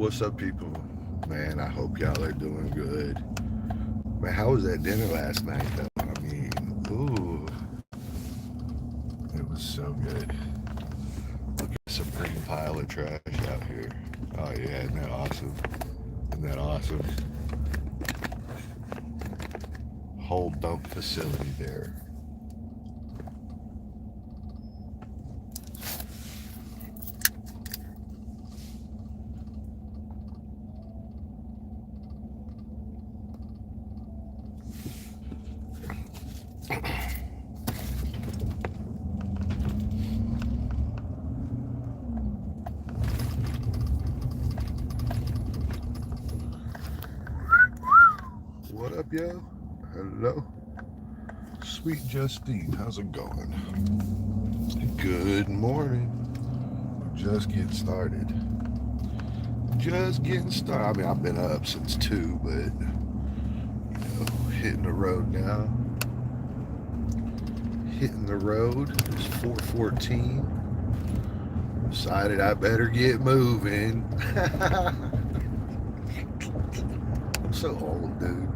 What's up, people? Man, I hope y'all are doing good. Man, how was that dinner last night, though? I mean, ooh, it was so good. Look at some green pile of trash out here. Oh, yeah, isn't that awesome? Isn't that awesome? Whole dump facility there. What up, yo? Hello. Sweet Justine, how's it going? Good morning. Just getting started. Just getting started. I mean, I've been up since 2, but hitting the road now. Hitting the road. It's 4:14. Decided I better get moving. I'm so old, dude.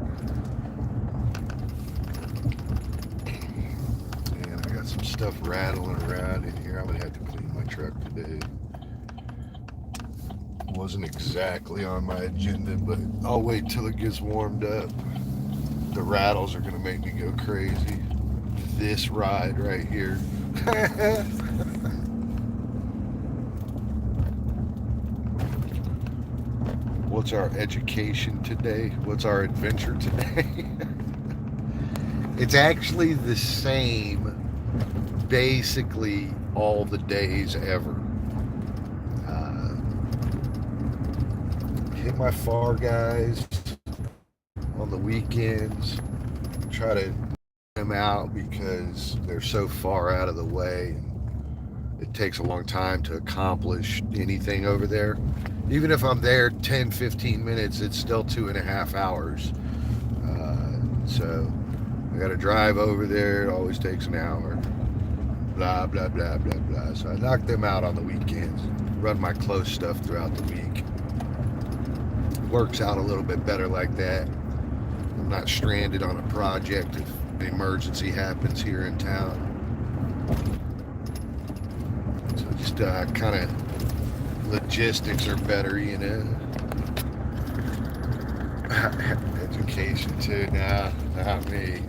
Man, I got some stuff rattling around in here. I'm gonna have to clean my truck today. Wasn't exactly on my agenda, but I'll wait till it gets warmed up. The rattles are gonna make me go crazy. This ride right here. What's our education today? What's our adventure today? It's actually the same basically all the days ever. Hit my far guys on the weekends. Try to them out because they're so far out of the way. It takes a long time to accomplish anything over there. Even if I'm there 10, 15 minutes, it's still 2.5 hours. So I got to drive over there. It always takes an hour. Blah, blah, blah, blah, blah. So I knock them out on the weekends. Run my close stuff throughout the week. Works out a little bit better like that. I'm not stranded on a project if an emergency happens here in town. So just kind of logistics are better, you know. Education too. Nah, not me.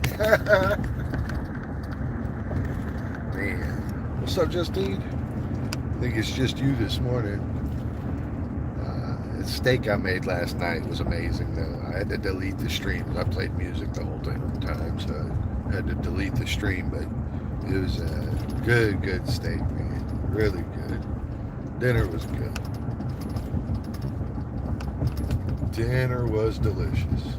Man, what's up, Justine? I think it's just you this morning. The steak I made last night was amazing, though. I had to delete the stream. I played music the whole time, so I had to delete the stream. But it was a good steak, man. Really good. Dinner was good. Dinner was delicious.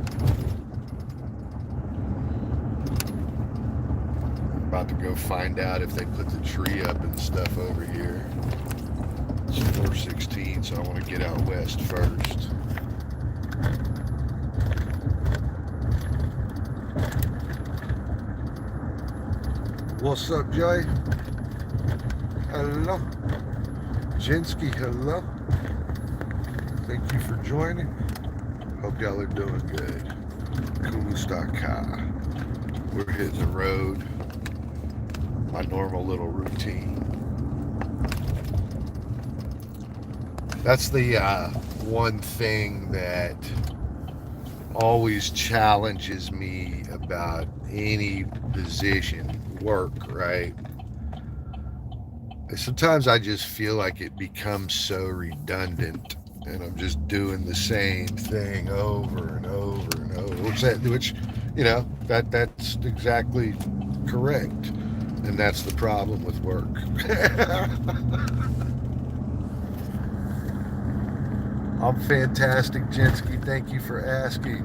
I'm about to go find out if they put the tree up and stuff over here. It's 4:16, so I want to get out west first. What's up, Joy? Hello. Jinsky, hello. Thank you for joining. Hope y'all are doing good. Kumustaka. We're hitting the road. My normal little routine. That's the one thing that always challenges me about any position, work, right? Sometimes I just feel like it becomes so redundant and I'm just doing the same thing over and over and over, which that's exactly correct. And that's the problem with work. I'm fantastic, Jensky. Thank you for asking.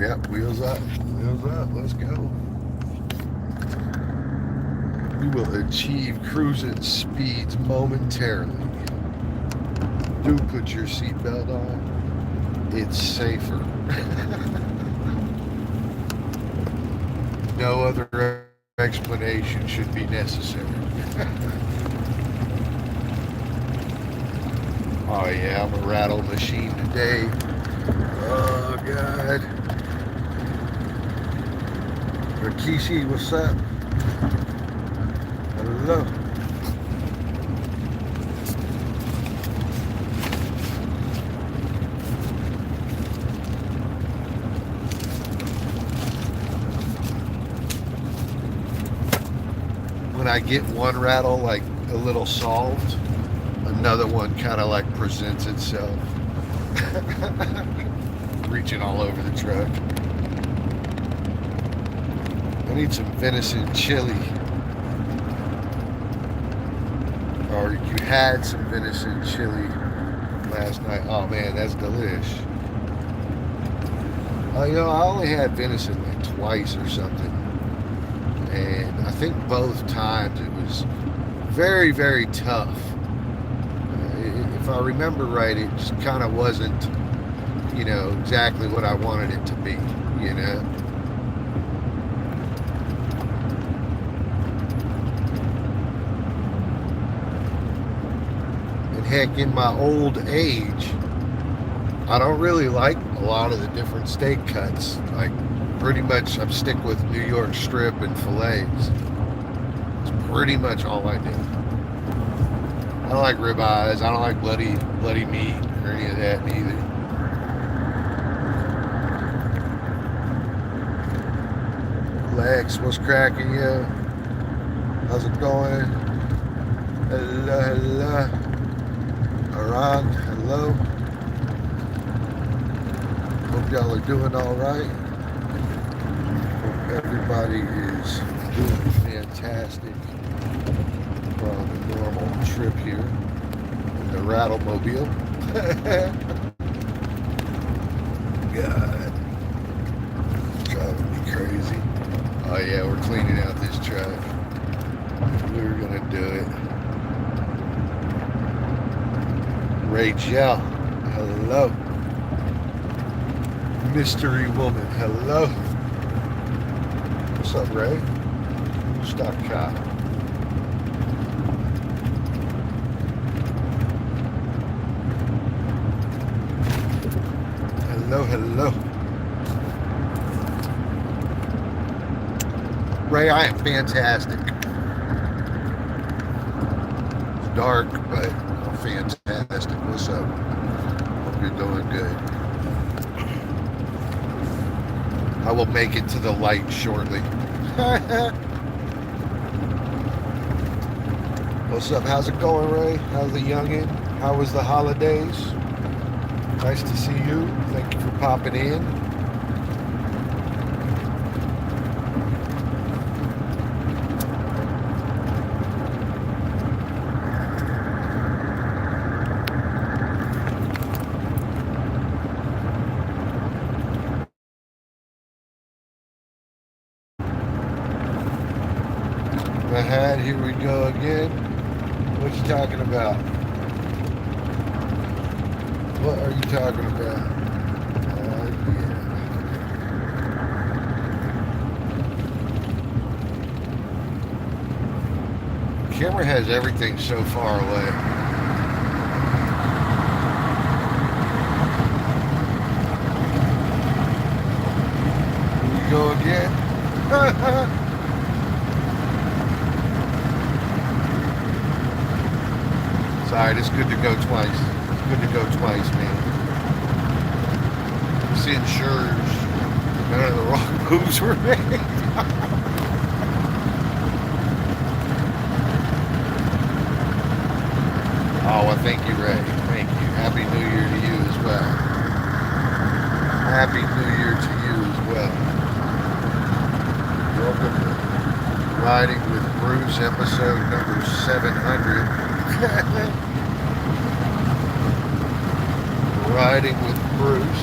Yep, wheels up. Wheels up. Let's go. We will achieve cruising speeds momentarily. Do put your seatbelt on. It's safer. No other explanation should be necessary. Oh yeah, I'm a rattle machine today. Oh God. Rikishi, what's up? Hello. When I get one rattle like a little solved, another one kind of like presents itself. Reaching all over the truck. I need some venison chili. Or you had some venison chili last night. Oh man, that's delish. Oh, I only had venison like twice or something. And I think both times it was very, very tough. If I remember right, it just kind of wasn't, exactly what I wanted it to be, And heck, in my old age, I don't really like a lot of the different steak cuts. Like, pretty much I stick with New York strip and fillets. It's pretty much all I do. I don't like ribeyes. I don't like bloody meat or any of that neither. Lex, what's cracking you? How's it going? Hello, hello. Aran, hello. Hope y'all are doing all right. Hope everybody is doing fantastic on the normal trip here in the Rattlemobile. God, driving me crazy. Oh yeah, we're cleaning out this truck. We're gonna do it. Rachel, hello. Mystery woman, hello. What's up, Ray? Stock car. Hello, hello. Ray, I am fantastic. It's dark, but I'm fantastic. What's up? Hope you're doing good. I will make it to the light shortly. What's up? How's it going, Ray? How's the youngin'? How was the holidays? Nice to see you. Thank you for popping in. Mahad, here we go again. What you talking about? What are you talking about? Yeah. Camera has everything so far away. Here we go again. Alright, it's good to go twice. It's good to go twice, man. It's insurers. None of the wrong moves were made. Oh, well, thank you, Ray. Thank you. Happy New Year to you as well. Happy New Year to you as well. Welcome to Riding with Bruce, episode number 700. Riding with Bruce.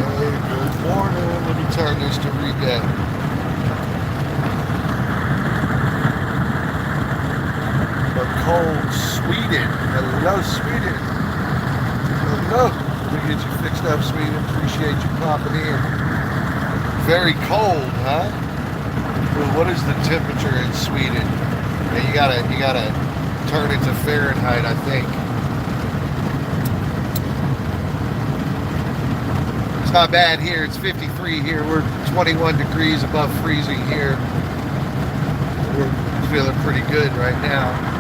Hey, good morning. Let me turn this to read that. cold Sweden. Hello, Sweden. Hello. We get you fixed up, Sweden. Appreciate you popping in. Very cold, huh? Well, what is the temperature in Sweden? Yeah, you gotta turn it to Fahrenheit, I think. It's not bad here. It's 53 here. We're 21 degrees above freezing here. We're feeling pretty good right now.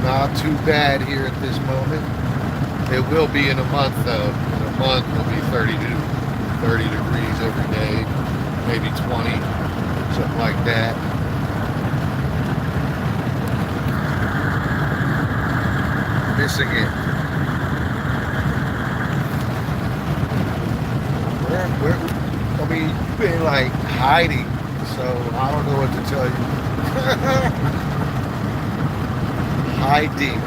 Not too bad here at this moment. It will be in a month though. In a month it'll be 30 degrees every day, maybe 20, something like that. Missing it. I mean, you've been like hiding, so I don't know what to tell you. Hiding.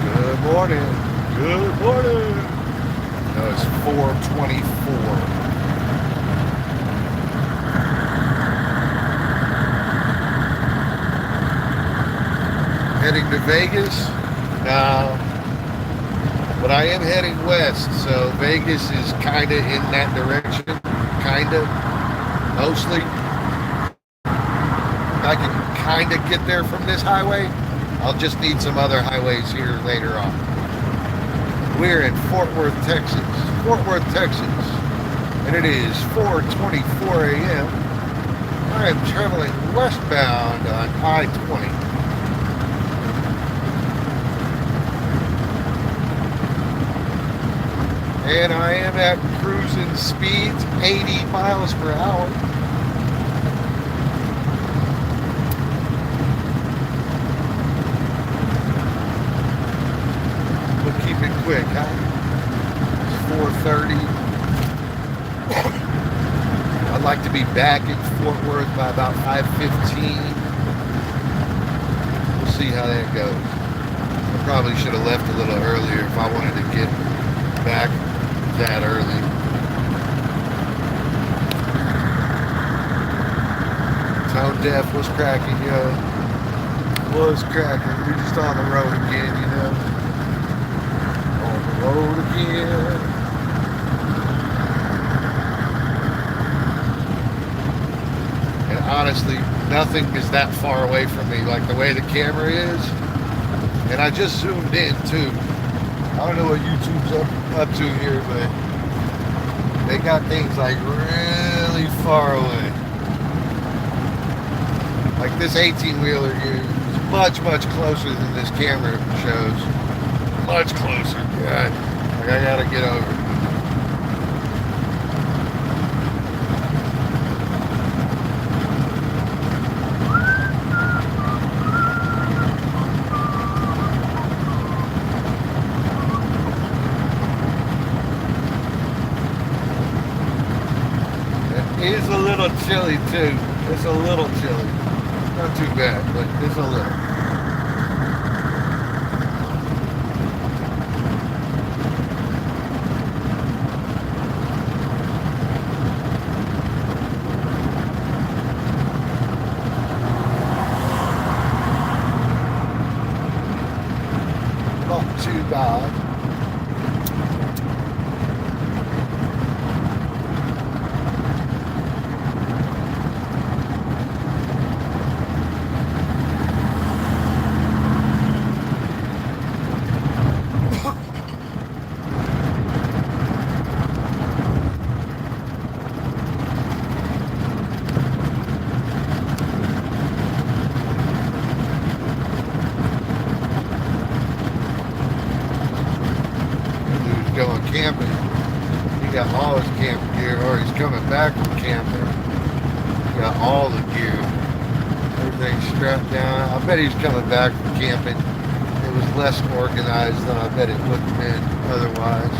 Good morning. Good morning. No, it's 4:24. Heading to Vegas? No. But I am heading west, so Vegas is kind of in that direction. Kind of. Mostly. I can kind of get there from this highway. I'll just need some other highways here later on. We're in Fort Worth, Texas. Fort Worth, Texas. And it is 4:24 a.m. I am traveling westbound on I-20. And I am at cruising speeds, 80 miles per hour. We'll keep it quick, huh? It's 4:30. I'd like to be back in Fort Worth by about 5:15. We'll see how that goes. I probably should have left a little earlier if I wanted to get back that early. Tone deaf was cracking, yo. Was cracking. We're just on the road again, you know. On the road again. And honestly, nothing is that far away from me, like the way the camera is. And I just zoomed in too. I don't know what YouTube's up to here, but they got things like really far away. Like this 18-wheeler here is much, much closer than this camera shows. Much closer. God, like I gotta get over. It is a little chilly too. It's a little chilly. Not too bad, but it's a little. Not too bad. Going camping. He got all his camp gear, or he's coming back from camping. He got all the gear. Everything's strapped down. I bet he's coming back from camping. It was less organized than I bet it would have been otherwise.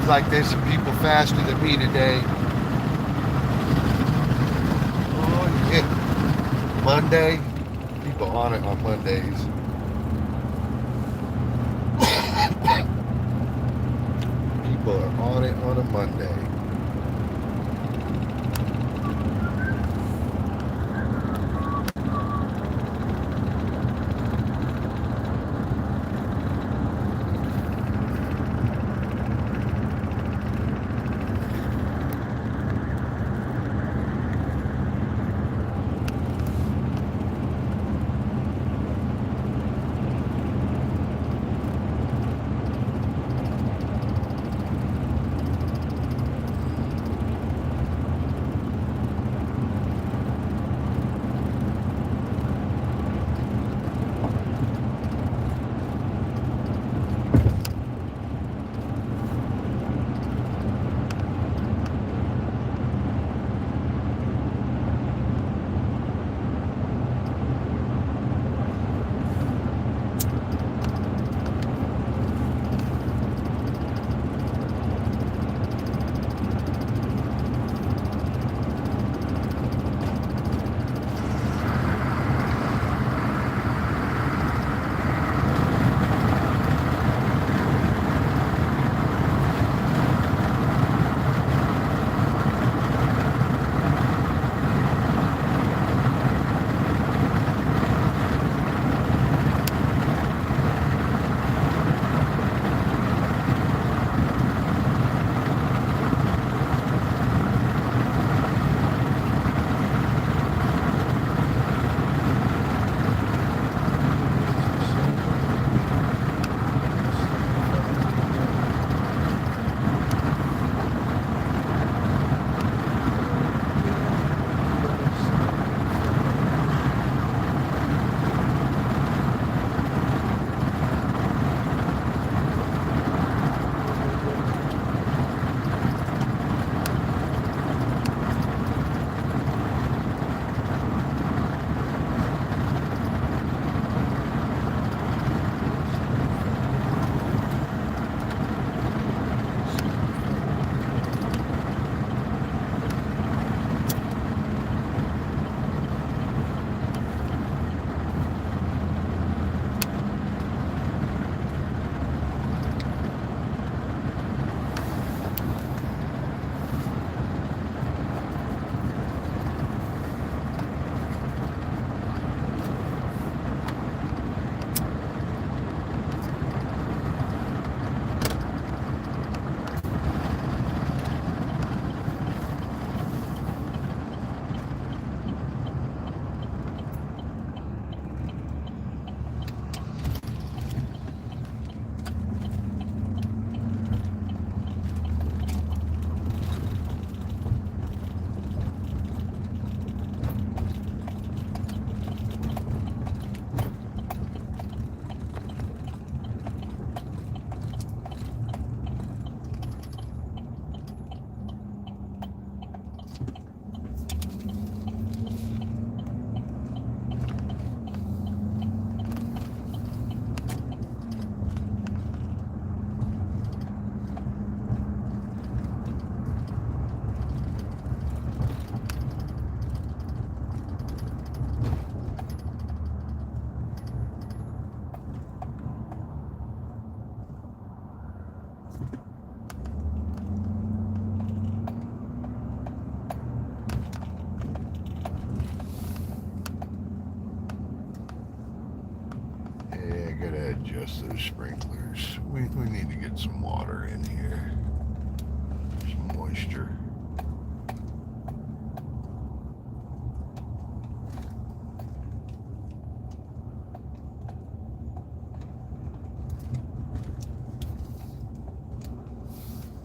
Seems like there's some people faster than me today. Oh, yeah. Monday. People on it on Mondays. People are on it on a Monday. Gotta adjust those sprinklers. We need to get some water in here, some moisture.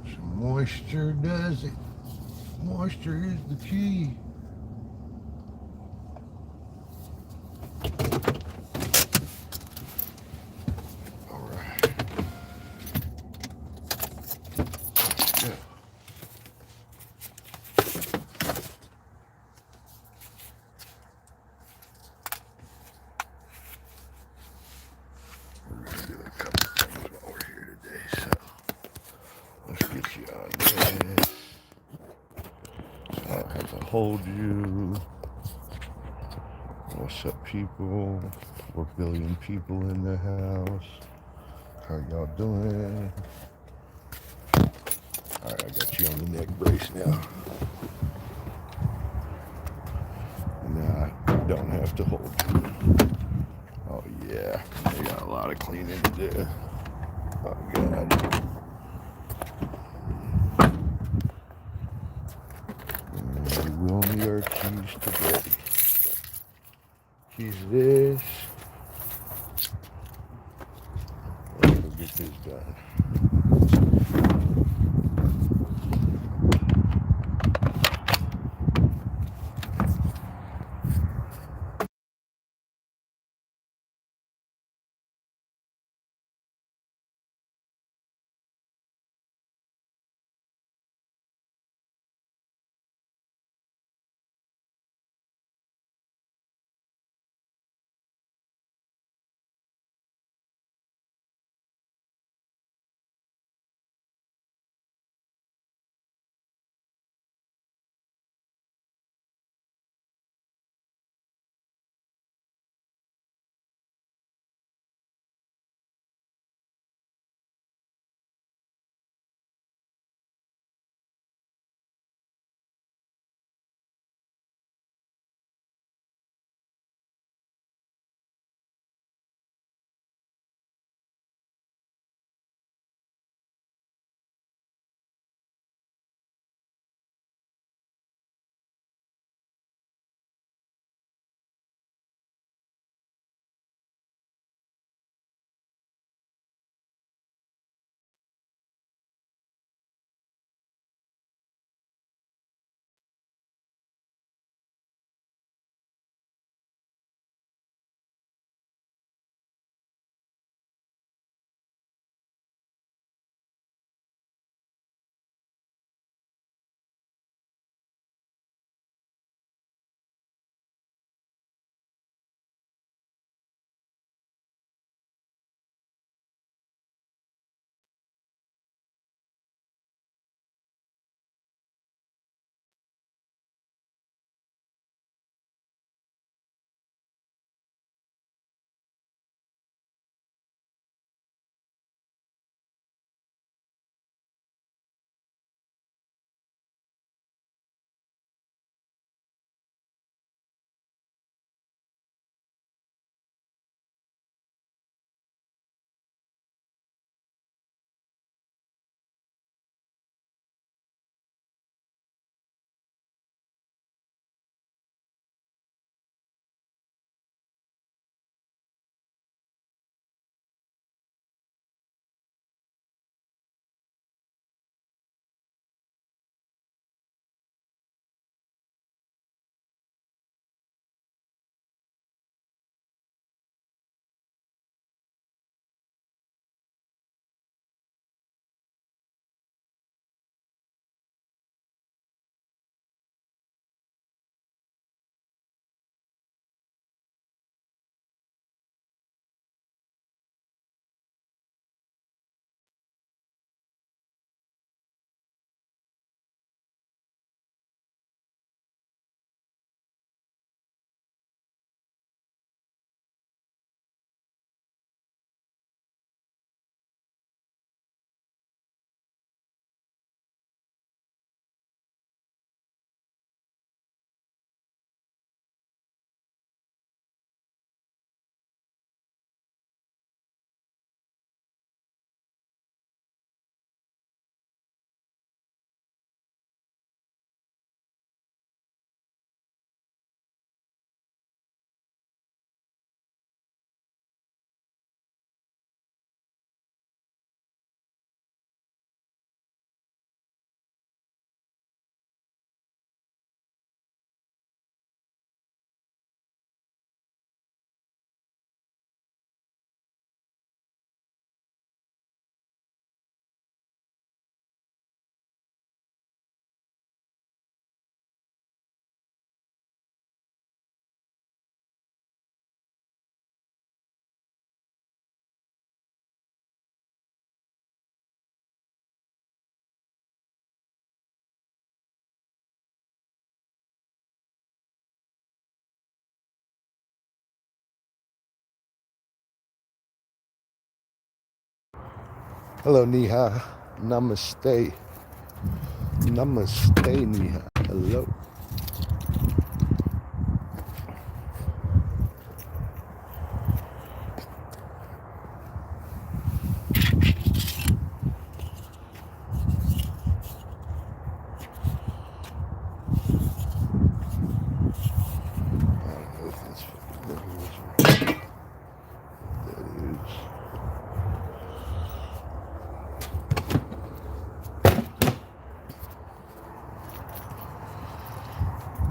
Some moisture does it. Moisture is the key. Let's get get you on this. So I don't have to hold you. What's up, people? 4 billion people in the house. How y'all doing? Alright, I got you on the neck brace now. Now I don't have to hold you. Oh yeah, I got a lot of cleaning to do. Oh god. And we will need our keys today. Keys this. Let's go get this done. Hello, Niha. Namaste. Namaste, Niha. Hello.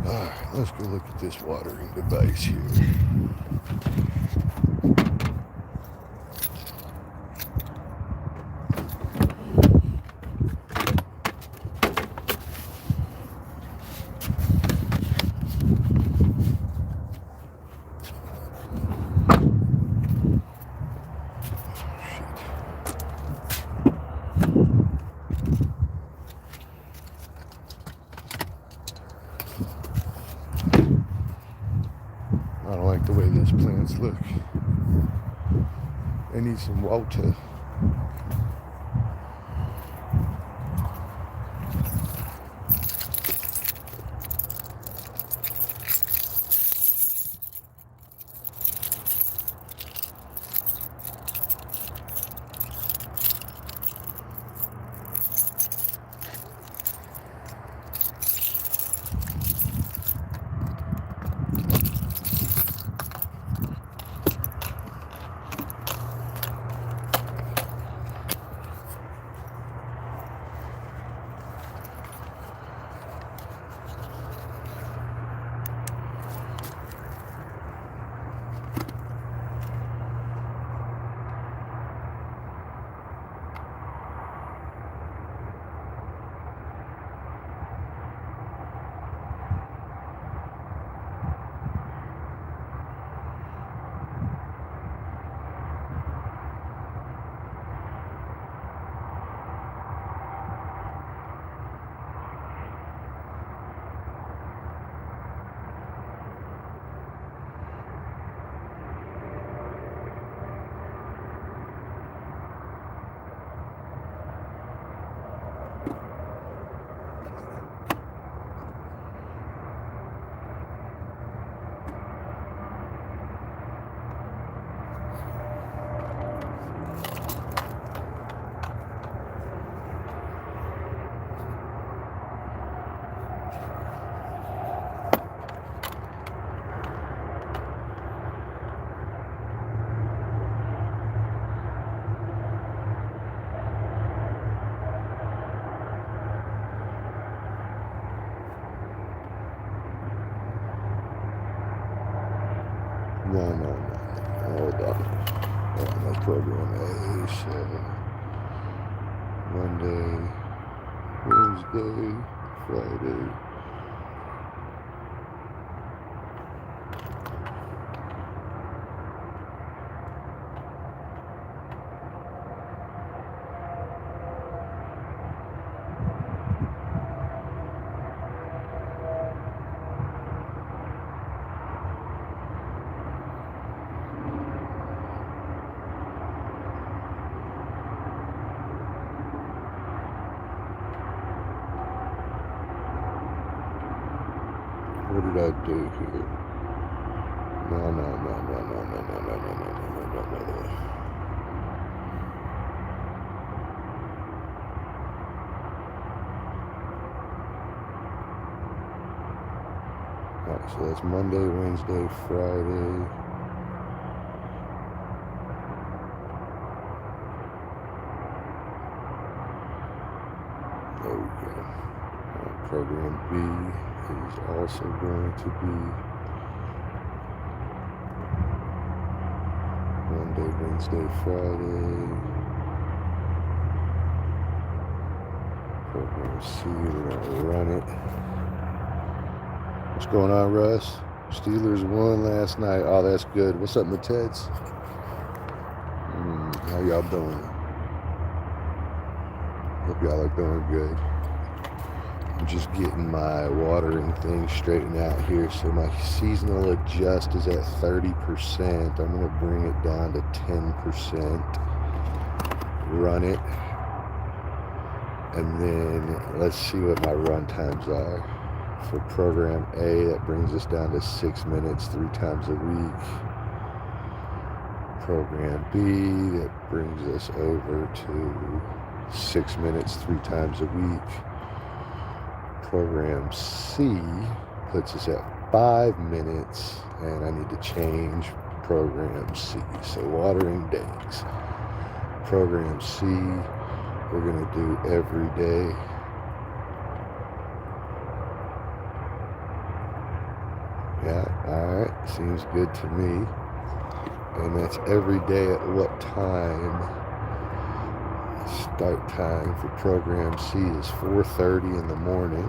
Alright, let's go look at this watering device here. I don't like the way these plants look. They need some water. No. Hold on. That's program A. So Monday, Wednesday, Friday. What did I do here? No. Alright, so that's Monday, Wednesday, Friday. There we go. Program B is also going to be Monday, Wednesday, Friday. Program C, we're gonna run it. What's going on, Russ? Steelers won last night. Oh, that's good. What's up, Mateds? How y'all doing? Hope y'all are doing good. I'm just getting my watering thing straightened out here. So my seasonal adjust is at 30%. I'm going to bring it down to 10%. run it, and then let's see what my run times are. For program A, that brings us down to 6 minutes 3 times a week. Program B, that brings us over to 6 minutes 3 times a week. Program C puts us at 5 minutes, and I need to change program C. So watering days. Program C, we're going to do every day. Yeah, alright, seems good to me. And that's every day at what time? Start time for program C is 4:30 in the morning.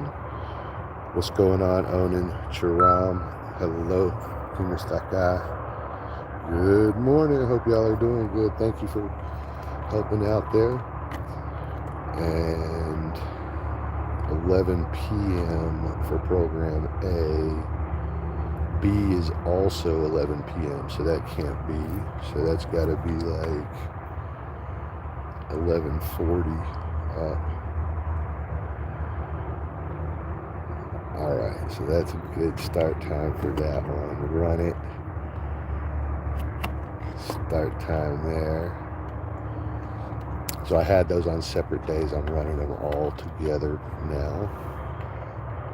What's going on, Onan Charam? Hello, Kumastaka. Good morning. I hope y'all are doing good. Thank you for helping out there. And 11 p.m. for program A. B is also 11 p.m., so that can't be. So that's got to be like 11:40 up. All right, so that's a good start time for that one. Run it. Start time there. So I had those on separate days. I'm running them all together now.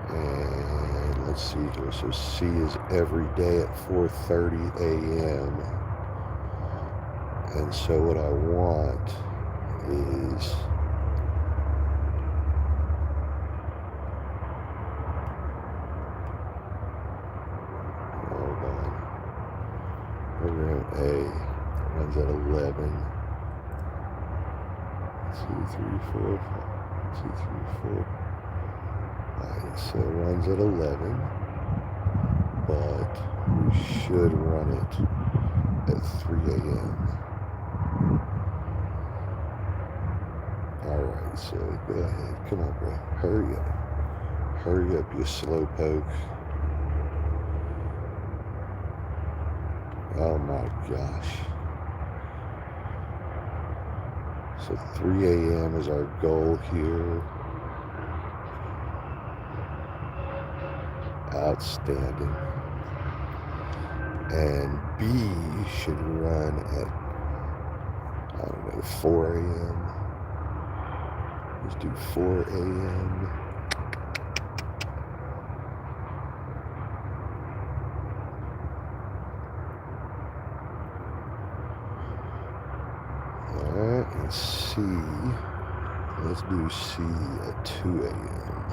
And let's see here. So C is every day at 4:30 a.m. And so what I want is hold on. Program A runs at 11. 2, 3, 4, 5, 2, 3, 4. Alright, so it runs at 11, but we should run it at 3 a.m. Alright, so go ahead. Come on, bro. Hurry up. Hurry up, you slowpoke. Oh my gosh. So 3 a.m. is our goal here. Outstanding. And B should run at, I don't know, 4 a.m. Let's do 4 a.m. Alright, and C, let's do C at 2 a.m.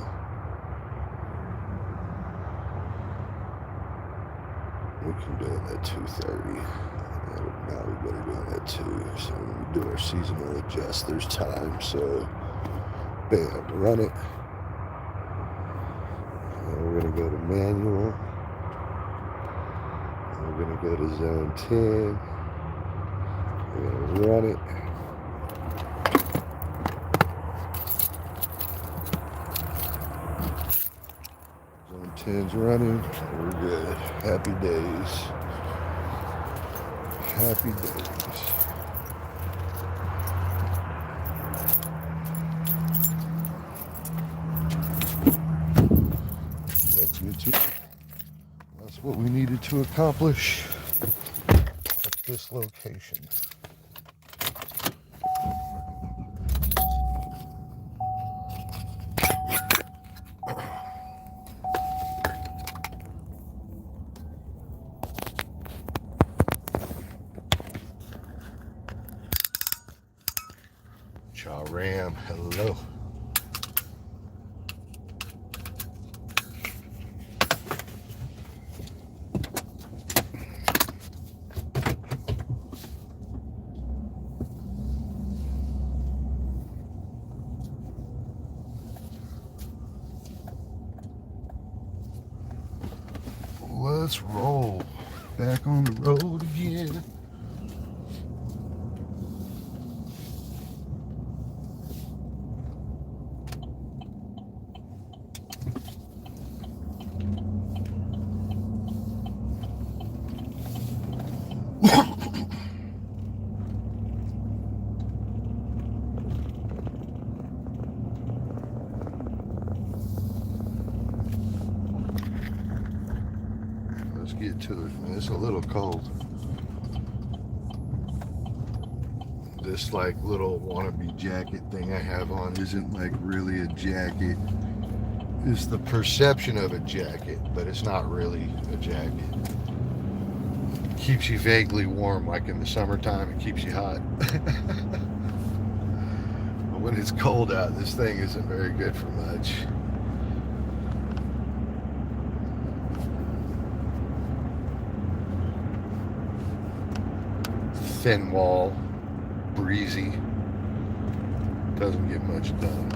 We can do it at 2:30. Now we better do it at 2. So when we do our seasonal adjust, there's time. So, bam, run it. And we're going to go to manual. And we're going to go to zone 10. We're going to run it. Zone 10's running. We're good. Happy days. Happy days. Let's get to it. That's what we needed to accomplish at this location. Ram, hello. Let's roll back on the road again. get to it. It's a little cold. This like little wannabe jacket thing I have on isn't like really a jacket. It's the perception of a jacket, but it's not really a jacket. It keeps you vaguely warm, like in the summertime, it keeps you hot. But when it's cold out, this thing isn't very good for much. Thin wall, breezy, doesn't get much done.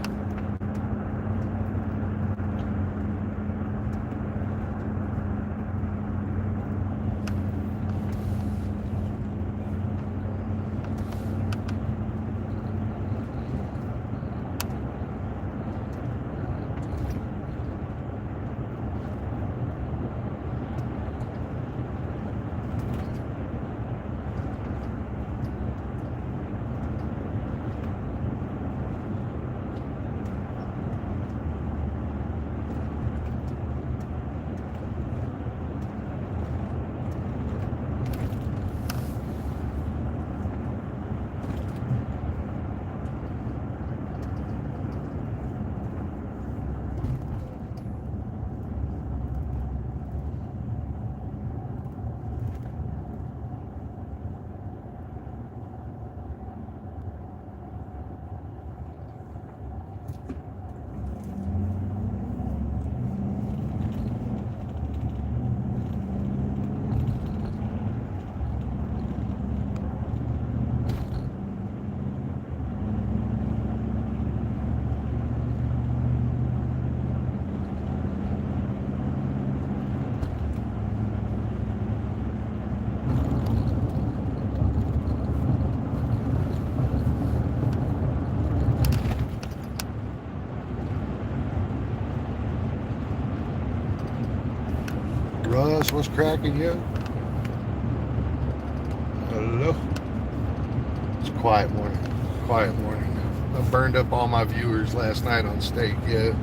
Russ, what's cracking, yo? Hello. It's a quiet morning. Quiet morning. I burned up all my viewers last night on steak, yeah.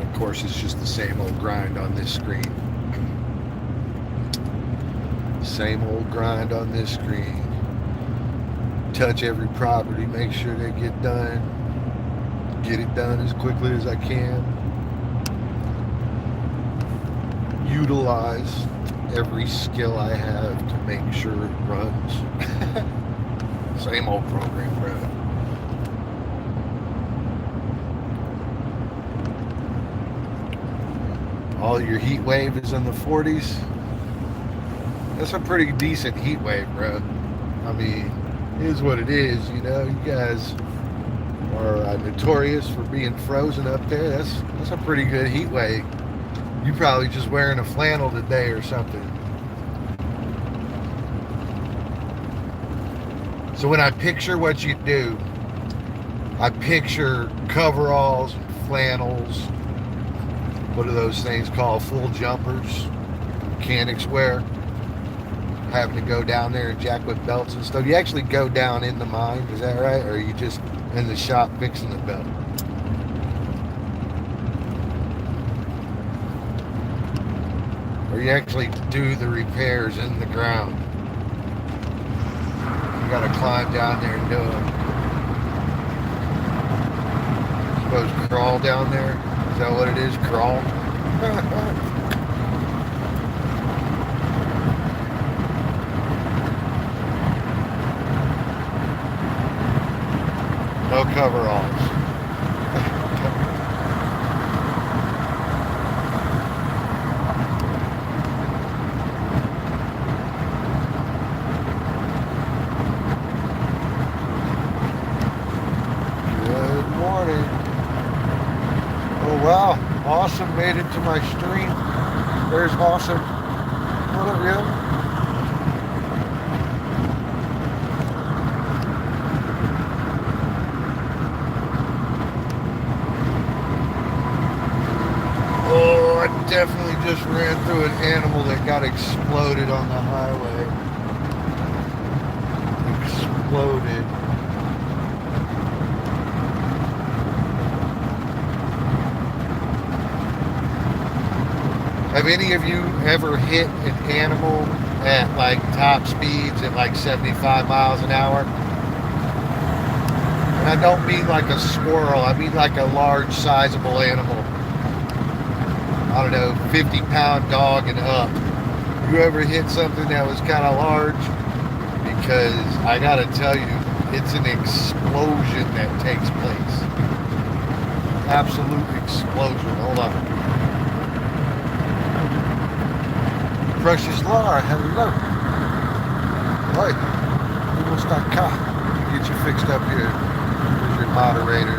Of course, it's just the same old grind on this screen. Same old grind on this screen. Touch every property, make sure they get done. Get it done as quickly as I can. Utilize every skill I have to make sure it runs. Same old program, bro. All your heat wave is in the 40s. That's a pretty decent heat wave, bro. I mean, it is what it is, you know. You guys are notorious for being frozen up there. That's a pretty good heat wave. You probably just wearing a flannel today or something. So when I picture what you do, I picture coveralls and flannels. What are those things called? Full jumpers. Mechanics wear. Having to go down there and jack with belts and stuff. You actually go down in the mine, is that right? Or are you just in the shop fixing the belt? Or you actually do the repairs in the ground? You gotta climb down there and do them. Suppose crawl down there? Is that what it is? Crawl? No coveralls. Good morning. Oh wow, Awesome made it to my stream. There's Awesome. What up, yo? Definitely just ran through an animal that got exploded on the highway. Exploded. Have any of you ever hit an animal at like top speeds at like 75 miles an hour? And I don't mean like a squirrel, I mean like a large, sizable animal. I don't know, 50-pound dog and up. You ever hit something that was kind of large? Because I gotta tell you, it's an explosion that takes place. Absolute explosion. Hold on. Precious Laura, hello. Hi. ¿Cómo está acá? Get you fixed up here. Here's your moderator.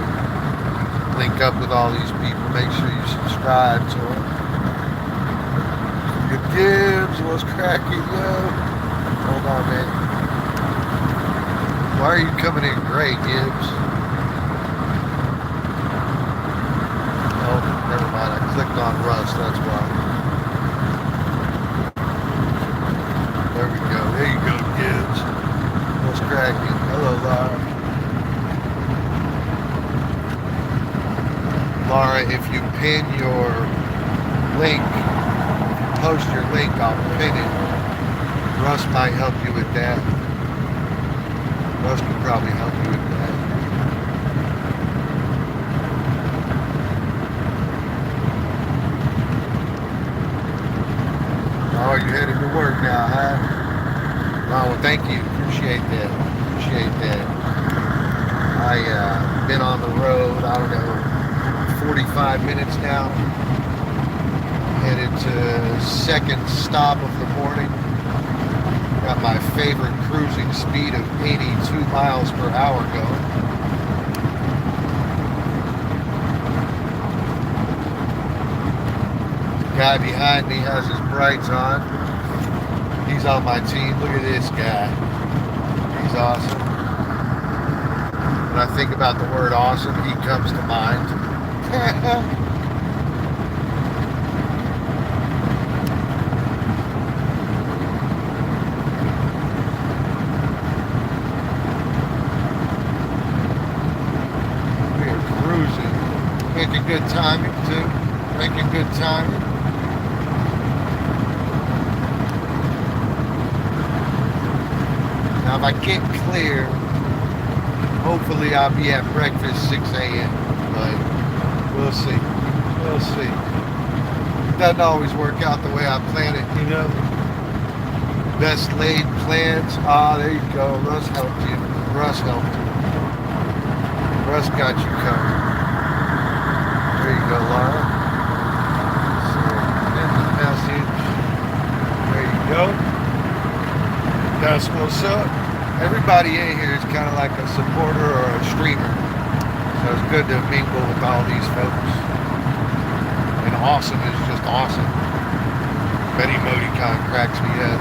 Link up with all these people. Make sure you subscribe to them. Good Gibbs, what's cracking, yo? Hold on, man. Why are you coming in gray, Gibbs? Oh, never mind. I clicked on Rust, that's why. There we go. There you go, Gibbs. What's cracking? Hello, Laura. Laura, if you pin your link, post your link, I'll pin it. Russ might help you with that. Russ can probably help you with that. Oh, you're headed to work now, huh? Oh, well, thank you. Appreciate that. Appreciate that. I've been on the road, I don't know, 45 minutes now. Headed to second stop of the morning. Got my favorite cruising speed of 82 miles per hour going. The guy behind me has his brights on. He's on my team. Look at this guy. He's awesome. When I think about the word awesome, he comes to mind. We're cruising. Making good timing, too. Making good timing. Now, if I get clear, hopefully I'll be at breakfast 6 a.m. But we'll see. We'll see. It doesn't always work out the way I plan it, you know. Best laid plans. Ah, there you go. Russ helped you. Russ helped you. Russ got you covered. There you go, Laura. So, in the message. There you go. That's what's up. Everybody in here is kind of like a supporter or a streamer. So it's good to mingle with all these folks. And awesome is just awesome. Betty Modicon cracks me up.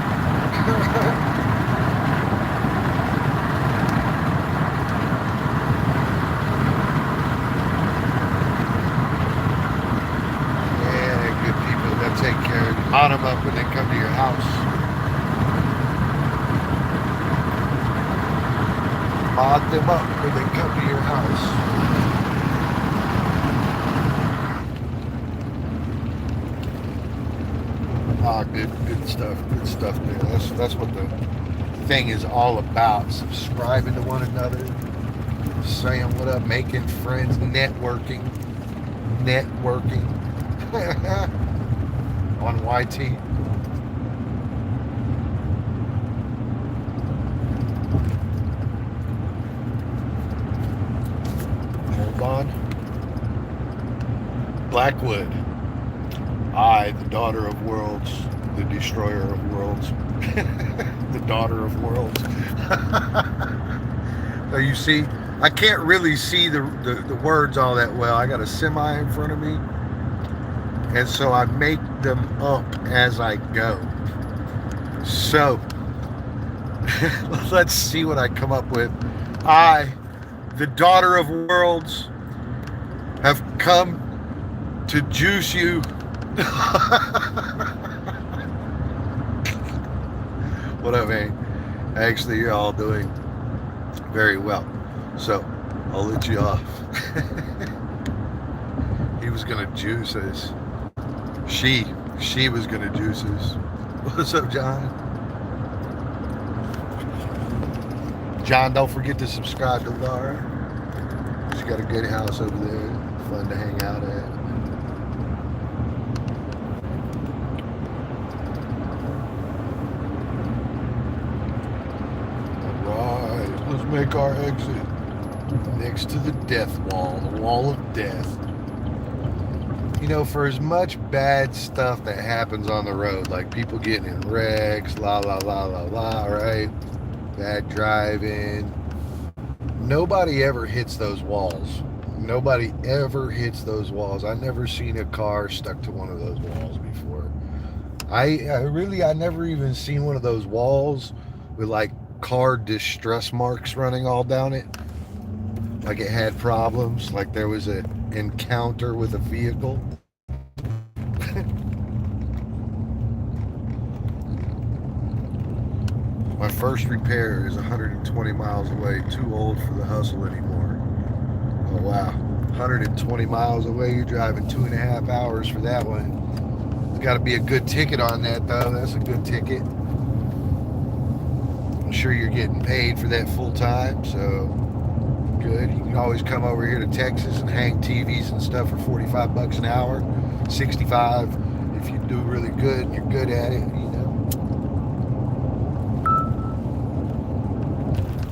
Yeah, good people that take care of you. Hot them up when they come to your house. Mod them up when they come to your house. Ah, good stuff, man. That's what the thing is all about. Subscribing to one another, saying what up, making friends, networking on YT. On Blackwood, I, the daughter of worlds, the destroyer of worlds, the daughter of worlds. So you see, I can't really see the words all that well. I got a semi in front of me, and so I make them up as I go. So let's see what I come up with. I, the daughter of worlds, have come to juice you. What up, man? Actually, you're all doing very well. So, I'll let you off. He was going to juice us. She She was gonna juice us. What's up, John? John, don't forget to subscribe to Laura. She's got a good house over there. Fun to hang out at. Alright, let's make our exit. Next to the death wall, the wall of death. You know, for as much bad stuff that happens on the road, like people getting in wrecks, la la la la la, right? Bad driving. Nobody ever hits those walls. Nobody ever hits those walls. I've never seen a car stuck to one of those walls before. I never even seen one of those walls with like car distress marks running all down it. Like it had problems, like there was an encounter with a vehicle. My first repair is 120 miles away, too old for the hustle anymore. Oh wow, 120 miles away, you're driving 2.5 hours for that one. There's got to be a good ticket on that though, that's a good ticket. I'm sure you're getting paid for that full time, so good. You can always come over here to Texas and hang TVs and stuff for 45 bucks an hour, 65 if you do really good and you're good at it, you know.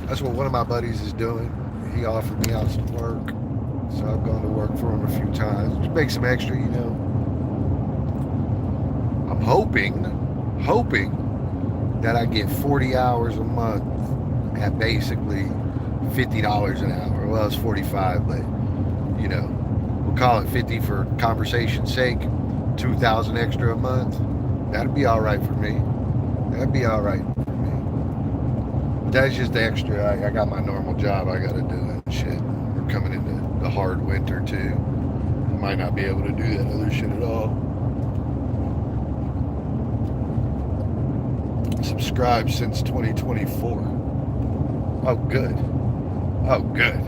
That's what one of my buddies is doing. He offered me out some work, so I've gone to work for him a few times. Just make some extra, you know. I'm hoping that I get 40 hours a month at basically $50 an hour. Well, it's 45, but you know, we'll call it 50 for conversation's sake. 2,000 extra a month. That'd be all right for me. That'd be all right for me. That's just extra. I got my normal job I gotta do and shit. We're coming into the hard winter too. Might not be able to do that other shit at all. Subscribed since 2024. Oh, good. Oh, good.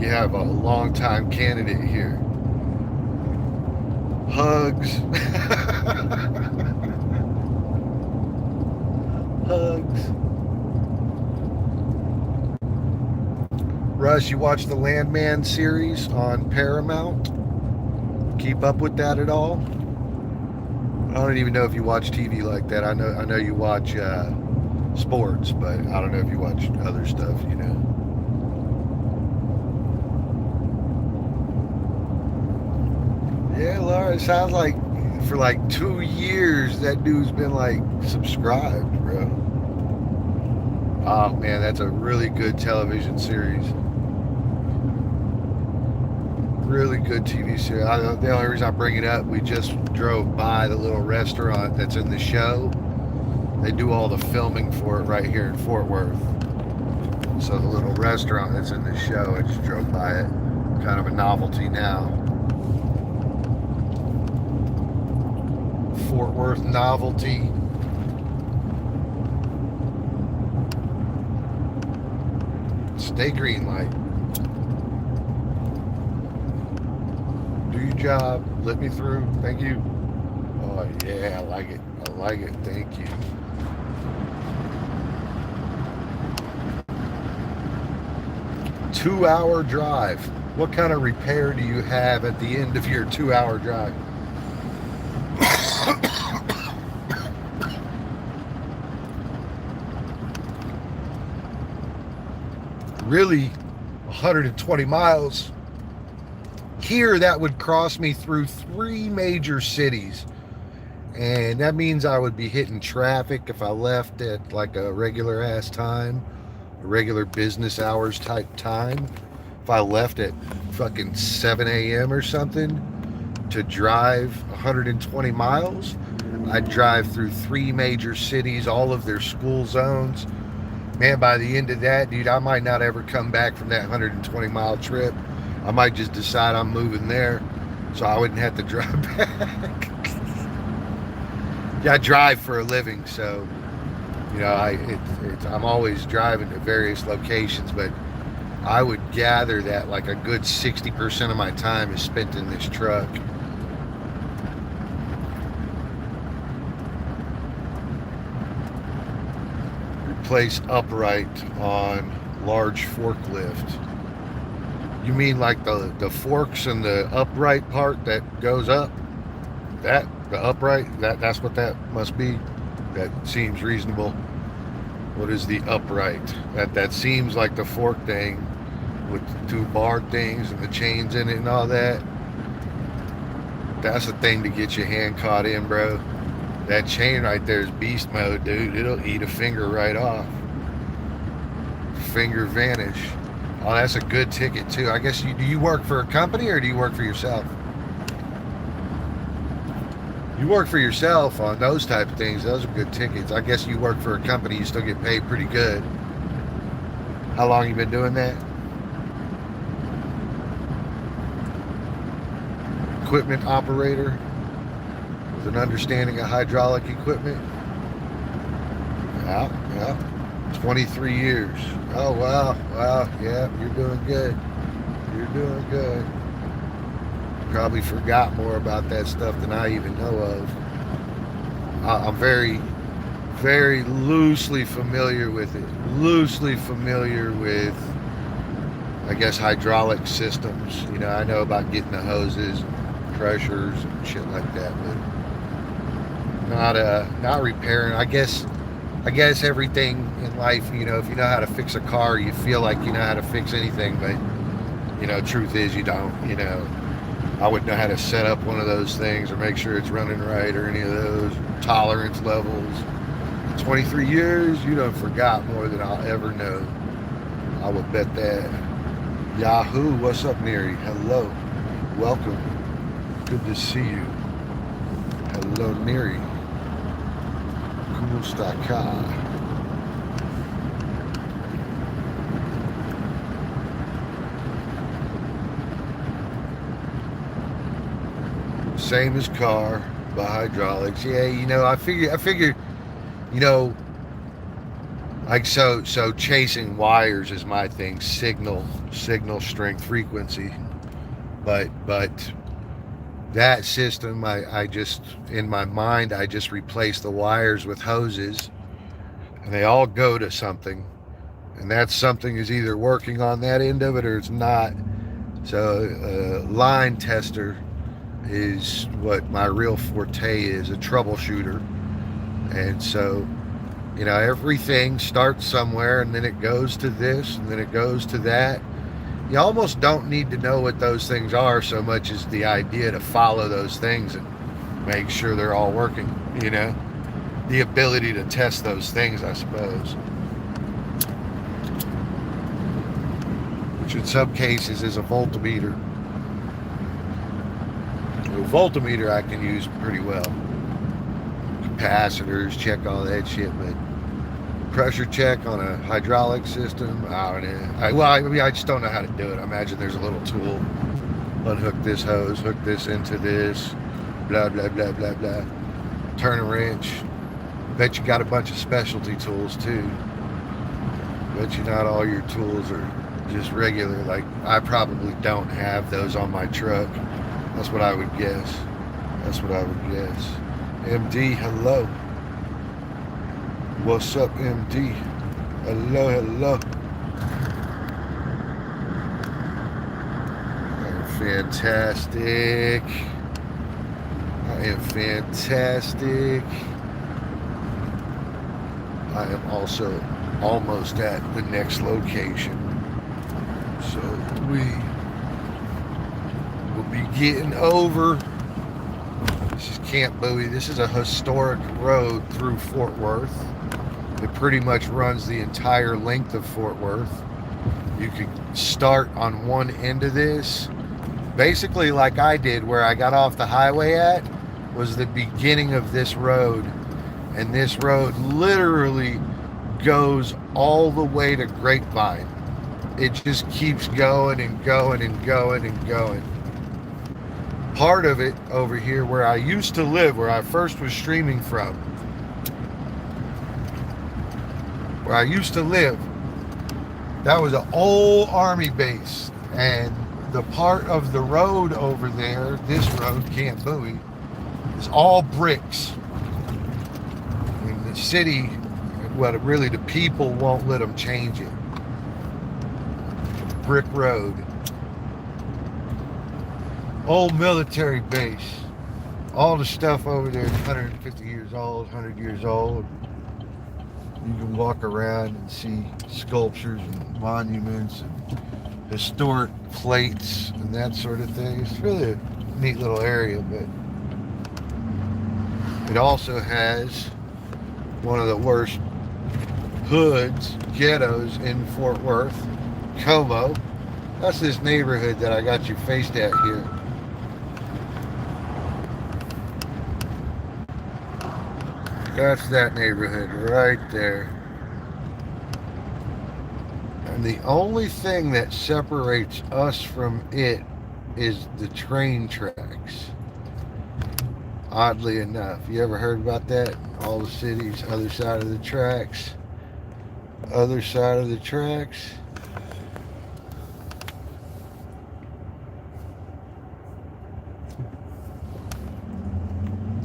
You have a long-time candidate here. Hugs. Hugs. Russ, you watch the Landman series on Paramount? Keep up with that at all? I don't even know if you watch TV like that. I know you watch sports, but I don't know if you watch other stuff, you know. Yeah, Laura, it sounds like for like 2 years that dude's been like subscribed, bro. Oh man, that's a really good television series. Really good TV series. The only reason I bring it up, we just drove by the little restaurant that's in the show. They do all the filming for it right here in Fort Worth. So the little restaurant that's in the show, I just drove by it. Kind of a novelty now. Fort Worth novelty. Stay green light. Do your job. Let me through. Thank you. Oh yeah, I like it. I like it. Thank you. Two-hour drive. What kind of repair do you have at the end of your 2-hour drive? Really, 120 miles. Here, that would cross me through 3 major cities. And that means I would be hitting traffic if I left at like a regular ass time, a regular business hours type time. If I left at fucking 7 a.m. or something to drive 120 miles, I'd drive through 3 major cities, all of their school zones. Man, by the end of that, dude, I might not ever come back from that 120-mile trip. I might just decide I'm moving there so I wouldn't have to drive back. Yeah, I drive for a living, so, you know, I'm always driving to various locations, but I would gather that like a good 60% of my time is spent in this truck. replace upright on large forklift. You mean like the forks and the upright part that goes up? That, the upright, that's what that must be? That seems reasonable. What is the upright? That seems like the fork thing with the two barred things and the chains in it and all that. That's the thing to get your hand caught in, bro. That chain right there is beast mode, dude. It'll eat a finger right off. Finger vanish. Oh, that's a good ticket too. I guess do you work for a company or do you work for yourself? You work for yourself on those type of things. Those are good tickets. I guess you work for a company, you still get paid pretty good. How long you been doing that? Equipment operator with an understanding of hydraulic equipment. Yeah. 23 years. Oh, wow. Yeah, you're doing good. You're doing good. Probably forgot more about that stuff than I even know of. I'm very, very loosely familiar with it. Loosely familiar with, I guess, hydraulic systems. You know, I know about getting the hoses, and pressures, and shit like that, but not repairing. I guess everything in life, you know, if you know how to fix a car, you feel like you know how to fix anything, but, you know, truth is you don't. You know, I wouldn't know how to set up one of those things or make sure it's running right or any of those tolerance levels. 23 years, you done forgot more than I'll ever know. I would bet that. Yahoo, what's up, Neri? Hello, welcome. Good to see you. Hello, Neri. Kumustaka. Same as car, by hydraulics. Yeah, you know, I figure, you know, like so chasing wires is my thing. Signal strength, frequency. But that system, I just, in my mind, I just replace the wires with hoses, and they all go to something, and that something is either working on that end of it or it's not. So line tester is what my real forte is, a troubleshooter. And so, you know, everything starts somewhere, and then it goes to this, and then it goes to that. You almost don't need to know what those things are so much as the idea to follow those things and make sure they're all working, you know? The ability to test those things, I suppose. Which in some cases is a voltmeter. A voltmeter I can use pretty well. Capacitors, check all that shit, but pressure check on a hydraulic system, I don't know. I just don't know how to do it. I imagine there's a little tool. Unhook this hose, hook this into this, blah, blah, blah, blah, blah. Turn a wrench. Bet you got a bunch of specialty tools too. Bet you not all your tools are just regular. Like, I probably don't have those on my truck. That's what I would guess. MD, hello. What's up, MD? Hello. I am fantastic. I am also almost at the next location. So we will be getting over. This is Camp Bowie. This is a historic road through Fort Worth. It pretty much runs the entire length of Fort Worth. You could start on one end of this. Basically, like I did, where I got off the highway at was the beginning of this road. And this road literally goes all the way to Grapevine. It just keeps going and going and going and going. Part of it over here where I used to live, where I first was streaming from, where I used to live, that was an old army base. And the part of the road over there, this road, Camp Bowie, is all bricks. In the city, well, really the people won't let them change it. Brick road. Old military base. All the stuff over there is 150 years old, 100 years old. You can walk around and see sculptures and monuments and historic plates and that sort of thing. It's really a neat little area, but it also has one of the worst hoods, ghettos in Fort Worth, Como. That's this neighborhood that I got you faced at here. That's that neighborhood right there. And the only thing that separates us from it is the train tracks. Oddly enough. You ever heard about that? All the cities, other side of the tracks. Other side of the tracks.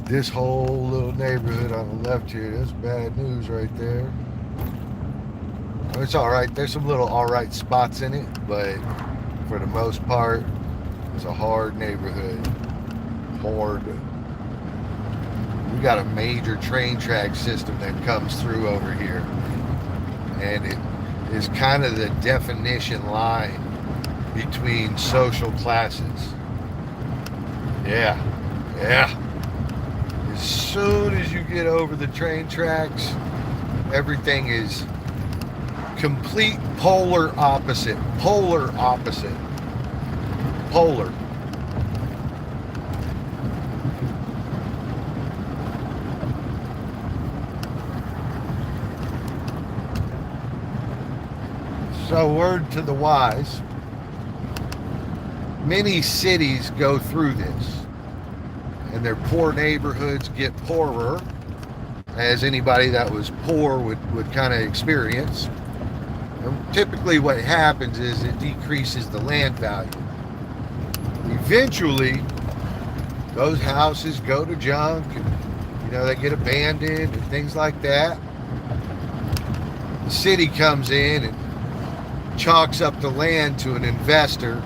This whole little neighborhood on the left here, that's bad news right there. It's alright, there's some little alright spots in it, but for the most part, it's a hard neighborhood. Hard. We got a major train track system that comes through over here. And it is kind of the definition line between social classes. Yeah. As soon as you get over the train tracks, everything is complete polar opposite. Polar. So, word to the wise, many cities go through this. And their poor neighborhoods get poorer, as anybody that was poor would kind of experience. And typically what happens is it decreases the land value. Eventually, those houses go to junk and, they get abandoned and things like that. The city comes in and chalks up the land to an investor,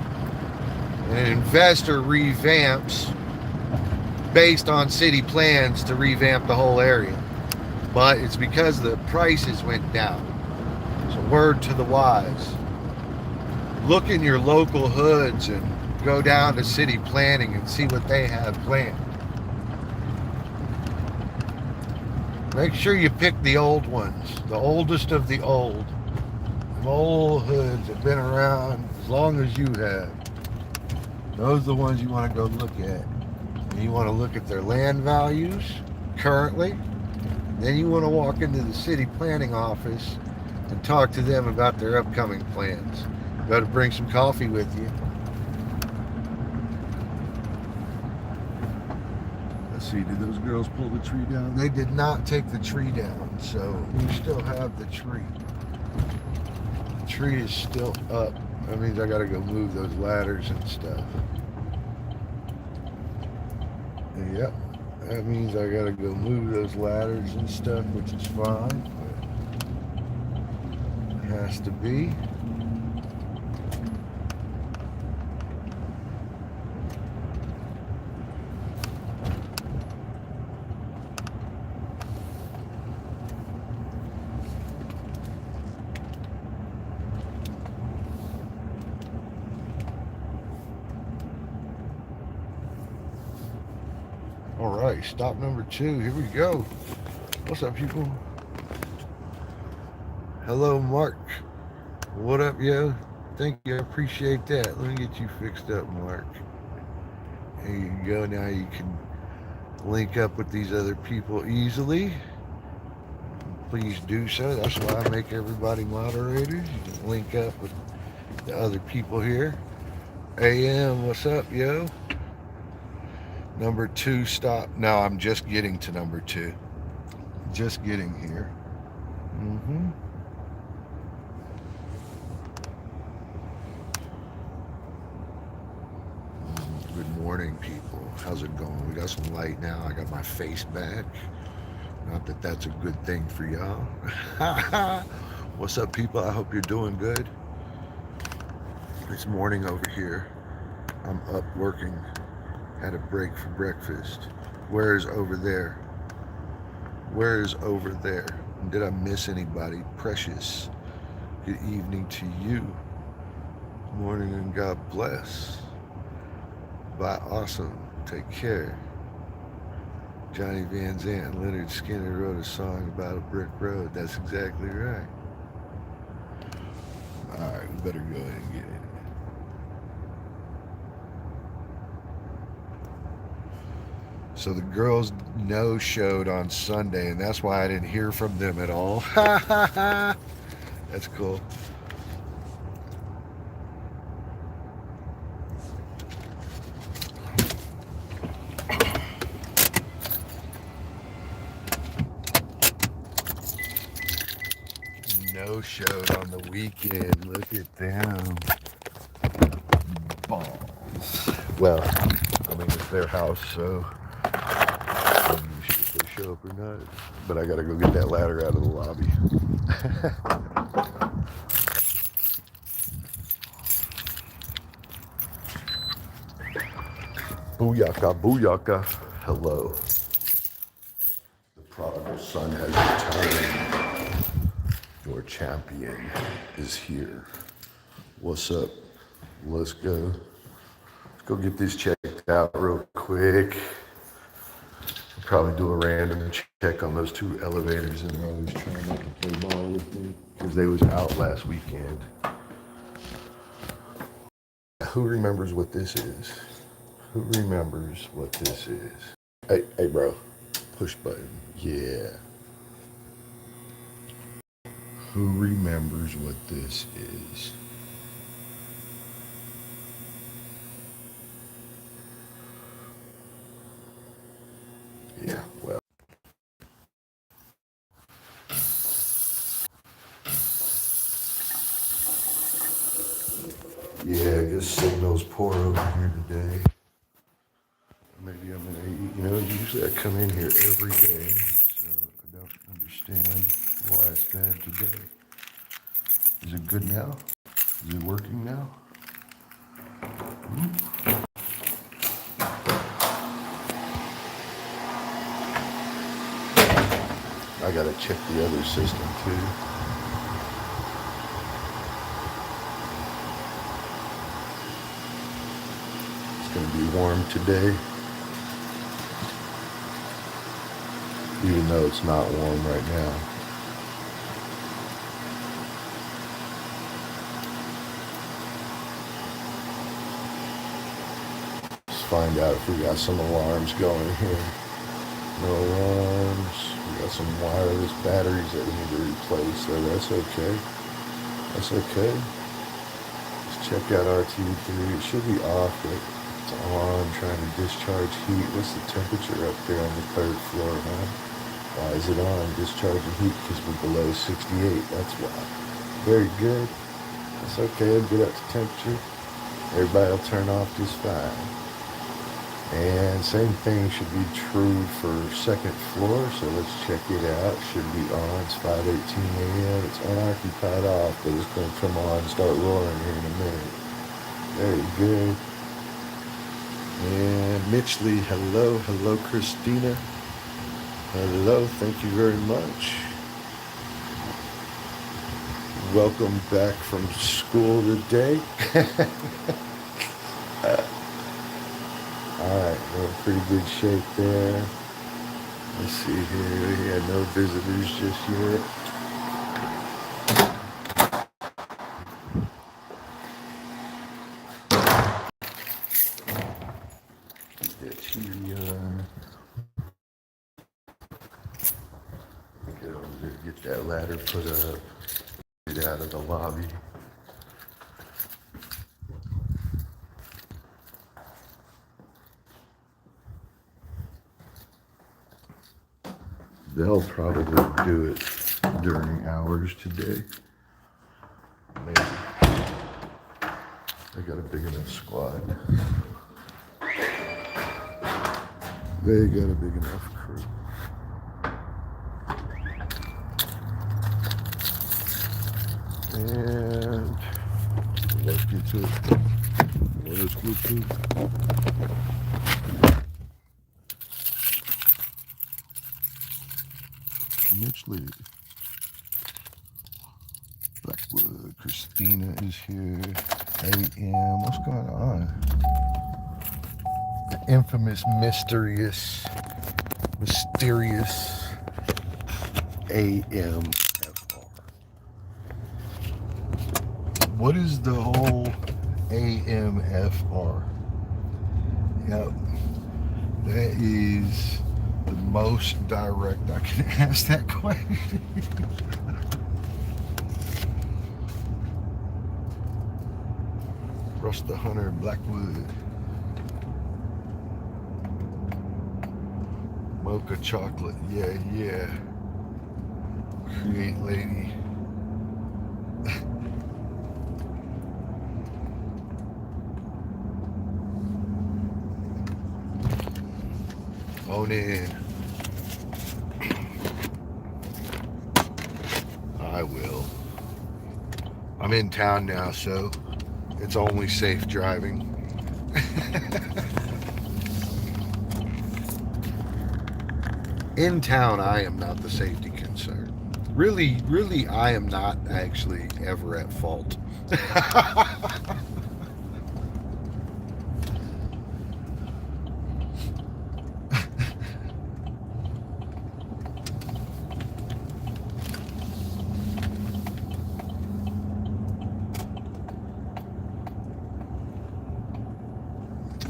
and an investor revamps based on city plans to revamp the whole area. But it's because the prices went down. So word to the wise. Look in your local hoods and go down to city planning and see what they have planned. Make sure you pick the old ones, the oldest of the old. Them old hoods have been around as long as you have. Those are the ones you want to go look at. You want to look at their land values currently. Then you want to walk into the city planning office and talk to them about their upcoming plans. You got to bring some coffee with you. Let's see, did those girls pull the tree down? They did not take the tree down, so we still have the tree. The tree is still up. That means I got to go move those ladders and stuff. Yep, that means I gotta go move those ladders and stuff, which is fine, but it has to be. Alright, stop number 2. Here we go. What's up, people? Hello, Mark. What up, yo? Thank you. I appreciate that. Let me get you fixed up, Mark. There you go. Now you can link up with these other people easily. Please do so. That's why I make everybody moderators. You can link up with the other people here. AM, what's up, yo? Number 2 stop. No, I'm just getting to number 2. Just getting here. Good morning, people. How's it going? We got some light now. I got my face back. Not that that's a good thing for y'all. What's up, people? I hope you're doing good. It's morning over here. I'm up working. Had a break for breakfast. Where's over there? Where's over there? Did I miss anybody? Precious. Good evening to you. Morning and God bless. Bye, awesome. Take care. Johnny Van Zant and Leonard Skinner wrote a song about a brick road. That's exactly right. Alright, we better go ahead and get it. So the girls no-showed on Sunday, and that's why I didn't hear from them at all. That's cool. No-showed on the weekend. Look at them. Balls. Well, I mean, it's their house, so I'm not sure if they show up or not. But I gotta go get that ladder out of the lobby. Booyaka, booyaka. Hello. The prodigal son has returned. Your champion is here. What's up? Let's go. Let's go get this checked out real quick. Probably do a random check on those two elevators, and I was trying not to play ball with me because they was out last weekend. Who remembers what this is? Who remembers what this is? Hey, bro. Push button. Yeah. Who remembers what this is? Yeah, well. Yeah, I guess signal's poor over here today. Maybe I'm gonna eat. Usually I come in here every day, so I don't understand why it's bad today. Is it good now? Is it working now? I gotta check the other system too. It's gonna be warm today, even though it's not warm right now. Let's find out if we got some alarms going here. No alarms. We got some wireless batteries that we need to replace, so that's okay. That's okay. Let's check out RTV3. It should be off, but it's on, trying to discharge heat. What's the temperature up there on the third floor, huh? Why is it on? Discharging heat because we're below 68. That's why. Very good. That's okay. I'll get up to temperature. Everybody will turn off just fine. And same thing should be true for second floor, so let's check it out. Should be on. It's 5:18 a.m. It's unoccupied off, but it's going to come on and start roaring here in a minute. Very good. And Mitchley, hello. Hello, Christina. Hello, thank you very much. Welcome back from school today. Alright, we're in pretty good shape there. Let's see here. We had no visitors just yet. Get that TV on. Get over there, get that ladder put up. Get out of the lobby. They'll probably do it during hours today. Maybe. They got a big enough squad. They got a big enough crew. And let's get to it. Let's get to it. Mitch Lee. Blackwood. Christina is here. AM. What's going on? The infamous, mysterious AMFR. What is the whole AMFR? Yep. That is the most direct I can ask that question. Russ the Hunter, Blackwood. Mocha chocolate, yeah. Create lady. Own in. I will. I'm in town now, so it's only safe driving. In town, I am not the safety concern. Really, I am not actually ever at fault.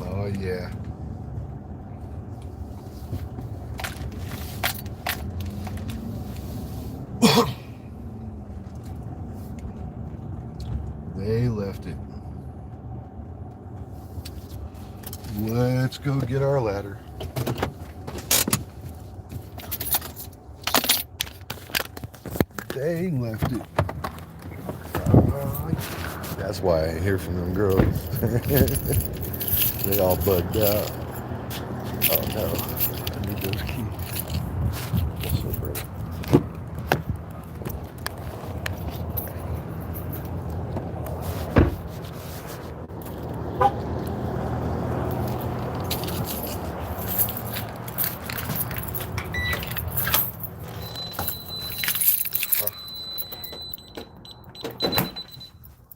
Oh, yeah. They left it. Let's go get our ladder. They left it. That's why I ain't hear from them girls. They all bugged out. Oh no, I need those keys. What's up, brother?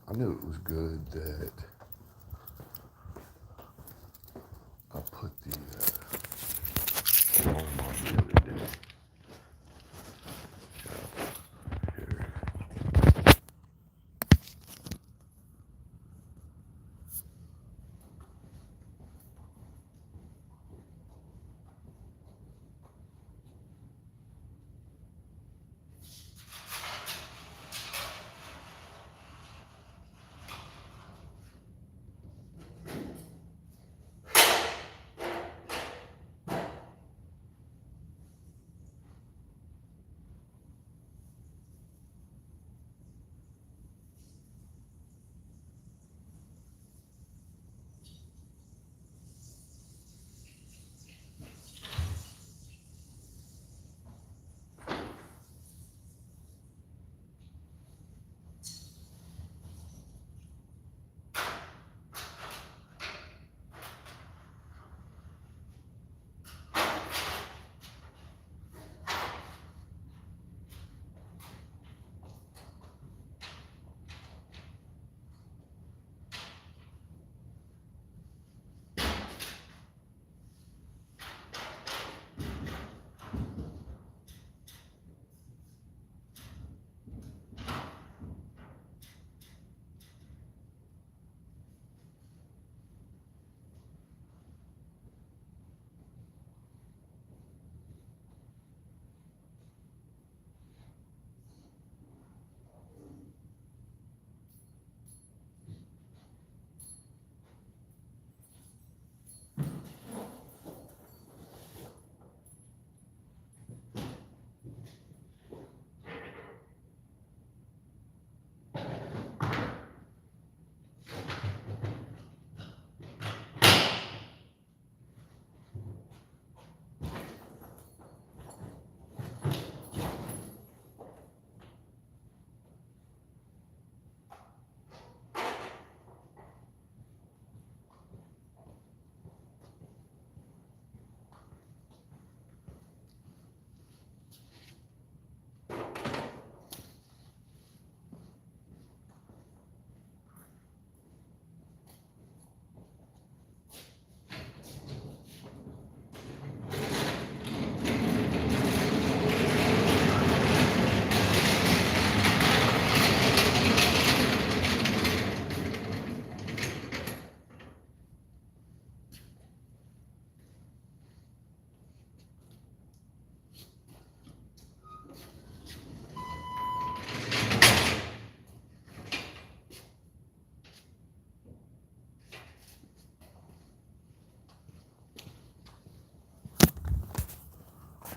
I knew it was good that I put the foam on the other day. Here.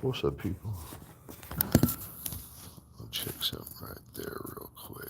What's up, people? I'll check something right there real quick.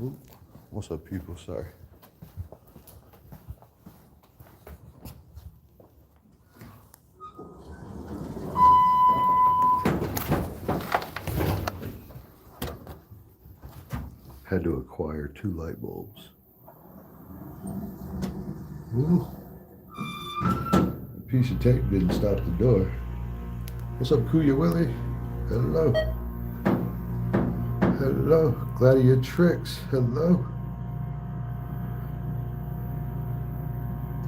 Ooh, what's up, people? Sorry. Had to acquire 2 light bulbs. Ooh. A piece of tape didn't stop the door. What's up, Kuya Willie? Hello. Hello. Gladiator Tricks. Hello.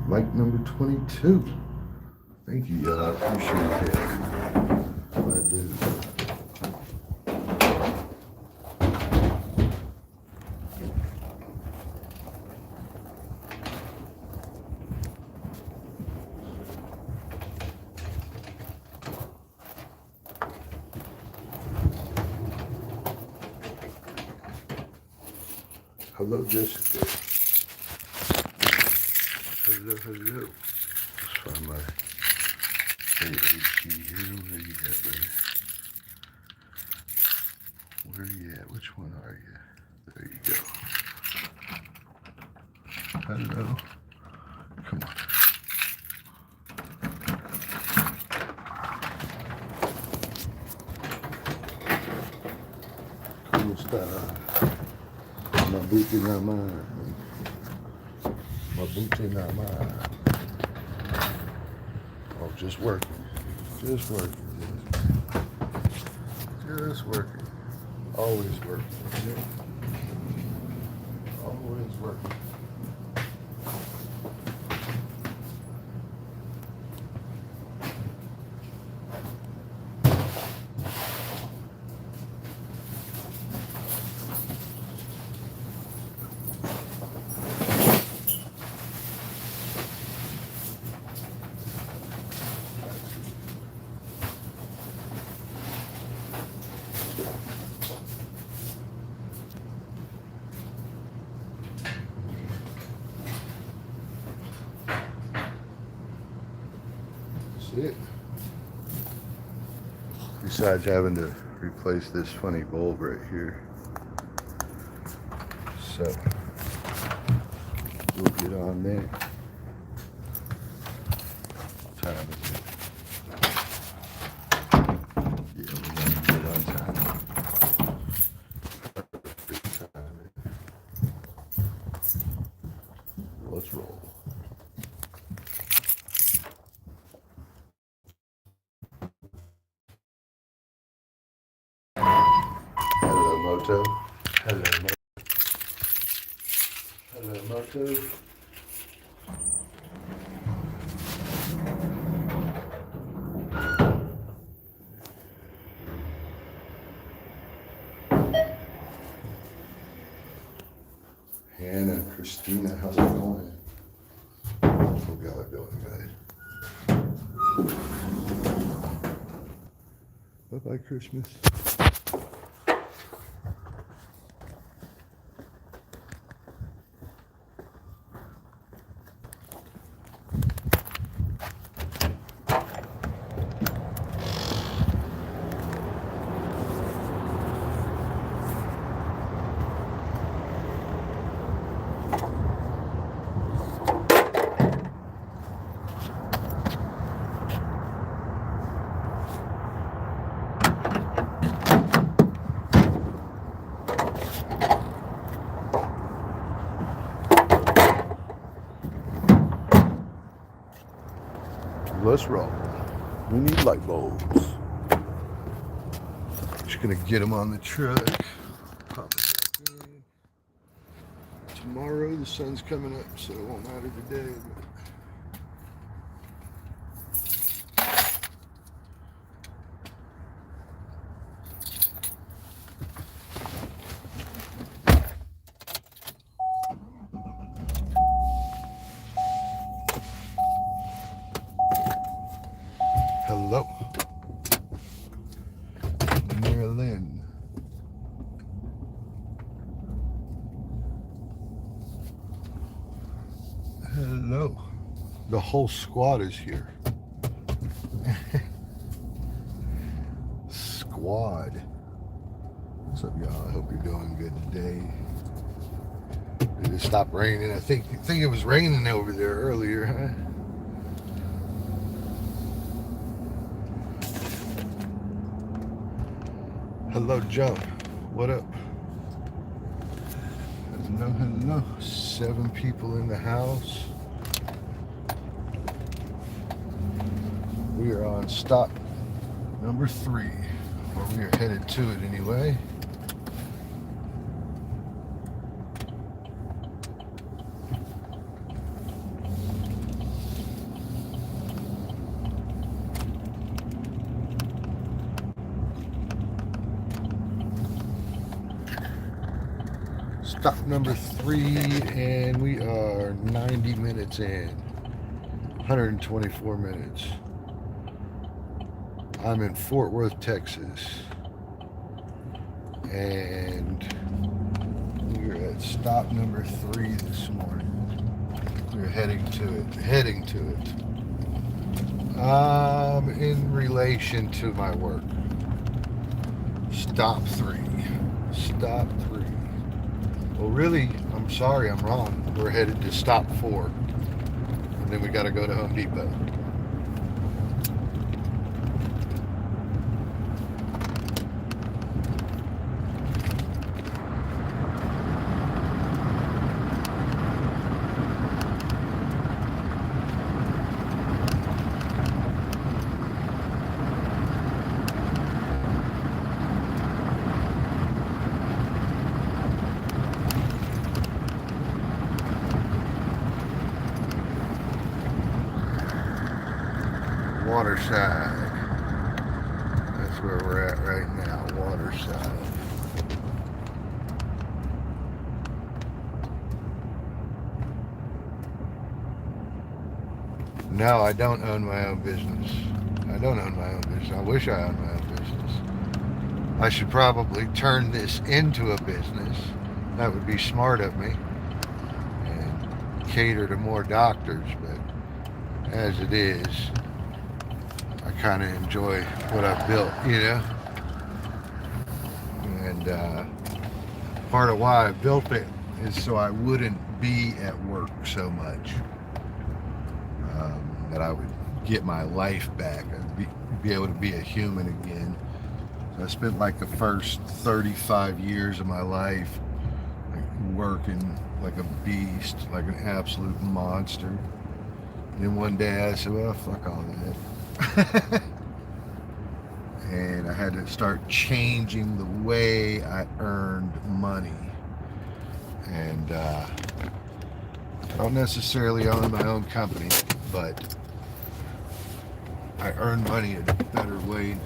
Mic number 22. Thank you, y'all. I appreciate that. I do. Hello, Jessica. Hello, hello. Let's find my Ayyyyee here. Where you at, baby? Where you at? Which one are you? There you go. Hello. Come on. ¿Cómo está? Mabuti naman. Mabuti naman. Oh, just working. Just working. Just working. Always working. Always working. It. Besides having to replace this funny bulb right here, so we'll get on there. What time is it? Yeah, we're gonna get on time. Perfect timing. Let's roll. Moto. Hello, Moto. Hello, Moto. Hannah, Christina, how's it going? How's it going, guys? Bye-bye, Christmas. Let's roll. We need light bulbs. Just gonna get them on the truck. Pop it back in. Tomorrow the sun's coming up, so it won't matter today. Hello, Marilyn. Hello. The whole squad is here. Squad. What's up, y'all? I hope you're doing good today. Did it stop raining? I think it was raining over there earlier, huh? Hello, Joe. What up? Hello, hello. 7 people in the house. We are on stop number 3, or we are headed to it anyway. Stop number 3, and we are 90 minutes in. 124 minutes. I'm in Fort Worth, Texas. And we're at stop number 3 this morning. We're heading to it. In relation to my work. Stop 3. Well, really, I'm sorry, I'm wrong. We're headed to stop 4. And then we got to go to Home Depot. Waterside. That's where we're at right now, Waterside. No, I don't own my own business. I wish I owned my own business. I should probably turn this into a business. That would be smart of me. And cater to more doctors, but as it is, I kind of enjoy what I've built, And part of why I built it is so I wouldn't be at work so much. That I would get my life back. I'd be able to be a human again. So I spent like the first 35 years of my life working like a beast, like an absolute monster. And then one day I said, well, fuck all that. And I had to start changing the way I earned money. And I don't necessarily own my own company, but I earn money in a better way.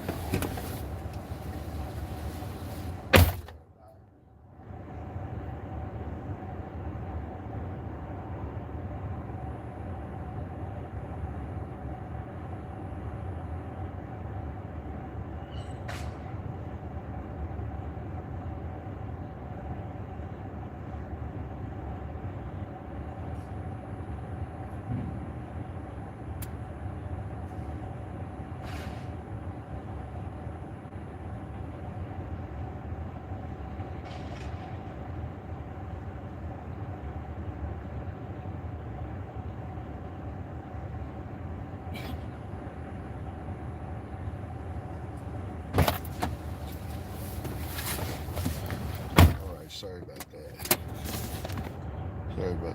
Sorry about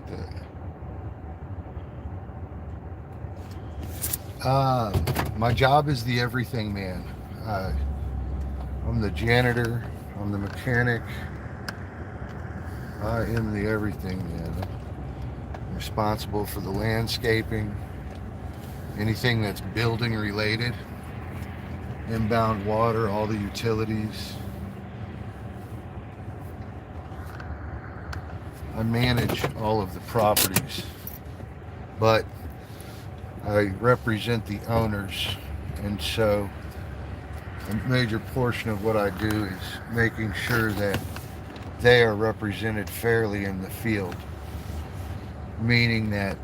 that. My job is the everything man. I'm the janitor. I'm the mechanic. I am the everything man. I'm responsible for the landscaping, anything that's building related, inbound water, all the utilities. I manage all of the properties, but I represent the owners, and so a major portion of what I do is making sure that they are represented fairly in the field, meaning that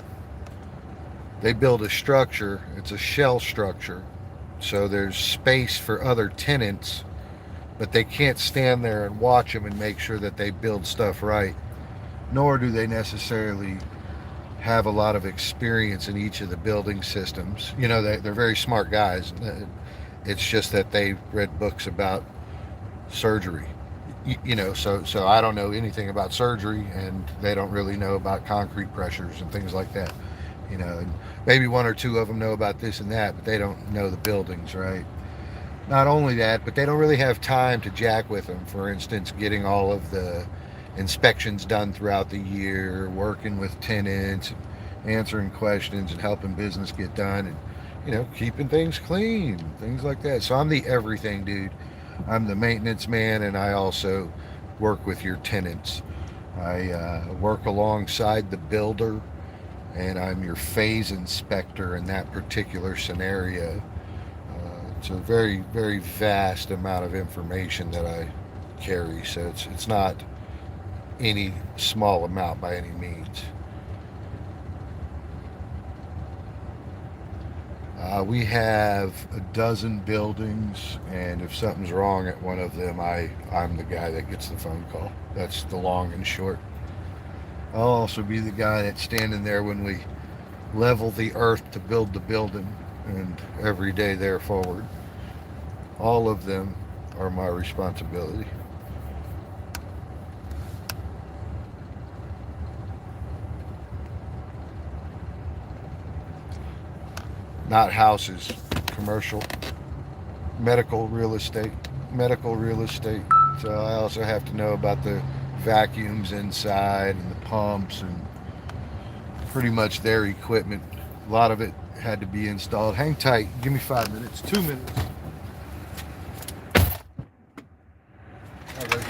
they build a structure, it's a shell structure, so there's space for other tenants, but they can't stand there and watch them and make sure that they build stuff right. Nor do they necessarily have a lot of experience in each of the building systems. They're very smart guys. It's just that they read books about surgery. So I don't know anything about surgery, and they don't really know about concrete pressures and things like that. And maybe one or two of them know about this and that, but they don't know the buildings, right? Not only that, but they don't really have time to jack with them. For instance, getting all of the inspections done throughout the year, working with tenants, answering questions and helping business get done, and keeping things clean, things like that. So I'm the everything dude. I'm the maintenance man, and I also work with your tenants. I work alongside the builder, and I'm your phase inspector in that particular scenario. It's a very, very vast amount of information that I carry, so it's not any small amount by any means. We have a dozen buildings, and if something's wrong at one of them, I'm the guy that gets the phone call. That's the long and short. I'll also be the guy that's standing there when we level the earth to build the building, and every day there forward. All of them are my responsibility. Not houses, commercial, medical real estate. So I also have to know about the vacuums inside and the pumps and pretty much their equipment. A lot of it had to be installed. Hang tight. Give me 5 minutes, 2 minutes. All right,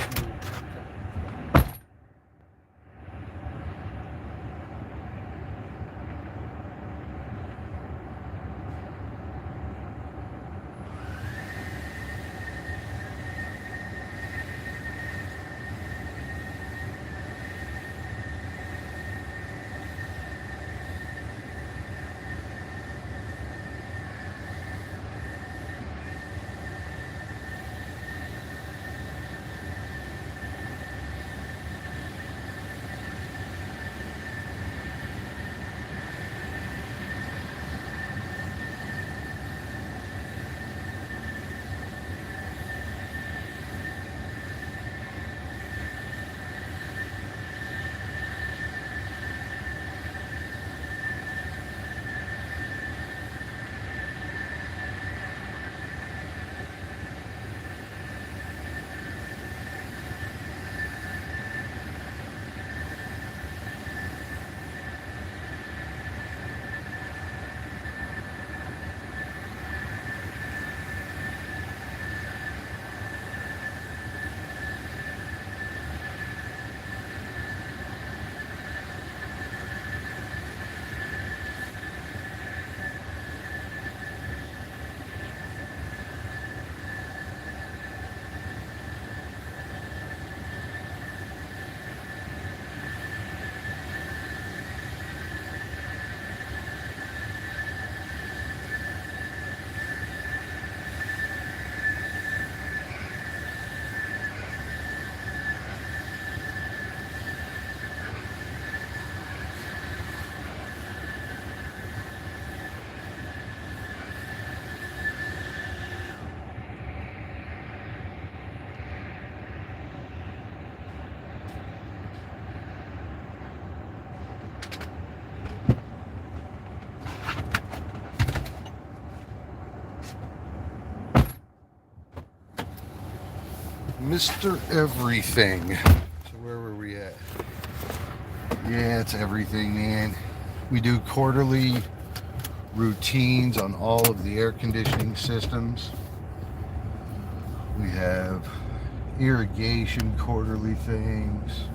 Mr. Everything. So where were we at? Yeah, it's everything, man. We do quarterly routines on all of the air conditioning systems. We have irrigation quarterly things,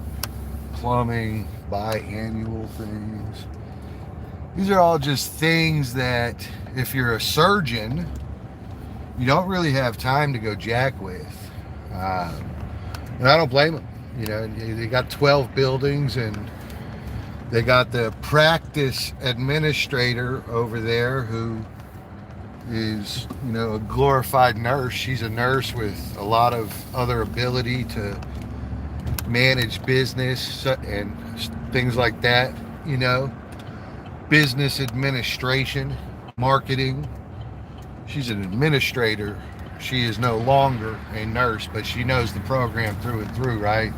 plumbing biannual things. These are all just things that if you're a surgeon, you don't really have time to go jack with. And I don't blame them. You know, they got 12 buildings, and they got the practice administrator over there who is, you know, a glorified nurse. She's a nurse with a lot of other ability to manage business and things like that, you know, business administration, marketing. She's an administrator. She is no longer a nurse, but she knows the program through and through, right?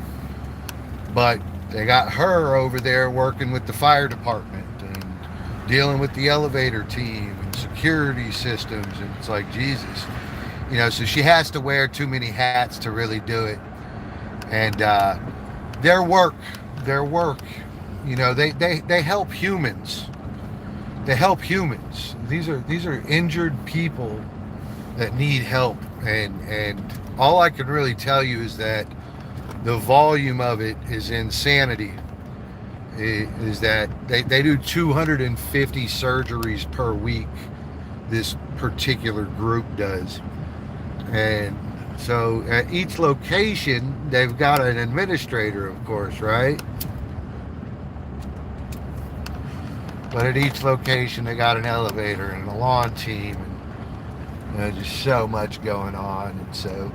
But they got her over there working with the fire department and dealing with the elevator team and security systems, and it's like, Jesus, you know, so she has to wear too many hats to really do it. And their work, you know, they help humans. They help humans. These are injured people that need help, and all I can really tell you is that the volume of it is insanity. Is that they do 250 surgeries per week, this particular group does. And so at each location, they've got an administrator, of course, right? But at each location, they got an elevator and a lawn team, and just so much going on. And so,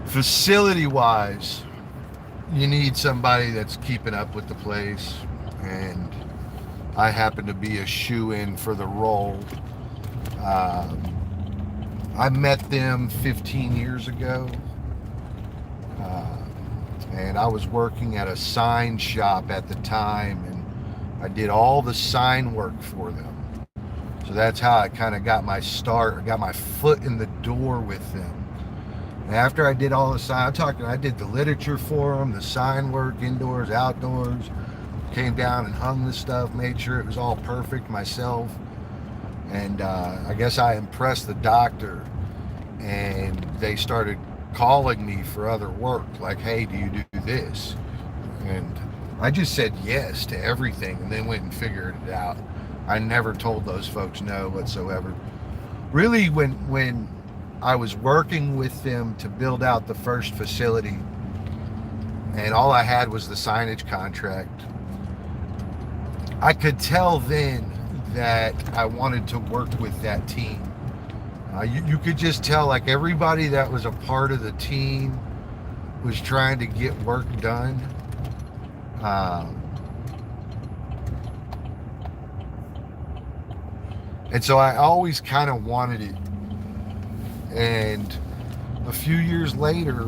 facility-wise, you need somebody that's keeping up with the place. And I happen to be a shoe-in for the role. I met them 15 years ago. And I was working at a sign shop at the time, and I did all the sign work for them. So that's how I kind of got my start. I got my foot in the door with them. And after I did all the sign, I did the literature for them, the sign work, indoors, outdoors. Came down and hung the stuff, made sure it was all perfect myself. And I guess I impressed the doctor, and they started calling me for other work. Like, hey, do you do this? And I just said yes to everything, and then went and figured it out. I never told those folks no whatsoever. Really, when I was working with them to build out the first facility, and all I had was the signage contract, I could tell then that I wanted to work with that team. You could just tell, like, everybody that was a part of the team was trying to get work done. And so I always kind of wanted it. And a few years later,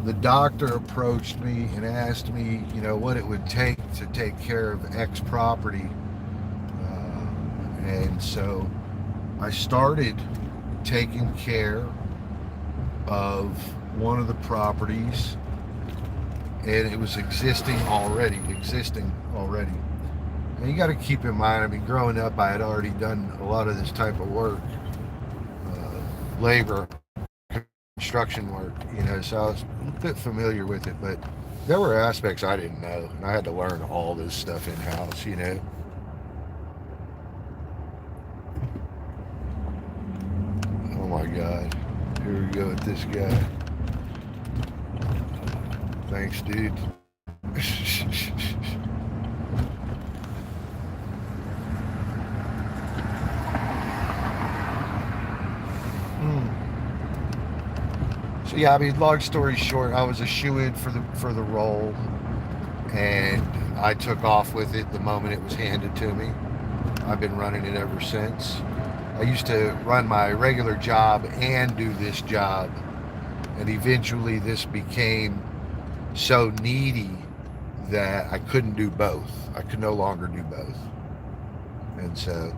the doctor approached me and asked me, what it would take to take care of X property. And so I started taking care of one of the properties, and it was existing already. And you got to keep in mind, growing up, I had already done a lot of this type of work, labor, construction work, so I was a bit familiar with it, but there were aspects I didn't know, and I had to learn all this stuff in-house, Oh my God, here we go with this guy. Thanks, dude. So yeah, long story short, I was a shoe-in for the role, and I took off with it the moment it was handed to me. I've been running it ever since. I used to run my regular job and do this job, and eventually this became so needy that I couldn't do both. I could no longer do both. And so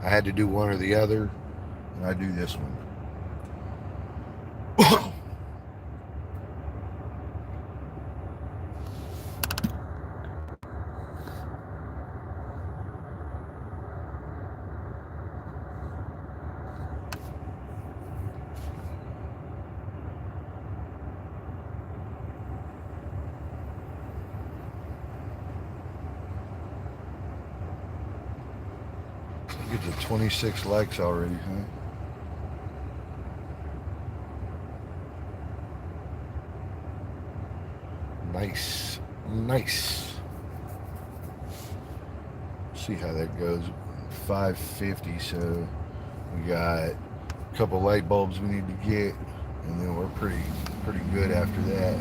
I had to do one or the other, and I do this one. Get to 26 likes already, huh? Nice. See how that goes. 550, so we got a couple light bulbs we need to get, and then we're pretty good after that.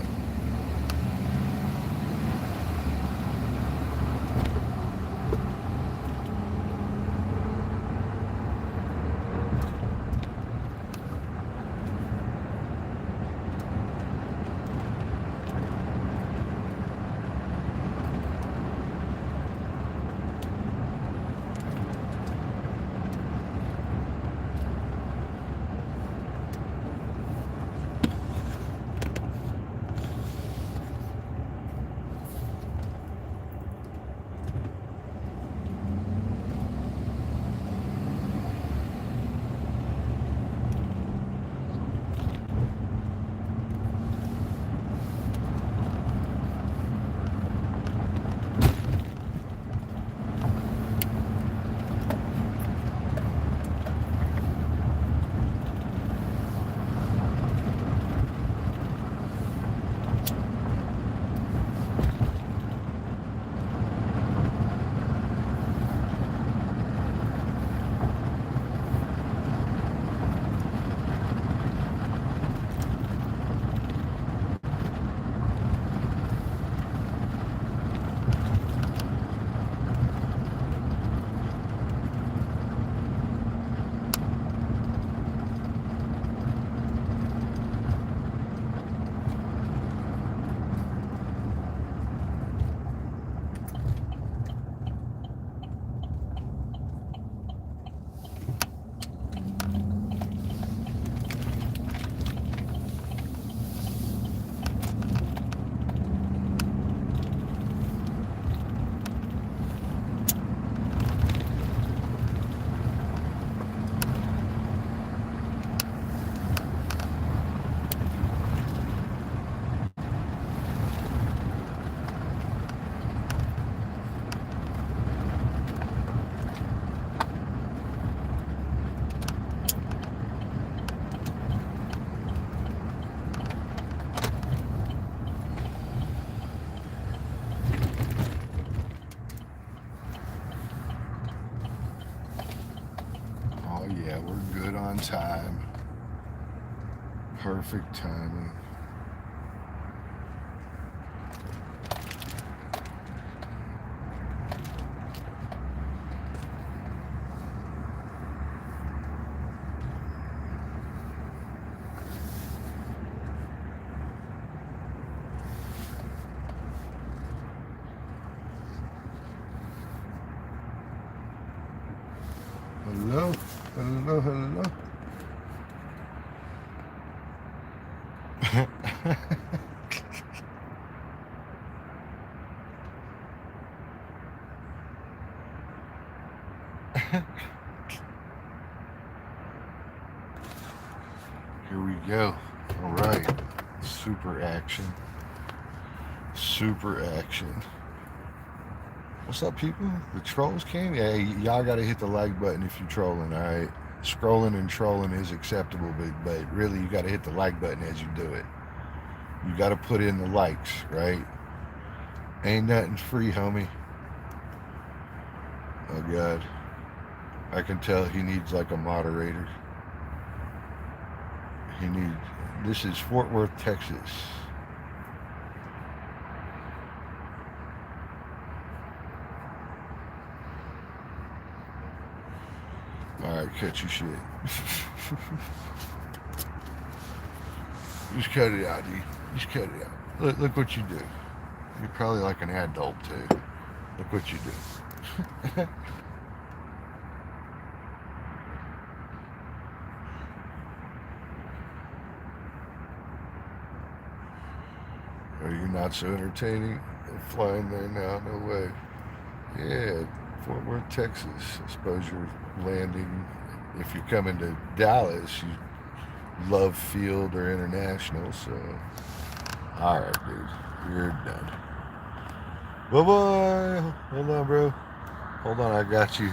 time. Perfect timing. Hello, hello, hello. Here we go. All right. Super action. Super action. What's up, people? The trolls came? Yeah, y'all got to hit the like button if you're trolling, all right? Scrolling and trolling is acceptable, but really you got to hit the like button as you do it. You got to put in the likes, right? Ain't nothing free, homie. Oh, God. I can tell he needs like a moderator. He needs... This is Fort Worth, Texas. Alright, cut your shit. Just cut it out, dude. Just cut it out. Look what you do. You're probably like an adult, too. Look what you do. Oh, you're not so entertaining? They're flying there now, no way. Yeah, Fort Worth, Texas. I suppose you're landing, if you're coming to Dallas, you Love Field or International, so... Alright, dude. You're done. Bye-bye! Hold on, bro. Hold on, I got you.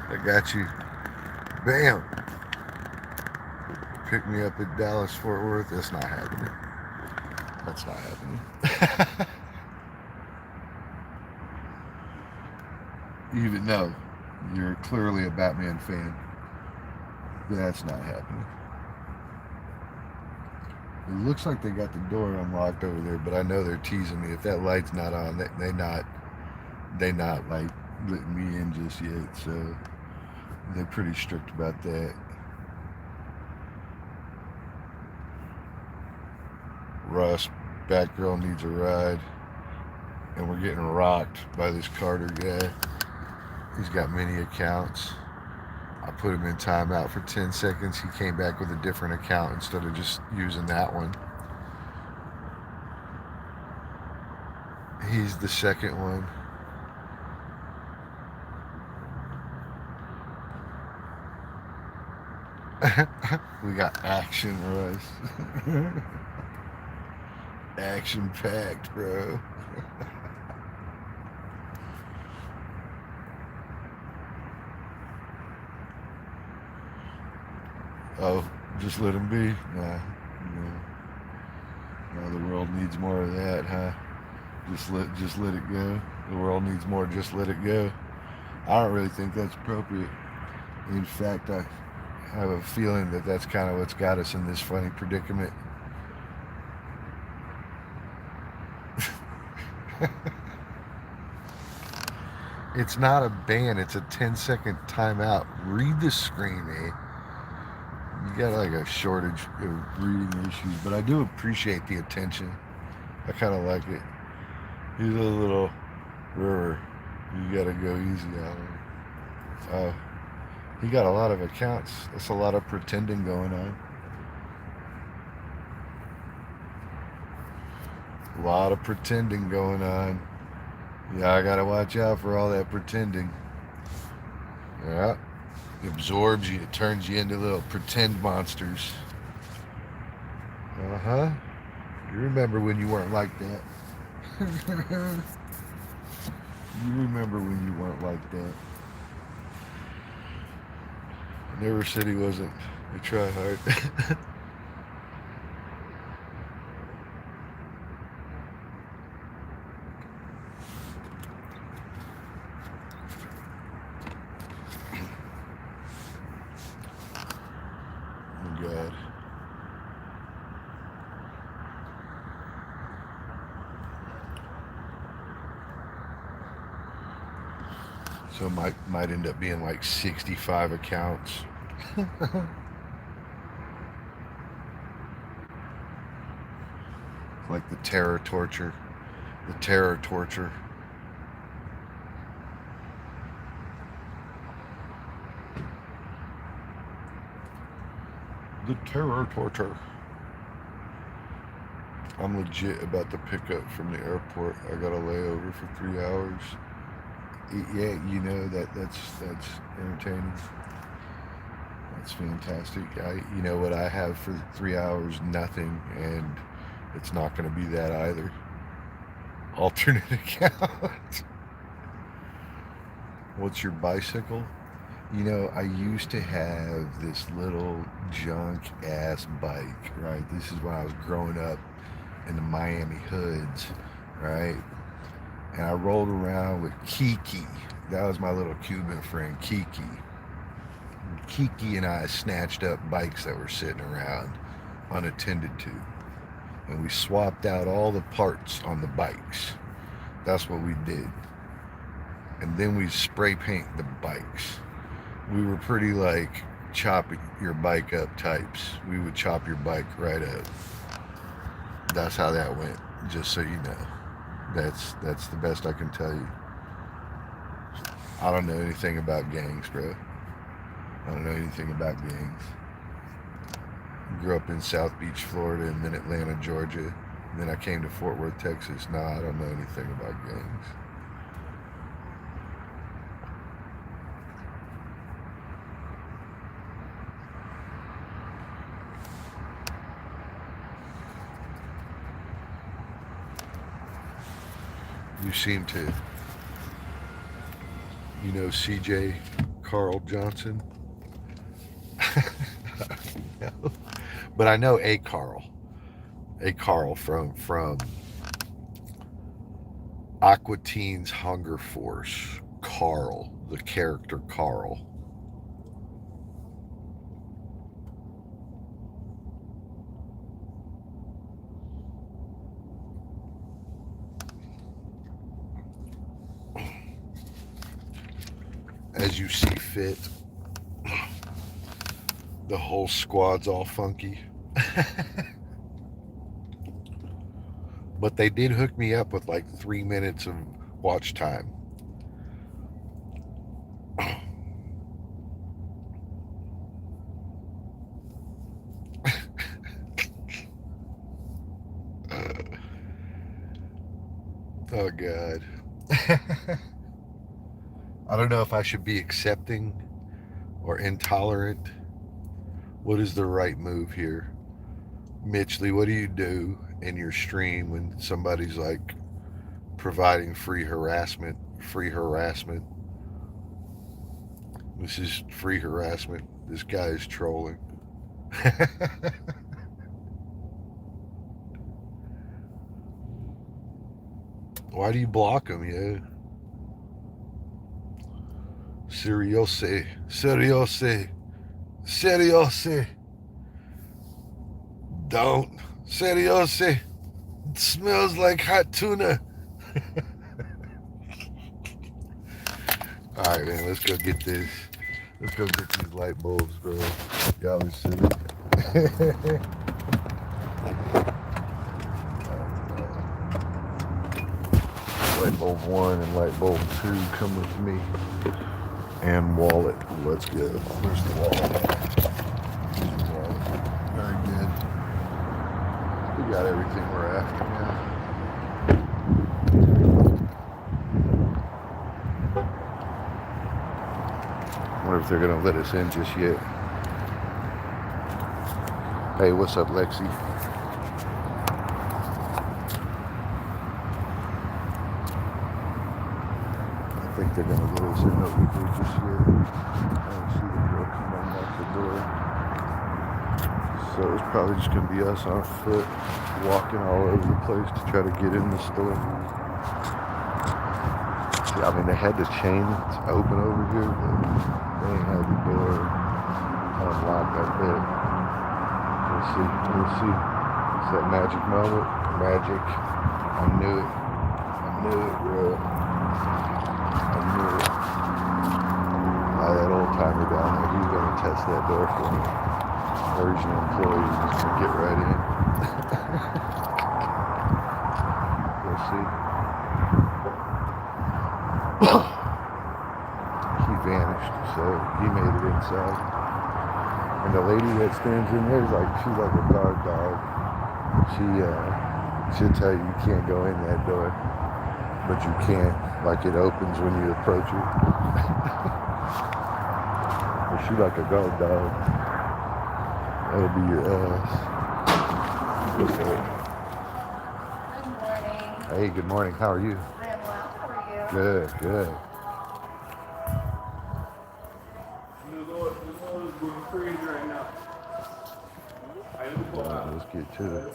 I got you. Bam! Pick me up at Dallas, Fort Worth. That's not happening. That's not happening. Even though you're clearly a Batman fan, that's not happening. It looks like they got the door unlocked over there, but I know they're teasing me. If that light's not on, they not like letting me in just yet. So they're pretty strict about that. Russ, Batgirl needs a ride, and we're getting rocked by this Carter guy. He's got many accounts. I put him in timeout for 10 seconds. He came back with a different account instead of just using that one. He's the second one. We got action, Russ. Action packed, bro. Oh, just let him be? Nah. No, the world needs more of that, huh? Just let it go. The world needs more, just let it go. I don't really think that's appropriate. In fact, I have a feeling that that's kind of what's got us in this funny predicament. It's not a ban, it's a 10-second timeout. Read the screen, eh? You got like a shortage of reading issues, but I do appreciate the attention. I kind of like it. He's a little river. You gotta go easy on him. He got a lot of accounts. That's a lot of pretending going on. A lot of pretending going on. Yeah, I gotta watch out for all that pretending. Yeah. It absorbs you. It turns you into little pretend monsters. Uh-huh. You remember when you weren't like that. You remember when you weren't like that. I never said he wasn't. I try hard. So it might end up being like 65 accounts. Like the terror torture. The terror torture. The terror torture. I'm legit about to pick up from the airport. I got a layover for 3 hours. Yeah, you know that's entertaining. That's fantastic. You know what I have for 3 hours? Nothing, and it's not going to be that either. Alternate account. What's your bicycle? You know, I used to have this little junk ass bike, right? This is when I was growing up in the Miami hoods, right? And I rolled around with Kiki. That was my little Cuban friend, Kiki. Kiki and I snatched up bikes that were sitting around unattended to. And we swapped out all the parts on the bikes. That's what we did. And then we spray paint the bikes. We were pretty like chop your bike up types. We would chop your bike right up. That's how that went, just so you know. That's the best I can tell you. I don't know anything about gangs, bro. I don't know anything about gangs. Grew up in South Beach, Florida, and then Atlanta, Georgia. And then I came to Fort Worth, Texas. No, I don't know anything about gangs. You seem to, you know, CJ Carl Johnson. No. But I know a Carl from Aqua Teen's Hunger Force. Carl, the character Carl. As you see fit. The whole squad's all funky. But they did hook me up with like 3 minutes of watch time. Oh, God. I don't know if I should be accepting or intolerant. What is the right move here? Mitchley, what do you do in your stream when somebody's like providing free harassment? Free harassment. This is free harassment. This guy is trolling. Why do you block him, yeah? Seriose. Don't. Seriose. It smells like hot tuna. Alright, man, let's go get this. Let's go get these light bulbs, bro. Y'all are silly. Light bulb 1 and light bulb 2 come with me. And wallet. Let's go. Where's the wallet? Here's the wallet. Very good. We got everything we're after now. I wonder if they're going to let us in just yet. Hey, what's up, Lexi? I think they're going to let us in over here just yet. I don't see the girl come unlock the door. So it's probably just going to be us on foot, walking all over the place to try to get in the store. See, I mean, they had the chain open over here, but they ain't had the door unlocked, I bet. We'll see. It's that magic moment. Magic. I knew it, bro. I knew it. got a timer down there. He's going to test that door for me. Version employee. He's going to get right in. Let's see. He vanished, so he made it inside. And the lady that stands in there is like, she's like a guard dog. She'll tell you can't go in that door, but you can't. Like it opens when you approach it. But she's like a guard dog. That'll be your ass. What's up? Good morning. Hey, good morning. How are you? I am well. How are you? Good, good. The Lord is going crazy right now. Let's get to it.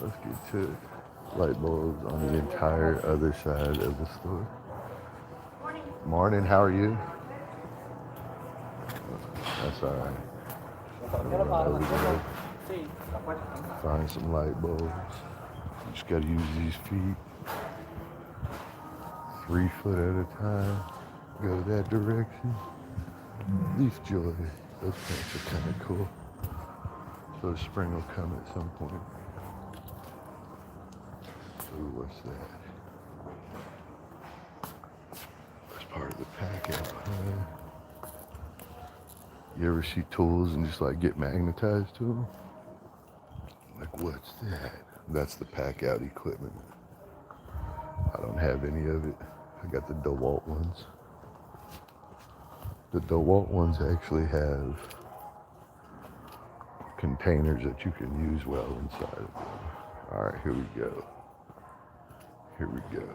Let's get to it. Light bulbs on the entire other side of the store. Morning. Morning, how are you? That's all right. Over there. Find some light bulbs. You just gotta use these feet. 3 foot at a time. Go that direction. Leaf joy. Those plants are kind of cool. So spring will come at some point. Ooh, what's that? That's part of the pack out high. You ever see tools and just like get magnetized to them? Like, what's that? That's the pack out equipment. I don't have any of it. I got the DeWalt ones. The DeWalt ones actually have containers that you can use well inside of them. All right, here we go. Here we go.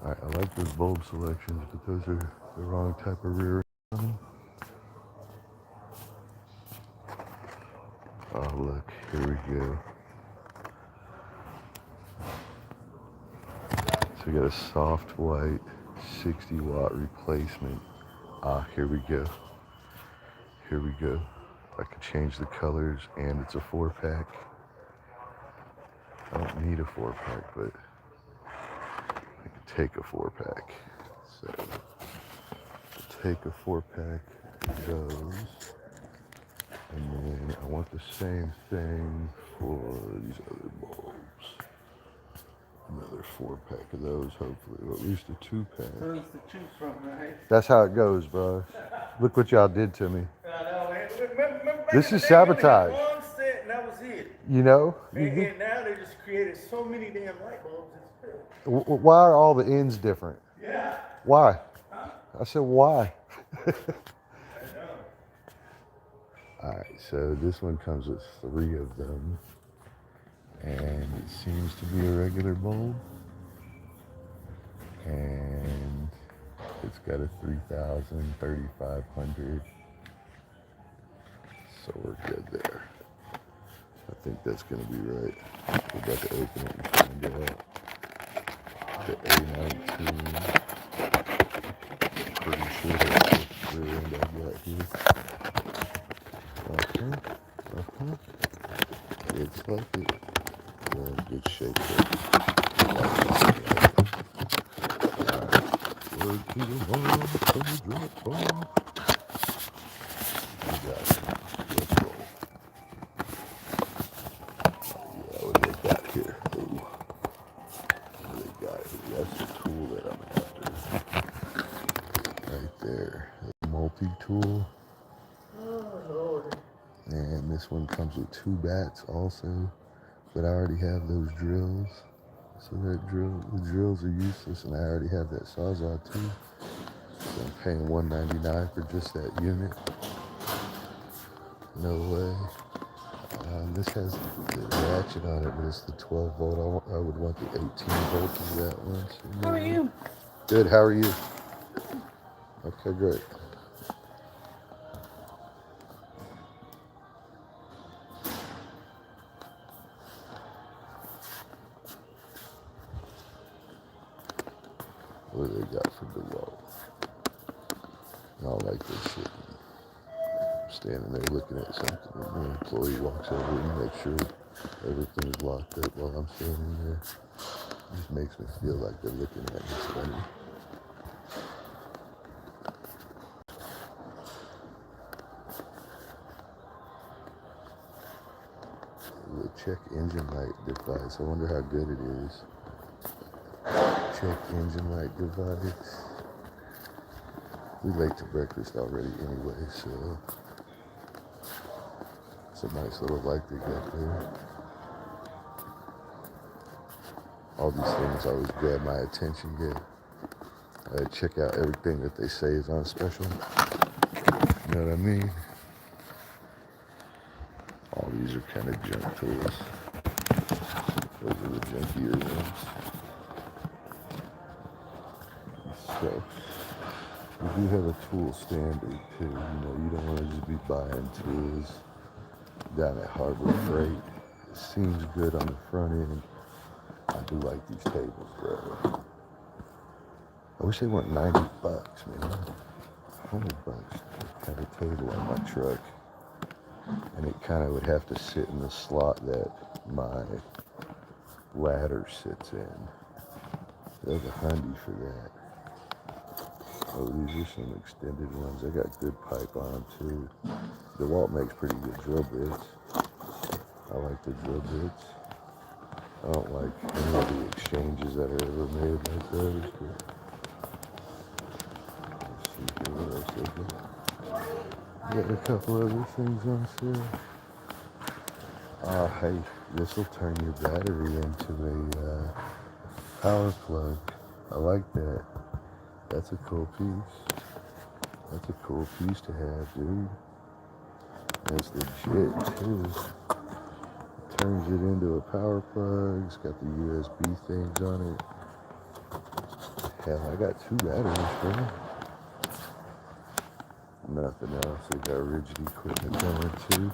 All right, I like those bulb selections, but those are the wrong type of rear. Oh, look, here we go. So we got a soft white 60 watt replacement. Ah, here we go. Here we go. I can change the colors and it's a 4-pack. I don't need a 4-pack, but I can take a 4-pack. So take a 4-pack of those. And then I want the same thing for these other bulbs. Another 4-pack of those, hopefully, or at least a 2-pack. Who's to choose from, right? That's how it goes, bro. Look what y'all did to me. I know, man. Remember This back is in the day, we only had sabotage. One set, and that was it. You know? And now they just created so many damn light bulbs. It's crazy. Why are all the ends different? Yeah. Why? Huh? I said, why? I know. All right, so this one comes with 3 of them. And it seems to be a regular bulb. And it's got a 3,000, 3,500. So we're good there. I think that's going to be right. We're about to open it and find out. The A19. Pretty sure that's the rear end I got here. Looks like it. We're in good shape there. Word to the mom, from the drop bomb. You got it. Let's roll. Yeah, what do they got here? Ooh. What do they got here? That's the tool that I'm after. Right there. The multi-tool. Oh, Lord. And this one comes with 2 bats also. But I already have those drills. So the drills are useless, and I already have that Sawzall too. So I'm paying $199 for just that unit. No way. This has the ratchet on it, but it's the 12 volt. I would want the 18 volt of that one. So How are you? good, how are you? Okay, great. What do they got for DeWalt? I don't like this shit. I'm standing there looking at something, and the employee walks over and makes sure everything's locked up while I'm standing there. just makes me feel like they're looking at me funny. The check engine light device. I wonder how good it is. Check engine light device. We late to breakfast already anyway, so it's a nice little light they got there. All these things always grab my attention. I check out everything that they say is on special. You know what I mean? All these are kind of junk tools. Those are the junkier ones. So, we do have a tool standard too. You know, you don't want to just be buying tools down at Harbor Freight. It seems good on the front end. I do like these tables, bro. I wish they weren't $90, man. $100 to have a table on my truck. And it kind of would have to sit in the slot that my ladder sits in. There's a $100 for that. Oh, these are some extended ones. They got good pipe on them too. DeWalt makes pretty good drill bits. I like the drill bits. I don't like any of the exchanges that are ever made like those. But let's see here what else they got. Got a couple other things on sale. Hey, this will turn your battery into a power plug. I like that. That's a cool piece. That's a cool piece to have, dude. That's legit, too. It turns it into a power plug. It's got the USB things on it. Hell, I got 2 batteries for it. Nothing else. They got rigid equipment going, too.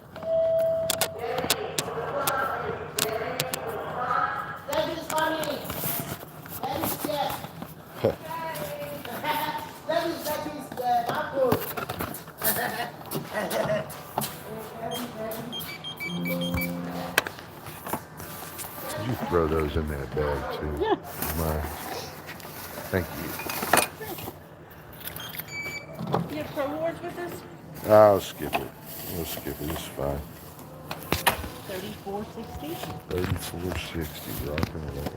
You throw those in that bag too. Yeah. Mine. Thank you. You have Pro Awards with us? I'll skip it. We'll skip it. It's fine. $34.60. $34.60. Rocking it up.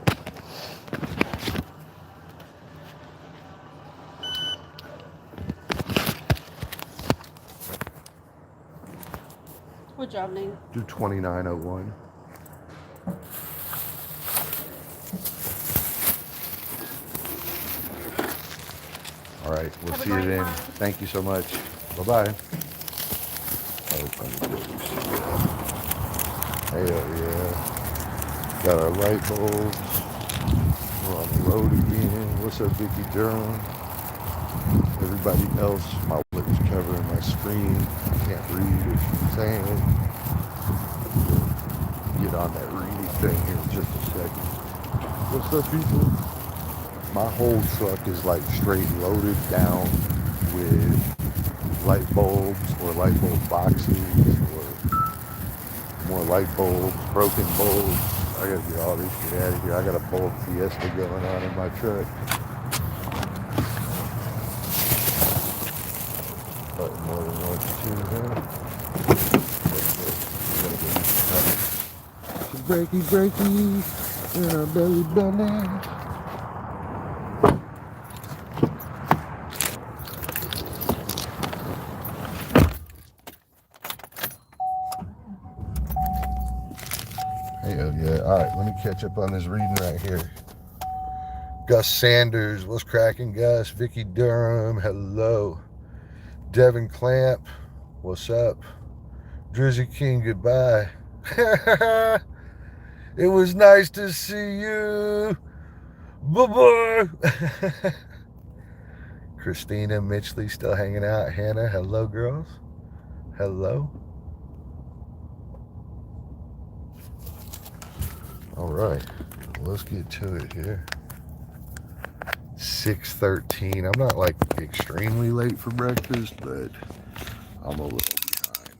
What job name? Do 2901. All right, we'll Have a see you great then. time. Thank you so much. Bye-bye. Hell yeah. Got our light bulbs. We're on the road again. What's up, Vicky Durham? Everybody else, my lip is covering my screen. I can't read what she's saying. Get on that reading thing here in just a second. What's up, people? My whole truck is like straight loaded down with light bulbs or light bulb boxes or more light bulbs, broken bulbs. I gotta get all this shit out of here. I got a bulb fiesta going on in my truck. But more than one to breaky in our belly belly. Hell yeah. All right, let me catch up on this reading right here. Gus Sanders, what's cracking, Gus? Vicky Durham, hello. Devin Clamp, what's up? Drizzy King, goodbye. It was nice to see you. Bye-bye. Christina Mitchley still hanging out. Hannah, hello, girls. Hello. All right, let's get to it here. 6:13. I'm not like extremely late for breakfast, but I'm a little behind.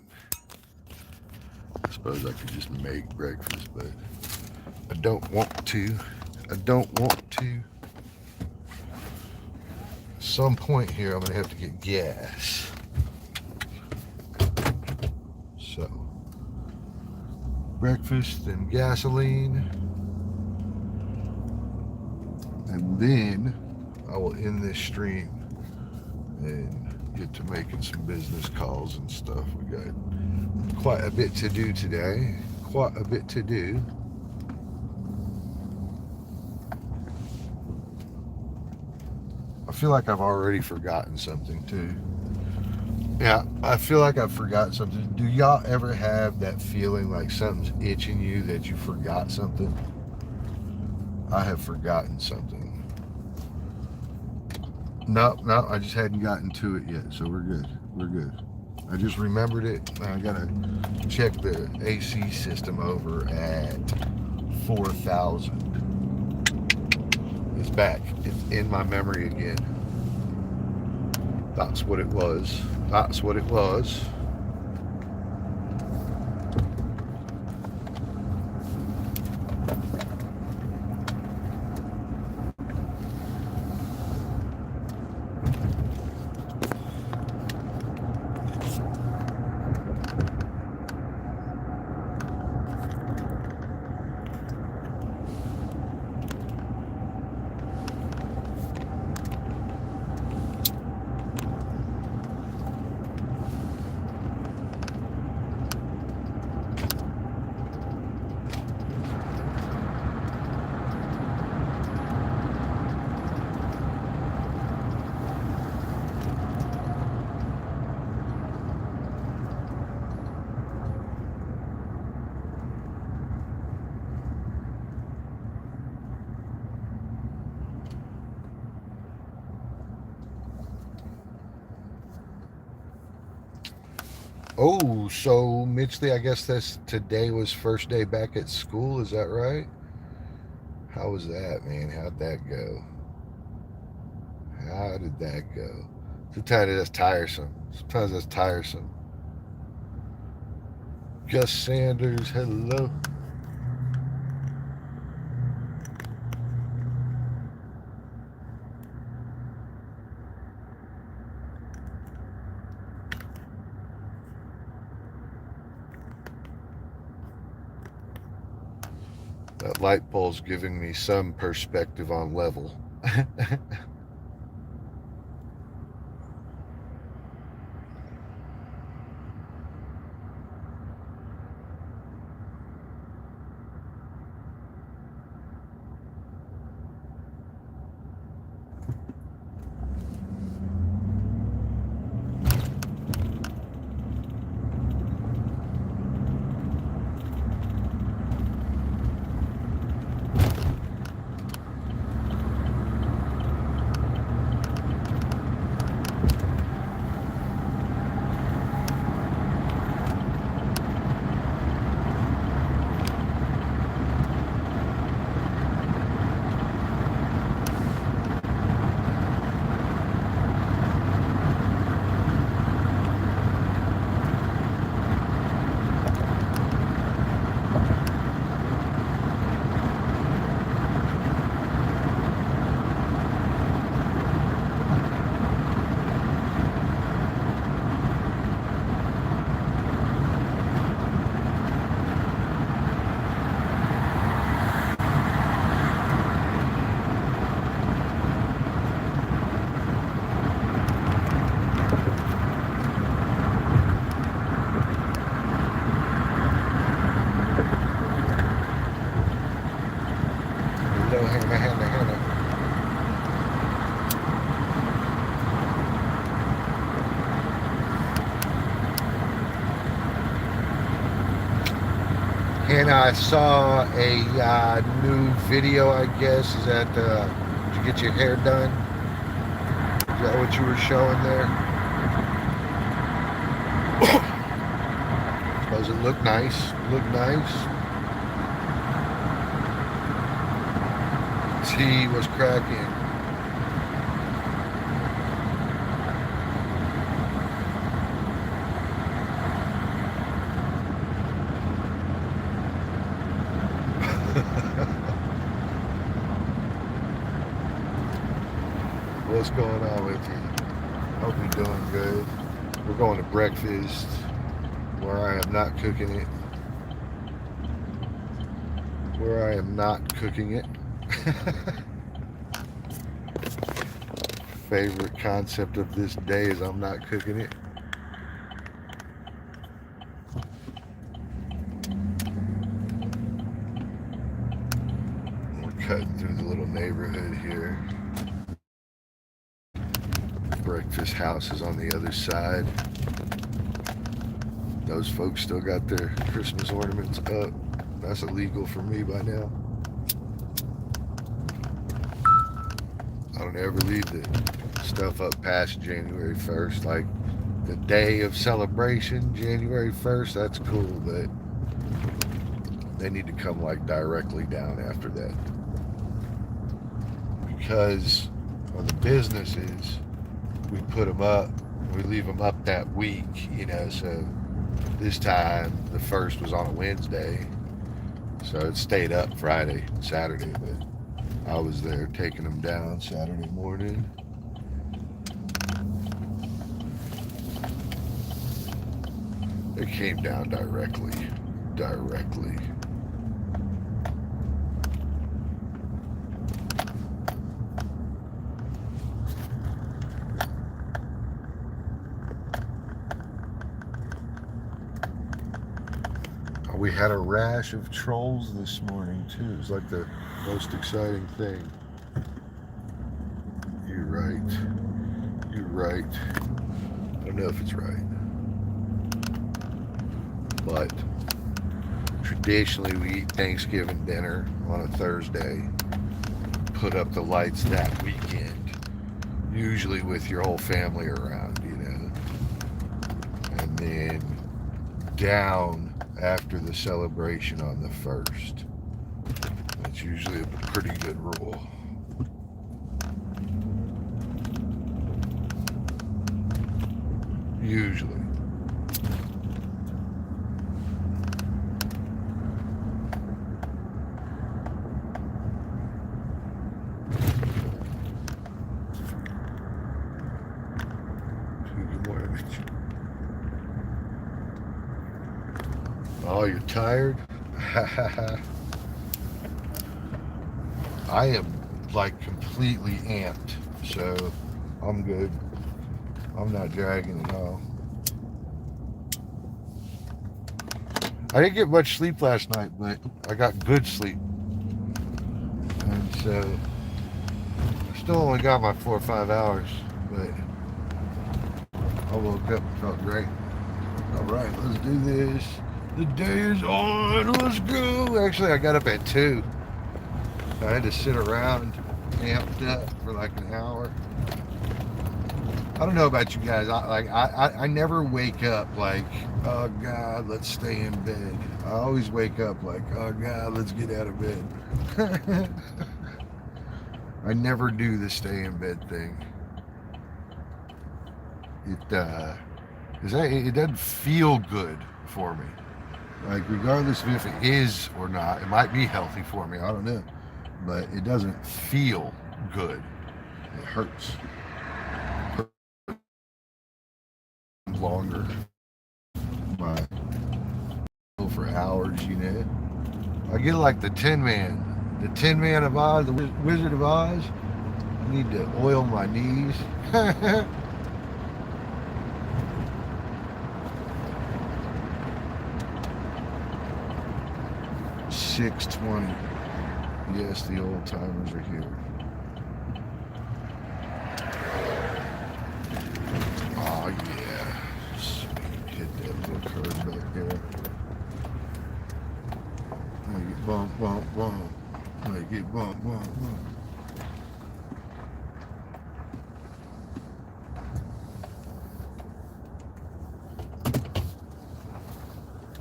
I suppose I could just make breakfast, but I don't want to. I don't want to. At some point here, I'm gonna have to get gas. So, breakfast and gasoline, and then I will end this stream and get to making some business calls and stuff. We got quite a bit to do today. Quite a bit to do. I feel like I've already forgotten something too. Yeah, I feel like I've forgotten something. Do y'all ever have that feeling like something's itching you that you forgot something? I have forgotten something. No, I just hadn't gotten to it yet, so we're good. We're good. I just remembered it. I gotta check the AC system over at 4,000. It's back. It's in my memory again. That's what it was. That's what it was. Oh, so Mitchley, I guess today was first day back at school. Is that right? How was that, man? How'd that go? How did that go? Sometimes that's tiresome. Sometimes that's tiresome. Gus Sanders, hello. That light bulb's giving me some perspective on level. And I saw a new video, I guess. Is that, did you get your hair done? Is that what you were showing there? Does it look nice? Look nice? Tea was cracking. what's going on with you? Hope you're doing good. We're going to breakfast where I am not cooking it. Where I am not cooking it. Favorite concept of this day is I'm not cooking it. We're cutting through the little neighborhood here. Breakfast house is on the other side. Those folks still got their Christmas ornaments up. That's illegal for me by now. I don't ever leave the stuff up past January 1st. Like the day of celebration, January 1st, that's cool, but they need to come like directly down after that. Because on the businesses, we put them up, we leave them up that week, you know, so this time the 1st was on a Wednesday, so it stayed up Friday, Saturday, but I was there taking them down Saturday morning. It came down directly. We had a rash of trolls this morning too. It was like the most exciting thing. You're right. I don't know if it's right. But traditionally we eat Thanksgiving dinner on a Thursday. Put up the lights that weekend. Usually with your whole family around, you know. And then down after the celebration on the 1st. That's usually a pretty good rule. Usually. Good morning. Oh, you're tired? I am like completely amped, so I'm good. I'm not dragging at all. I didn't get much sleep last night, but I got good sleep. And so I still only got my 4 or 5 hours, but I woke up and felt great. All right, let's do this. The day is on. Let's go. Actually, I got up at 2. I had to sit around amped up for like an hour. I don't know about you guys. I never wake up like, oh God, let's stay in bed. I always wake up like, oh God, let's get out of bed. I never do the stay in bed thing. It doesn't feel good for me. Like regardless of if it is or not, it might be healthy for me. I don't know, but it doesn't feel good. It hurts. Longer. For hours, you know. I get like the Tin Man of Oz, the Wizard of Oz. I need to oil my knees. 6:20. Yes, the old timers are here. Oh yeah. Sweet. Hit that little curve back there. Make it bump, bump, bump. Make it bump, bump, bump.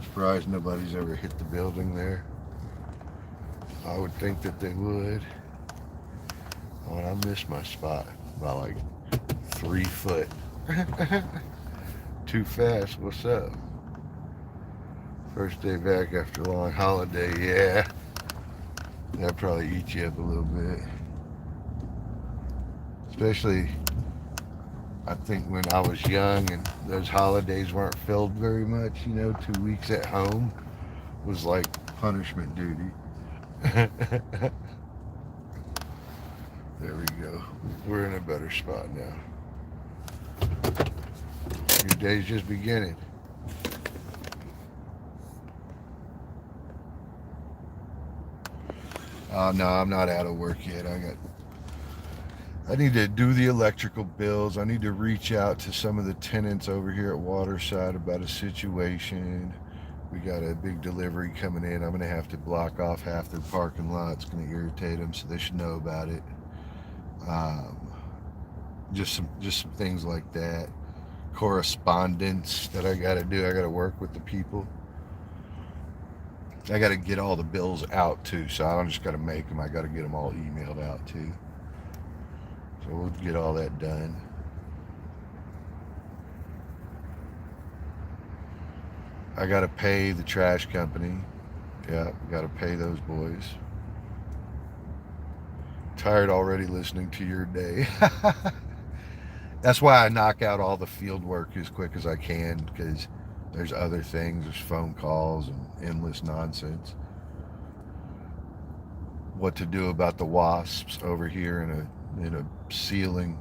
Surprised nobody's ever hit the building there. I would think that they would. Oh, and I missed my spot by like 3 foot. Too fast. What's up? First day back after a long holiday. Yeah. That'll probably eat you up a little bit. Especially, I think when I was young and those holidays weren't filled very much, 2 weeks at home was like punishment duty. There we go. We're in a better spot now. Your day's just beginning. Oh no, I'm not out of work yet. I need to do the electrical bills. I need to reach out to some of the tenants over here at Waterside about a situation. We got a big delivery coming in. I'm gonna have to block off half their parking lot. It's gonna irritate them, so they should know about it. Just some things like that. Correspondence that I gotta do. I gotta work with the people. I gotta get all the bills out too, so I don't just gotta make them. I gotta get them all emailed out too. So we'll get all that done. I gotta pay the trash company. Yeah, gotta pay those boys. Tired already listening to your day. That's why I knock out all the field work as quick as I can, because there's other things. There's phone calls and endless nonsense. What to do about the wasps over here in a ceiling?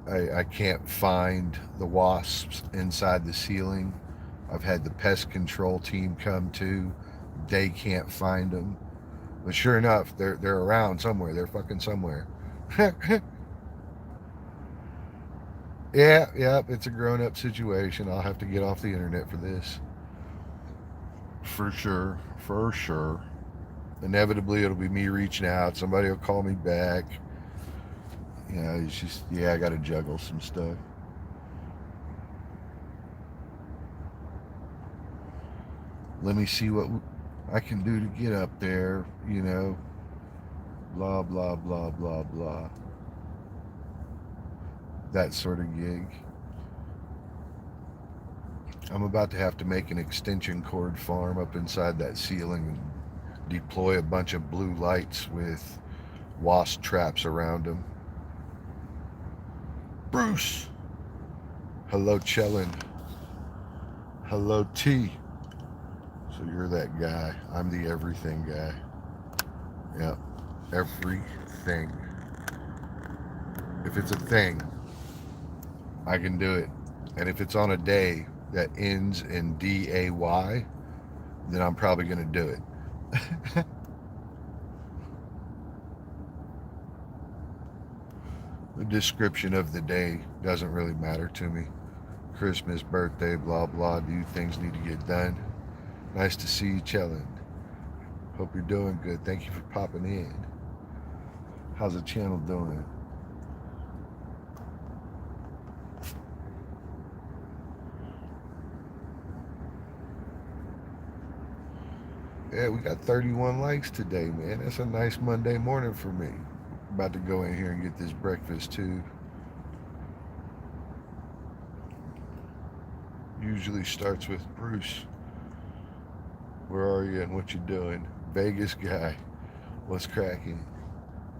I can't find the wasps inside the ceiling. I've had the pest control team come too. They can't find them. But sure enough, they're around somewhere. They're fucking somewhere. Yeah, it's a grown-up situation. I'll have to get off the internet for this. For sure. Inevitably, it'll be me reaching out. Somebody will call me back. It's just, I got to juggle some stuff. Let me see what I can do to get up there, blah, blah, blah, blah, blah. That sort of gig. I'm about to have to make an extension cord farm up inside that ceiling and deploy a bunch of blue lights with wasp traps around them. Bruce! Hello, Chellin. Hello, T. So you're that guy. I'm the everything guy. Yep. Everything. If it's a thing, I can do it. And if it's on a day that ends in DAY, then I'm probably going to do it. The description of the day doesn't really matter to me. Christmas, birthday, blah, blah, things need to get done. Nice to see you, Chellin. Hope you're doing good. Thank you for popping in. How's the channel doing? Yeah, we got 31 likes today, man. That's a nice Monday morning for me. About to go in here and get this breakfast too. Usually starts with Bruce. Where are you and what you doing? Vegas guy. What's cracking?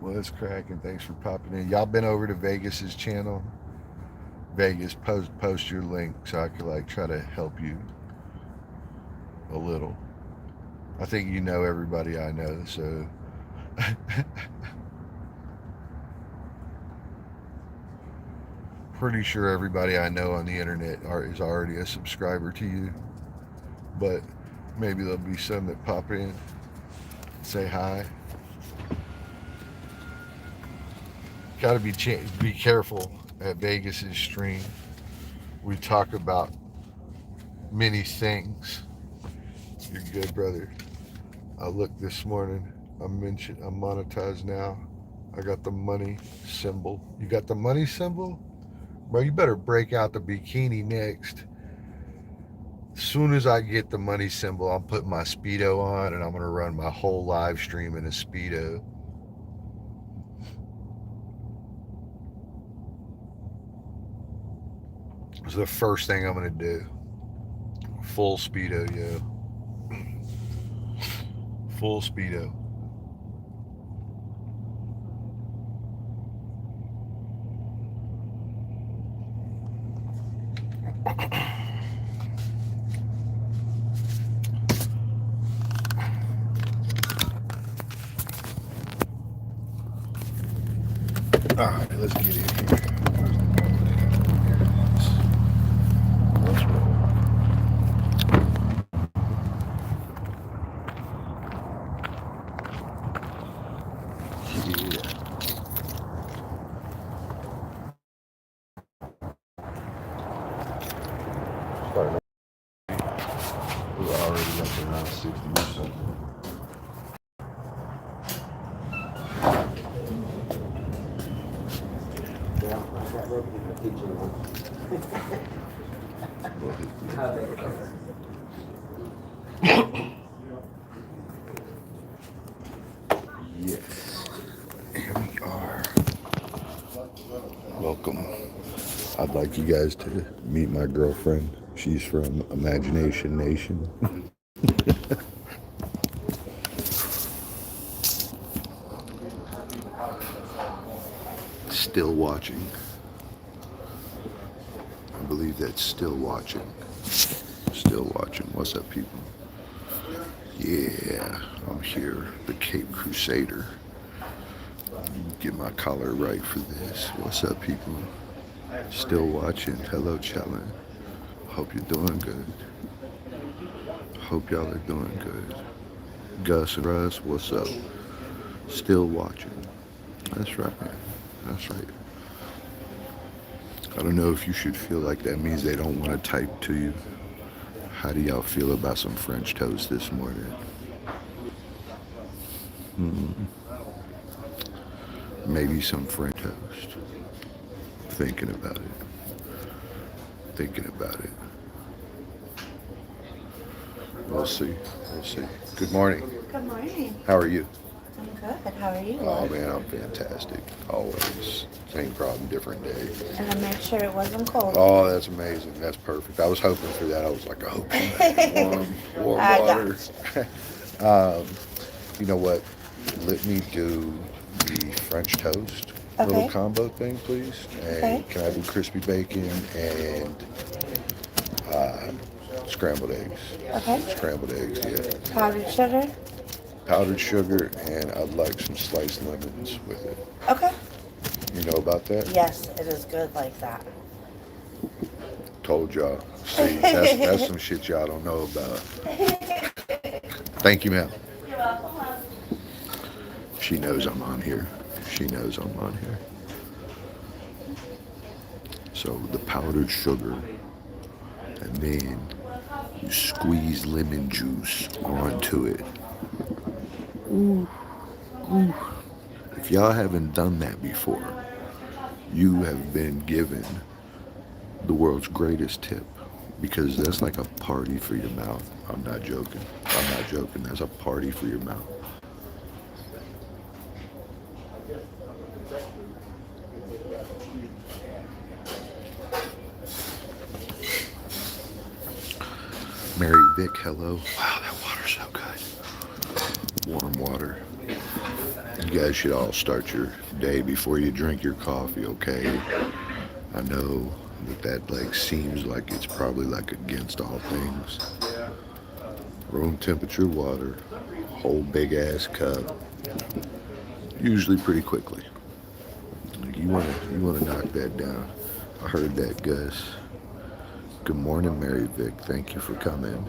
What's cracking? Thanks for popping in. Y'all been over to Vegas's channel? Vegas, post your link so I could try to help you a little. I think you know everybody I know, so pretty sure everybody I know on the internet is already a subscriber to you, but maybe there'll be some that pop in, say hi. Gotta be careful at Vegas's stream. We talk about many things. You're good, brother. I looked this morning. I'm monetized now. I got the money symbol. You got the money symbol? Bro, you better break out the bikini next. As soon as I get the money symbol, I'm putting my Speedo on and I'm going to run my whole live stream in a Speedo. It's the first thing I'm going to do. Full Speedo, yo. Full Speedo. All right, let's get in here. Let's roll. Yeah. Starting. We're already up around 60 or something. Yes, here we are. Welcome. I'd like you guys to meet my girlfriend. She's from Imagination Nation. Still watching. I believe that's still watching. Still watching. What's up, people? Yeah, I'm here, the Cape Crusader. Get my collar right for this. What's up, people? Still watching. Hello, chillin'. Hope you're doing good. Hope y'all are doing good. Gus and Russ, what's up? Still watching. That's right, man. That's right. I don't know if you should feel like that means they don't want to type to you. How do y'all feel about some French toast this morning? Maybe some French toast. Thinking about it. Thinking about it. We'll see. We'll see. Good morning. Good morning. How are you? I'm good. How are you? Oh man, I'm fantastic. Always. Same problem, different day. And I made sure it wasn't cold. Oh, that's amazing. That's perfect. I was hoping for that. I was like, I hope warm I water. got You know what? Let me do the French toast little Okay. combo thing, please. And Okay. can I do crispy bacon and scrambled eggs? Okay. Scrambled eggs, yeah. Powdered sugar. Powdered sugar, and I'd like some sliced lemons with it. Okay. You know about that? Yes, it is good like that. Told y'all. See, that's some shit y'all don't know about. Thank you, ma'am. You're welcome. She knows I'm on here. She knows I'm on here. So the powdered sugar, and then you squeeze lemon juice onto it. Ooh, ooh. If y'all haven't done that before, you have been given the world's greatest tip, because that's like a party for your mouth. I'm not joking. I'm not joking. That's a party for your mouth. Mary Vic, hello. Wow, that water's so good. Warm water. You guys should all start your day before you drink your coffee, okay? I know that like seems like it's probably like against all things. Room temperature water, whole big ass cup, usually pretty quickly. Like you wanna knock that down. I heard that, Gus. Good morning, Mary Vic. Thank you for coming.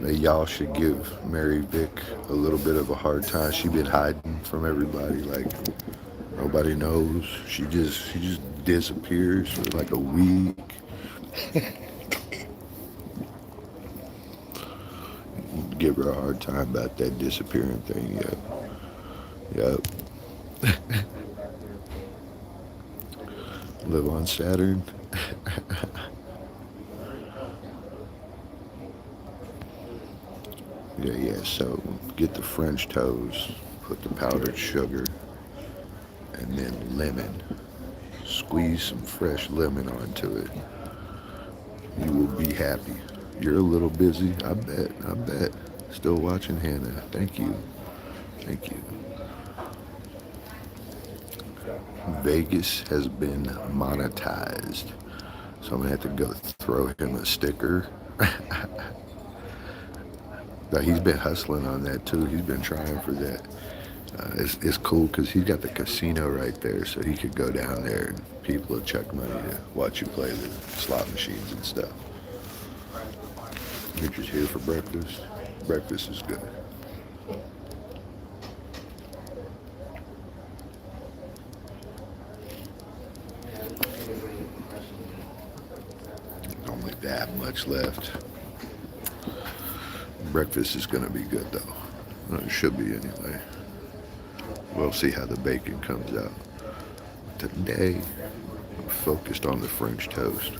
Y'all should give Mary Vic a little bit of a hard time. She been hiding from everybody, like nobody knows. She just disappears for like a week. Give her a hard time about that disappearing thing. Yep. Live on Saturn. Yeah, so get the French toast, put the powdered sugar, and then lemon. Squeeze some fresh lemon onto it. You will be happy. You're a little busy, I bet. Still watching, Hannah. Thank you. Thank you. Vegas has been monetized. So I'm gonna have to go throw him a sticker. But he's been hustling on that too. He's been trying for that. It's cool because he's got the casino right there, so he could go down there and people will check money to watch you play the slot machines and stuff. You're just here for breakfast. Breakfast is good. Only that much left. Breakfast is gonna be good though. Well, it should be anyway. We'll see how the bacon comes out. Today, I'm focused on the French toast.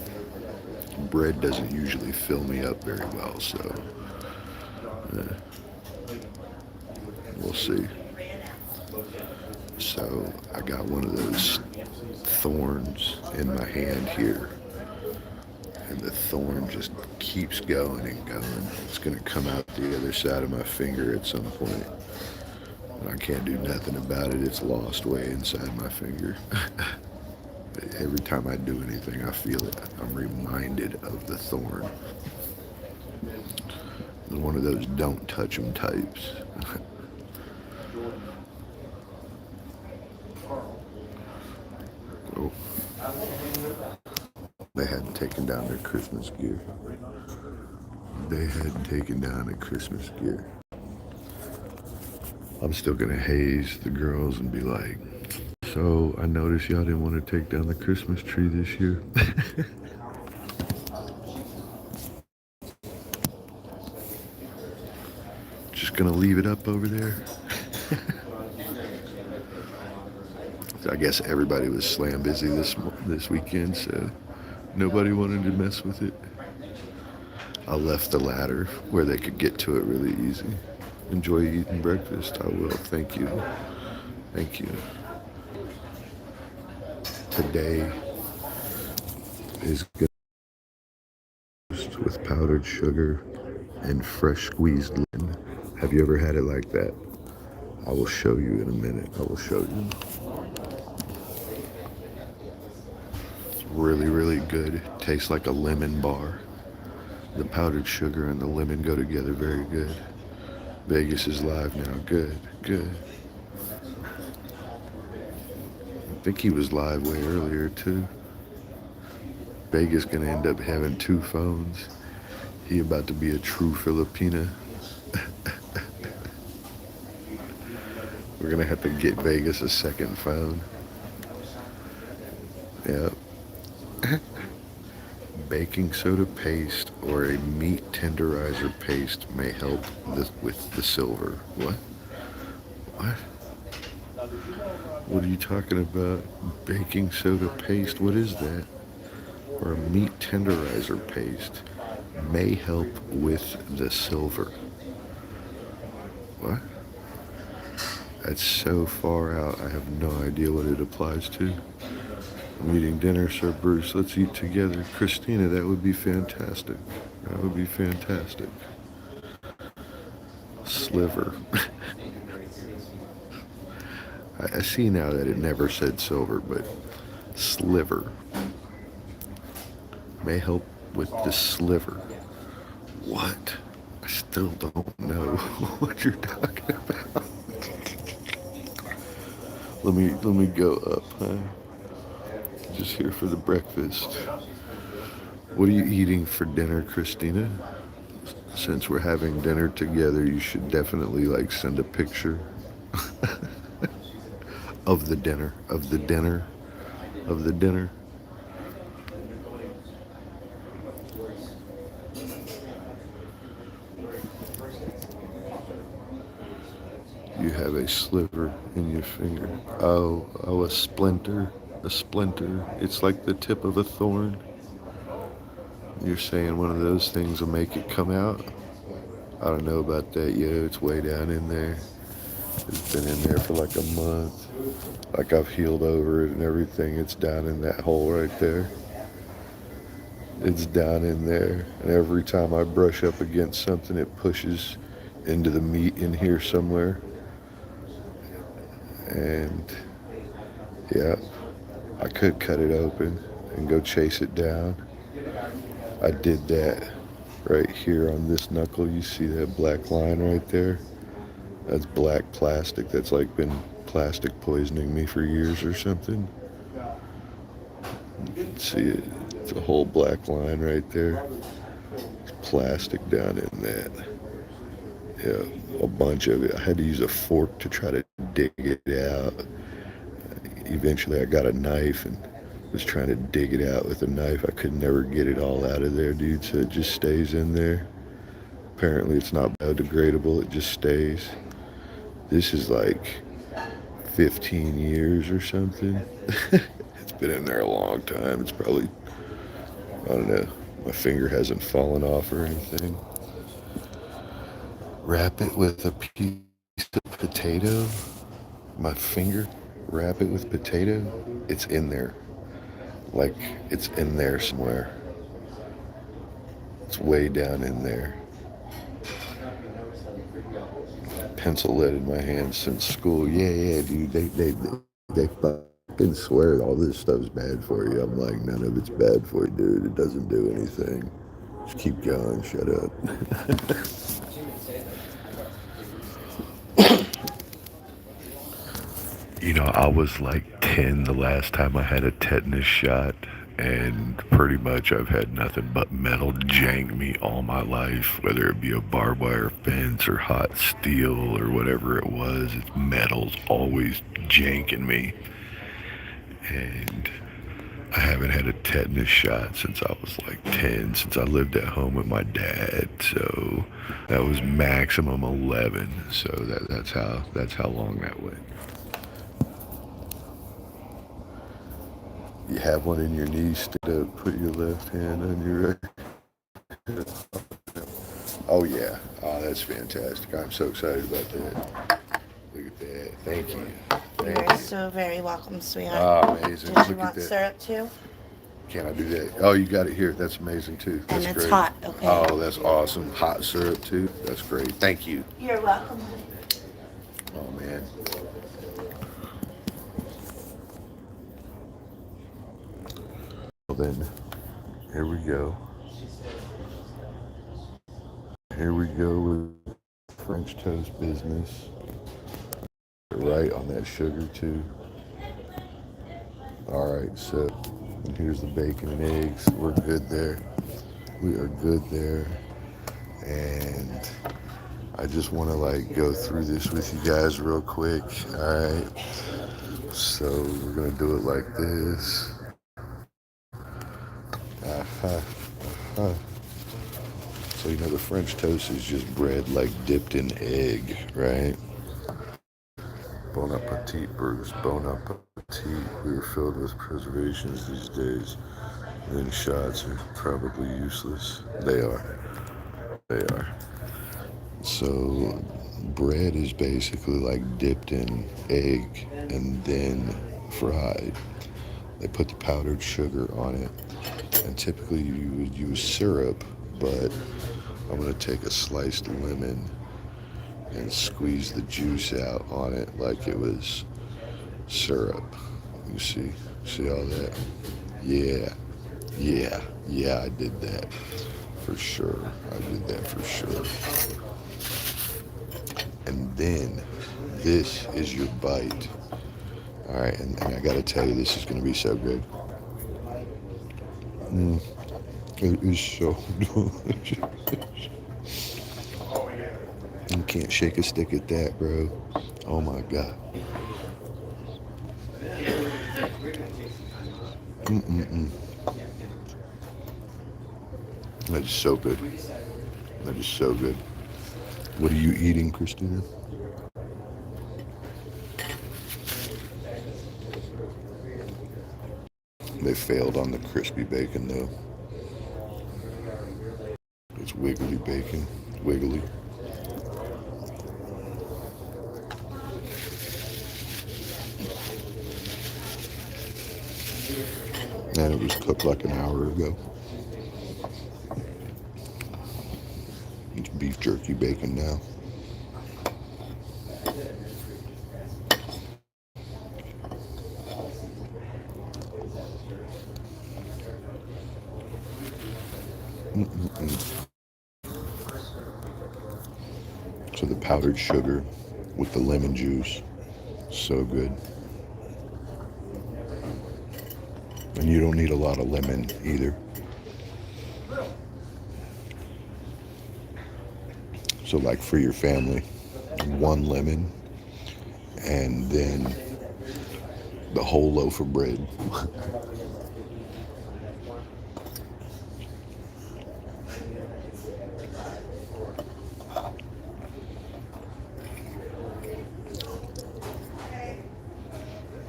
Bread doesn't usually fill me up very well, so we'll see. So I got one of those thorns in my hand here, and the thorn just keeps going and going. It's gonna come out the other side of my finger at some point. And I can't do nothing about it. It's lost way inside my finger. Every time I do anything, I feel it. I'm reminded of the thorn. It's one of those don't touch 'em types. Oh. They hadn't taken down their Christmas gear. They hadn't taken down their Christmas gear. I'm still gonna haze the girls and be like, so I noticed y'all didn't want to take down the Christmas tree this year. Just gonna leave it up over there. I guess everybody was slam busy this weekend, so nobody wanted to mess with it. I left the ladder where they could get to it really easy. Enjoy eating breakfast. I will. Thank you. Thank you. Today is good with powdered sugar and fresh squeezed lemon. Have you ever had it like that? I will show you in a minute. I will show you. It's really, really good. It tastes like a lemon bar. The powdered sugar and the lemon go together very good. Vegas is live now. Good, good. I think he was live way earlier too. Vegas gonna end up having two phones. He about to be a true Filipina. We're gonna have to get Vegas a second phone. Yep. Baking soda paste or a meat tenderizer paste may help with the silver. What? What? What are you talking about? Baking soda paste? What is that? Or a meat tenderizer paste may help with the silver. What? That's so far out, I have no idea what it applies to. I'm eating dinner, Sir Bruce. Let's eat together. Christina, that would be fantastic. That would be fantastic. Sliver. I see now that it never said silver, but sliver may help with the sliver. What? I still don't know what you're talking about. Let me go up, huh? Just here for the breakfast. What are you eating for dinner, Christina? Since we're having dinner together, you should definitely send a picture of the dinner, of the dinner, of the dinner. You have a sliver in your finger. Oh, a splinter. A splinter. It's like the tip of a thorn. You're saying one of those things will make it come out? I don't know about that yet. It's way down in there. It's been in there for like a month. I've healed over it and everything. It's down in that hole right there. It's down in there. And every time I brush up against something, it pushes into the meat in here somewhere. And yeah, I could cut it open and go chase it down. I did that right here on this knuckle. You see that black line right there? That's black plastic. That's like been plastic poisoning me for years or something. You can see it. It's a whole black line right there. There's plastic down in that. Yeah, a bunch of it. I had to use a fork to try to dig it out. Eventually I got a knife and was trying to dig it out with a knife. I could never get it all out of there, dude, so it just stays in there. Apparently it's not biodegradable, it just stays. This is like 15 years or something. It's been in there a long time. It's probably, I don't know, my finger hasn't fallen off or anything. Wrap it with a piece of potato. My finger, wrap it with potato. It's in there. Like, it's in there somewhere. It's way down in there. Pencil lead in my hand since school. Yeah, dude. They fucking swear all this stuff's bad for you. I'm like, none of it's bad for you, dude. It doesn't do anything. Just keep going. Shut up. You know, I was like 10 the last time I had a tetanus shot, and pretty much I've had nothing but metal jank me all my life, whether it be a barbed wire fence or hot steel or whatever it was. It's metal's always janking me. And I haven't had a tetanus shot since I was like 10, since I lived at home with my dad. So that was maximum 11. So that's how long that went. You have one in your knee, stand up, put your left hand on your right. Oh yeah, oh that's fantastic. I'm so excited about that. Look at that. Thank you. You're so very welcome, sweetheart. Oh, amazing. Did you Look want at that. syrup too? Can I do that? Oh, you got it here. That's amazing too. That's And it's great. hot, okay? Oh, that's awesome. Hot syrup too. That's great. Thank you. You're welcome. Oh man. Well then, here we go. Here we go with French toast business. Right on that sugar too. Alright, so and here's the bacon and eggs. We're good there. We are good there. And I just want to like go through this with you guys real quick. Alright. So we're gonna do it like this. So you know the French toast is just bread like dipped in egg, right? Bon appetit, Bruce. Bon appetit. We are filled with preservations these days. Then shots are probably useless. They are. They are. So bread is basically like dipped in egg and then fried. They put the powdered sugar on it. And typically you would use syrup, but I'm going to take a sliced lemon and squeeze the juice out on it like it was syrup. You see all that? Yeah, I did that for sure. I did that for sure. And then this is your bite. All right, and I got to tell you, this is going to be so good. It is so delicious. You can't shake a stick at that, bro. Oh my God. That is so good. That is so good. What are you eating, Christina? They failed on the crispy bacon, though. It's wiggly bacon. Wiggly. And it was cooked like an hour ago. It's beef jerky bacon now. So the powdered sugar with the lemon juice. So good. And you don't need a lot of lemon either. So like for your family, 1 lemon and then the whole loaf of bread.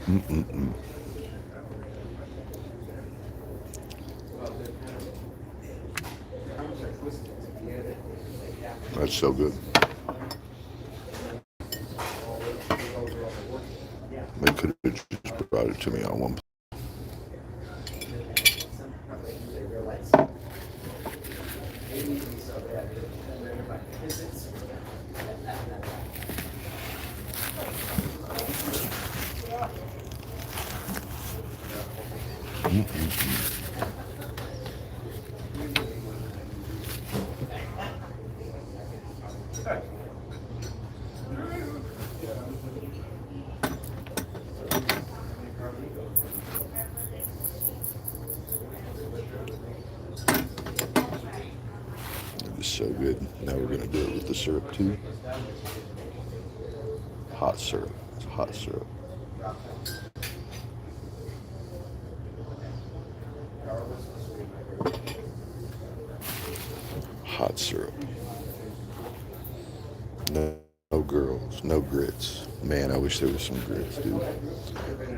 Mm-mm-mm. That's so good. They could have just brought it to me on one. It is so good. Now we're going to do it with the syrup too. Hot syrup. It's hot syrup. Hot syrup. No girls, no grits. Man, I wish there was some grits, dude.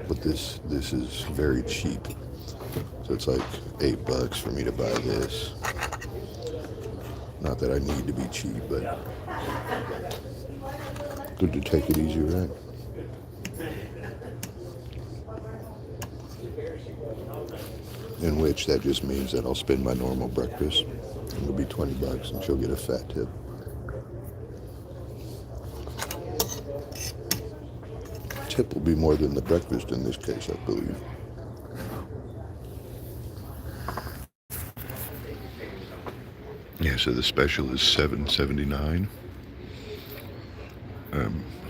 But this is very cheap. So it's like $8 for me to buy this. Not that I need to be cheap, but good to take it easy, right? In which that just means that I'll spend my normal breakfast. It'll be $20 and she'll get a fat tip. Tip will be more than the breakfast in this case, I believe. Yeah, so the special is $7.79.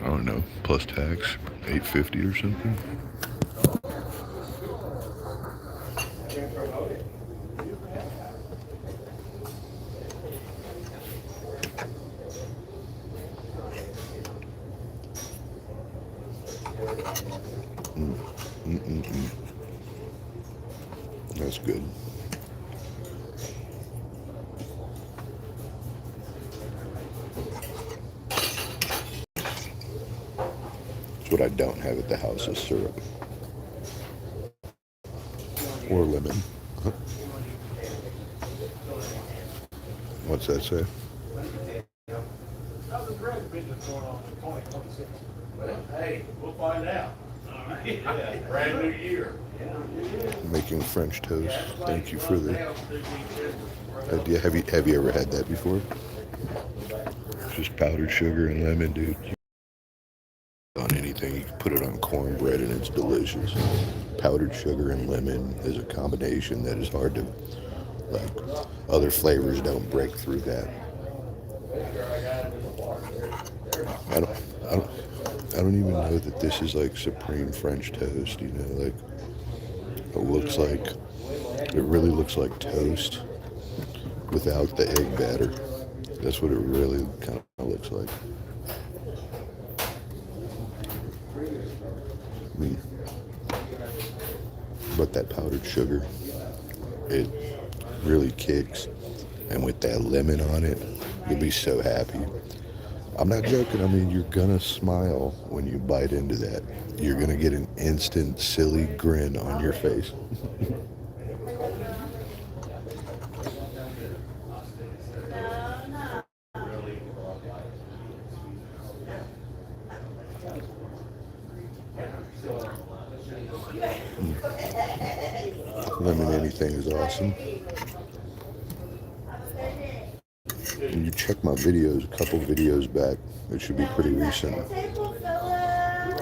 I don't know, plus tax, $8.50 or something. That's good. What I don't have at the house is syrup or lemon. What's that say? How's the bread business going on in 2026? Well, hey, we'll find out. All right. Yeah, brand new year. Making French toast. Thank you for the idea. Have you ever had that before? Just powdered sugar and lemon, dude. On anything, you can put it on cornbread and it's delicious. Powdered sugar and lemon is a combination that is hard to, like, other flavors don't break through that. I don't even know that this is like supreme French toast, you know, like it really looks like toast without the egg batter. That's what it really kind of looks like. But that powdered sugar, it really kicks. And with that lemon on it, you'll be so happy. I'm not joking. I mean, you're gonna smile when you bite into that. You're gonna get an instant silly grin on your face. Lemon anything is awesome. And you check my videos, a couple videos back, it should be pretty recent.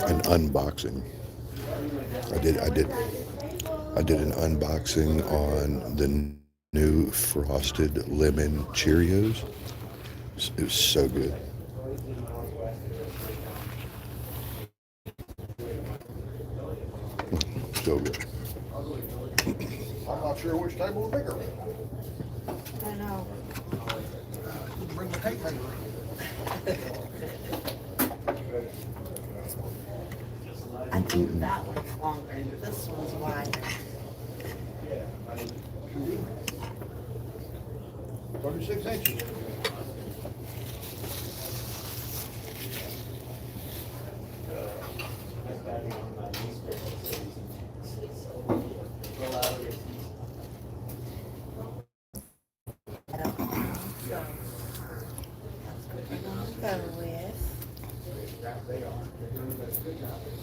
An unboxing. I did an unboxing on the new frosted lemon Cheerios. It was so good. still good. I'm not sure which table is bigger. I know. Bring the tape measure. I think that one's longer. This one's wider. 36 inches. I don't know. So that's what we're gonna go with.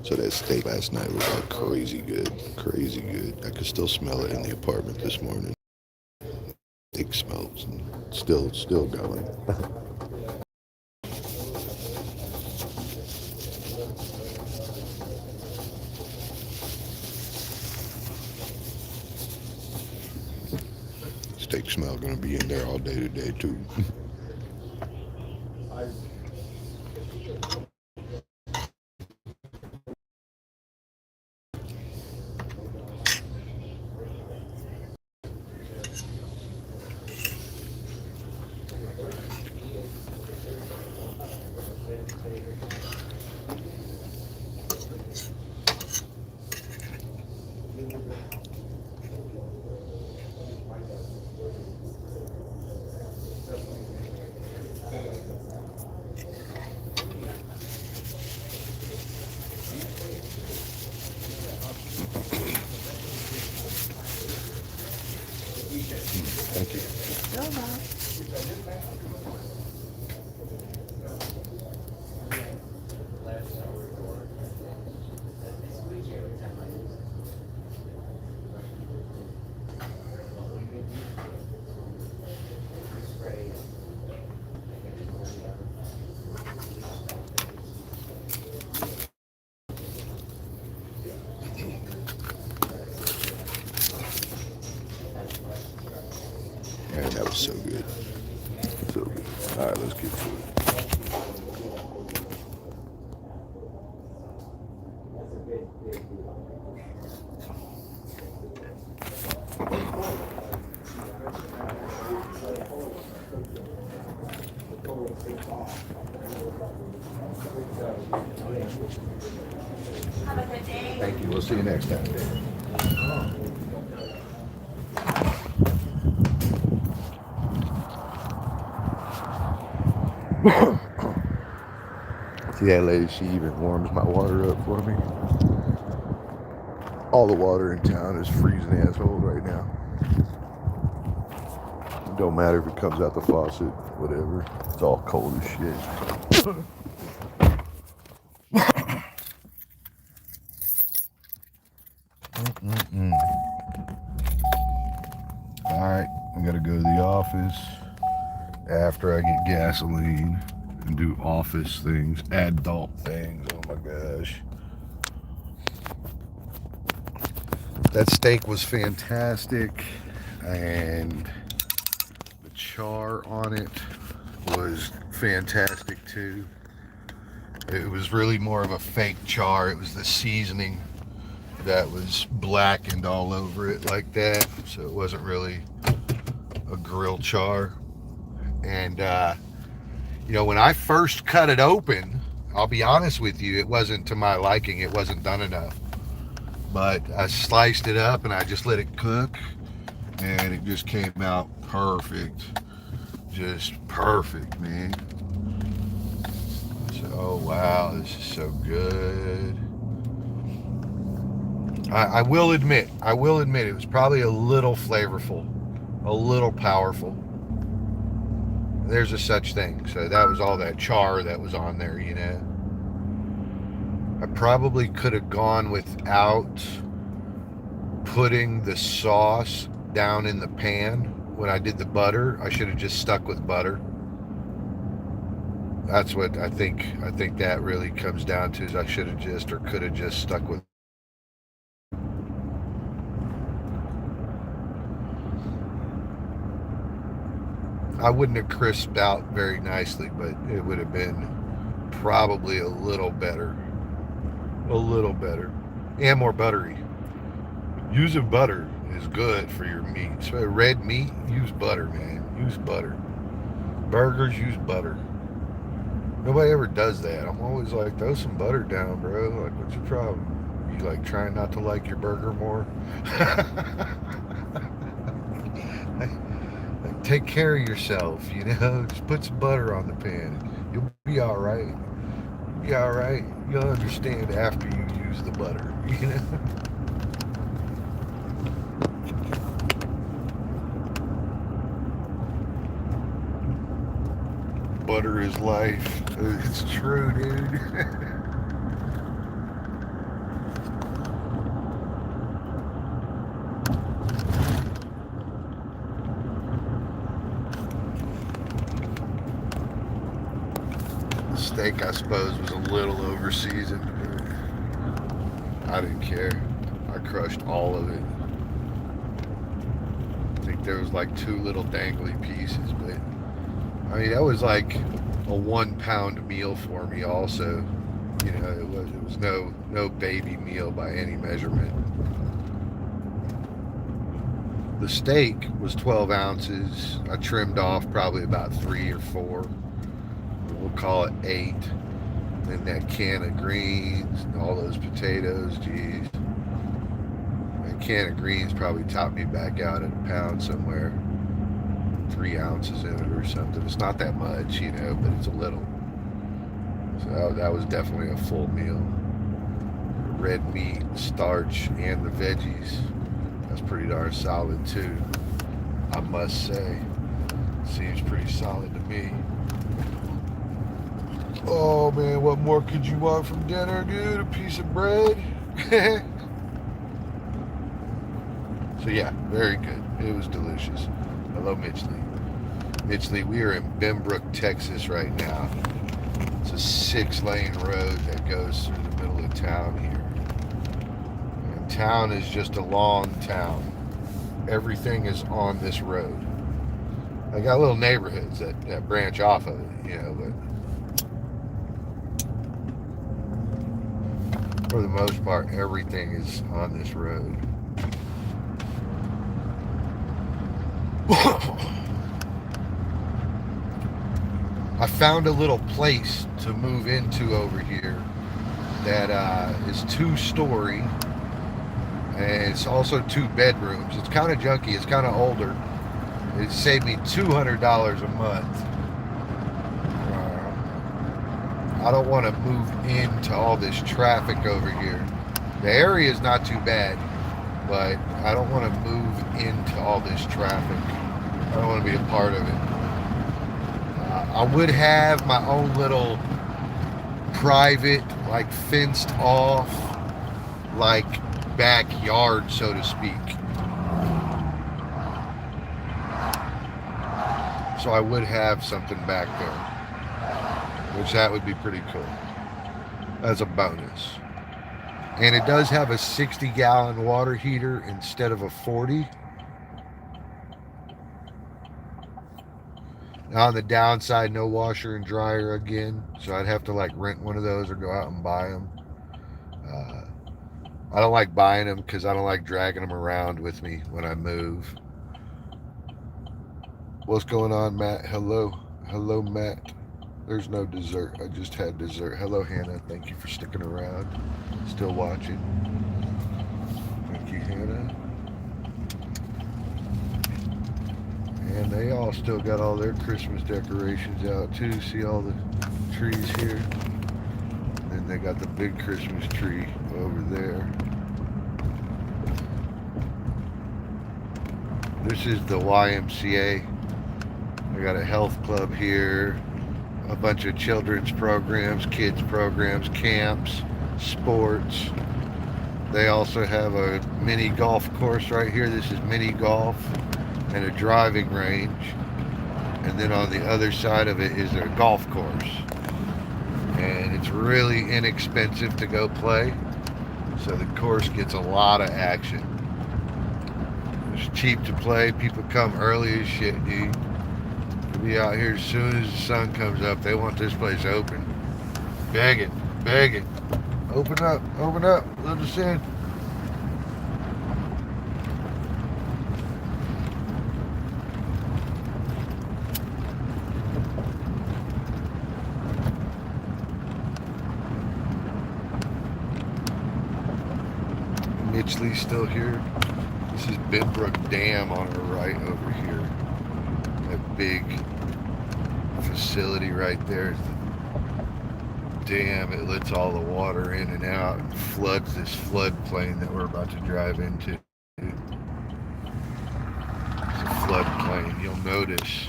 So that steak last night was like crazy good, crazy good. I could still smell it in the apartment this morning. Steak smells and still going. Steak smell gonna be in there all day today too. Thank you. Still not. Man, that was so good. So good. All right, let's get to it. Have a good day. Thank you. We'll see you next time. See that lady? She even warms my water up for me. All the water in town is freezing assholes right now. It don't matter if it comes out the faucet, whatever. It's all cold as shit. Alright, I gotta go to the office after I get gasoline and do office things, adult things. Oh my gosh. That steak was fantastic, and the char on it was fantastic too. It was really more of a fake char. It was the seasoning that was blackened all over it like that, so it wasn't really a grill char. And you know, when I first cut it open, I'll be honest with you, it wasn't to my liking. It wasn't done enough, but I sliced it up and I just let it cook, and it just came out perfect. Just perfect, man. So, oh wow, this is so good. I will admit, it was probably a little flavorful, a little powerful. There's a such thing. So that was all that char that was on there, you know. I probably could have gone without putting the sauce down in the pan when I did the butter. I should have just stuck with butter. That's what I think. I think that really comes down to is I should have just or could have just stuck with. I wouldn't have crisped out very nicely, but it would have been probably a little better, and more buttery. Using butter is good for your meat. So red meat, use butter, man. Use butter. Burgers, use butter. Nobody ever does that. I'm always like, throw some butter down, bro. Like, what's your problem? You like trying not to like your burger more? Like, take care of yourself, you know? Just put some butter on the pan. You'll be all right. You'll be all right. You'll understand after you use the butter, you know? Butter is life. It's true, dude. The steak, I suppose, was a little overseasoned, but I didn't care. I crushed all of it. I think there was like 2 little dangly pieces, but I mean, that was like a 1 pound meal for me also. You know, it was no baby meal by any measurement. The steak was 12 ounces. I trimmed off probably about 3 or 4. We'll call it 8. Then that can of greens and all those potatoes, geez. That can of greens probably topped me back out at a pound somewhere. 3 ounces in it or something. It's not that much, you know, but it's a little. So that was definitely a full meal. Red meat, starch, and the veggies. That's pretty darn solid too, I must say. Seems pretty solid to me. Oh man, what more could you want from dinner, dude? A piece of bread? So yeah, very good. It was delicious. Hello, Mitchley. Mitchley, we are in Benbrook, Texas right now. It's a 6-lane road that goes through the middle of town here. And town is just a long town. Everything is on this road. I got little neighborhoods that branch off of it, you know, but for the most part, everything is on this road. I found a little place to move into over here that is 2-story, and it's also 2 bedrooms. It's kind of junky. It's kind of older. It saved me $200 a month. I don't want to move into all this traffic over here. The area is not too bad, but I don't want to move into all this traffic. I don't want to be a part of it. I would have my own little private, like fenced off, like backyard, so to speak. So I would have something back there, which that would be pretty cool as a bonus. And it does have a 60-gallon water heater instead of a 40. Now on the downside, no washer and dryer again, so I'd have to like rent one of those or go out and buy them. I don't like buying them because I don't like dragging them around with me when I move. What's going on, Matt? Hello, Matt. There's no dessert. I just had dessert. Hello, Hannah. Thank you for sticking around. Still watching. Thank you, Hannah. And they all still got all their Christmas decorations out too. See all the trees here? And they got the big Christmas tree over there. This is the YMCA. They got a health club here, a bunch of children's programs, kids programs, camps, sports. They also have a mini golf course right here. This is mini golf. And a driving range, and then on the other side of it is a golf course. and it's really inexpensive to go play. So the course gets a lot of action. It's cheap to play. People come early as shit, dude. We'll be out here as soon as the sun comes up. They want this place open. Begging, begging. Open up, let us in. Mitchley's still here. This is Benbrook Dam on our right over here. That big facility right there. Dam, it lets all the water in and out and floods this floodplain that we're about to drive into. It's a floodplain. You'll notice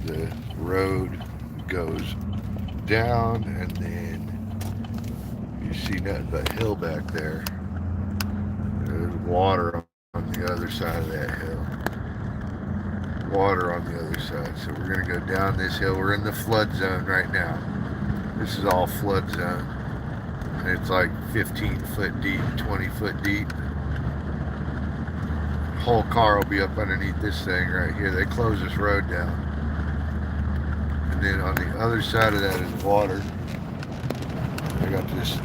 the road goes down and then you see nothing but hill back there. There's water on the other side of that hill. Water on the other side. So we're going to go down this hill. We're in the flood zone right now. This is all flood zone. And it's like 15 foot deep, 20 foot deep. Whole car will be up underneath this thing right here. They close this road down. And then on the other side of that is water. I got this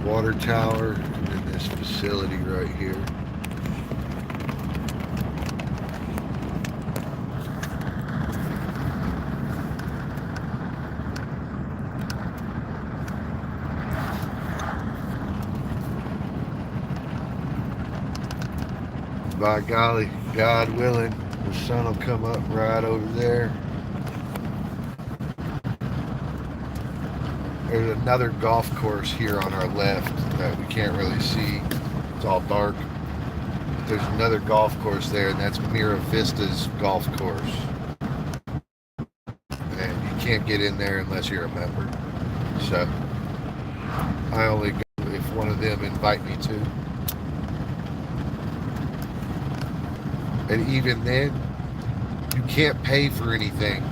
water tower and then this facility right here. By golly, God willing, the sun will come up right over there. There's another golf course here on our left that we can't really see. It's all dark. But there's another golf course there, and that's Mira Vista's golf course. And you can't get in there unless you're a member. So I only go if one of them invite me to. And even then, you can't pay for anything.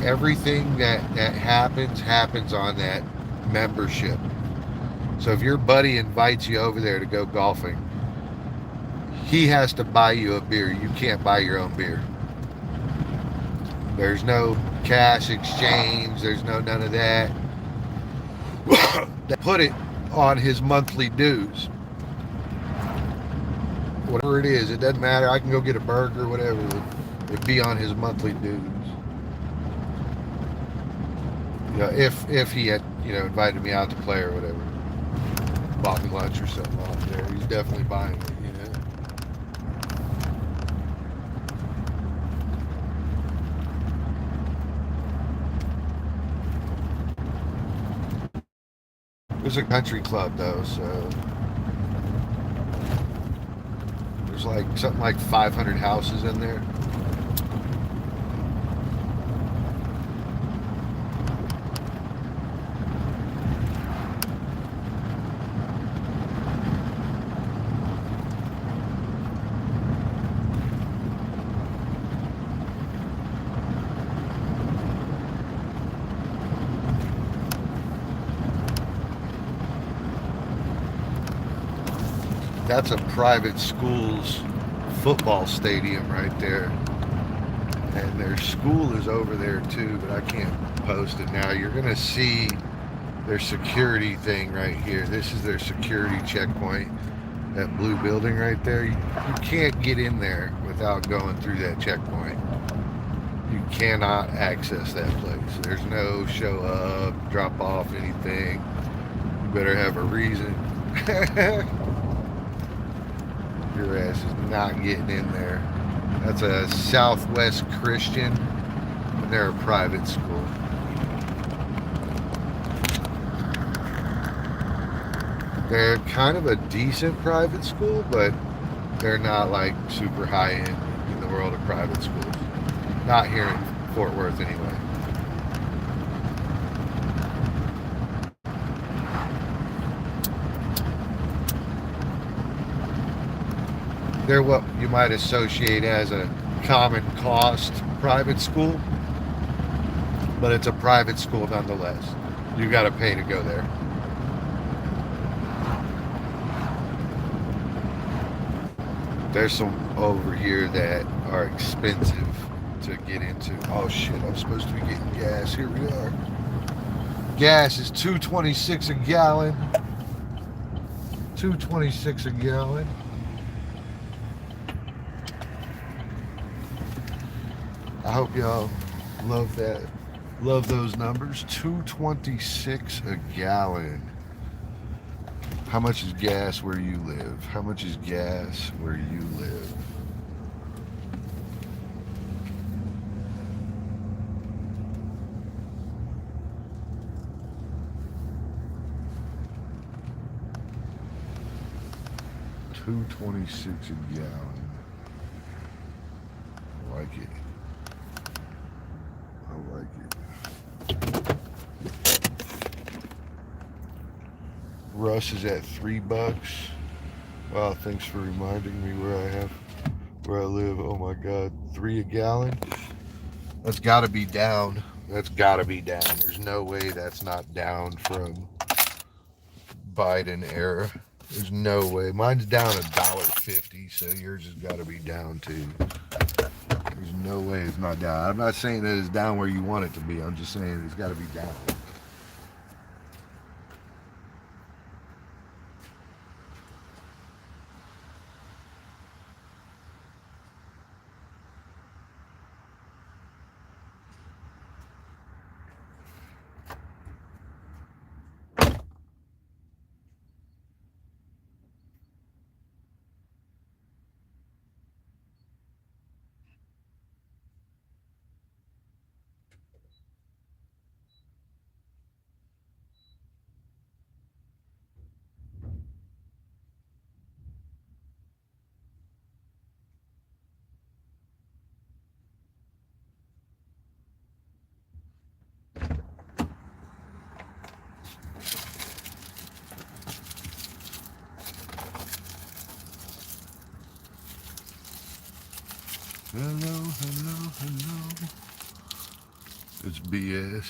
Everything that happens on that membership. So if your buddy invites you over there to go golfing, he has to buy you a beer. You can't buy your own beer. There's no cash exchange. There's no none of that. They put it on his monthly dues. Whatever it is, it doesn't matter. I can go get a burger, whatever. It'd be on his monthly dues. You know, if he had, invited me out to play or whatever, bought me lunch or something off there, he's definitely buying it, There's a country club though, so there's like something like 500 houses in there. That's a private school's football stadium right there. And their school is over there too, but I can't post it now. You're going to see their security thing right here. This is their security checkpoint. That blue building right there. You can't get in there without going through that checkpoint. You cannot access that place. There's no show up, drop off anything. You better have a reason. Your ass is not getting in there. That's a Southwest Christian, and they're a private school. They're kind of a decent private school, but they're not like super high end in the world of private schools. Not here in Fort Worth anyway. They're what you might associate as a common cost private school, but it's a private school nonetheless. You got to pay to go there. There's some over here that are expensive to get into. Oh shit, I'm supposed to be getting gas. Here we are. Gas is $2.26 a gallon. $2.26 a gallon. I hope y'all love that. Love those numbers. $2.26 a gallon. How much is gas where you live? How much is gas where you live? $2.26 a gallon. I like it. I like it. Russ is at $3. Wow, thanks for reminding me where I live. Oh my God, $3 a gallon. That's got to be down. That's got to be down. There's no way that's not down from Biden era. There's no way. Mine's down $1.50, so yours has got to be down too. There's no way it's not down. I'm not saying that it's down where you want it to be. I'm just saying it's got to be down. Hello. It's BS.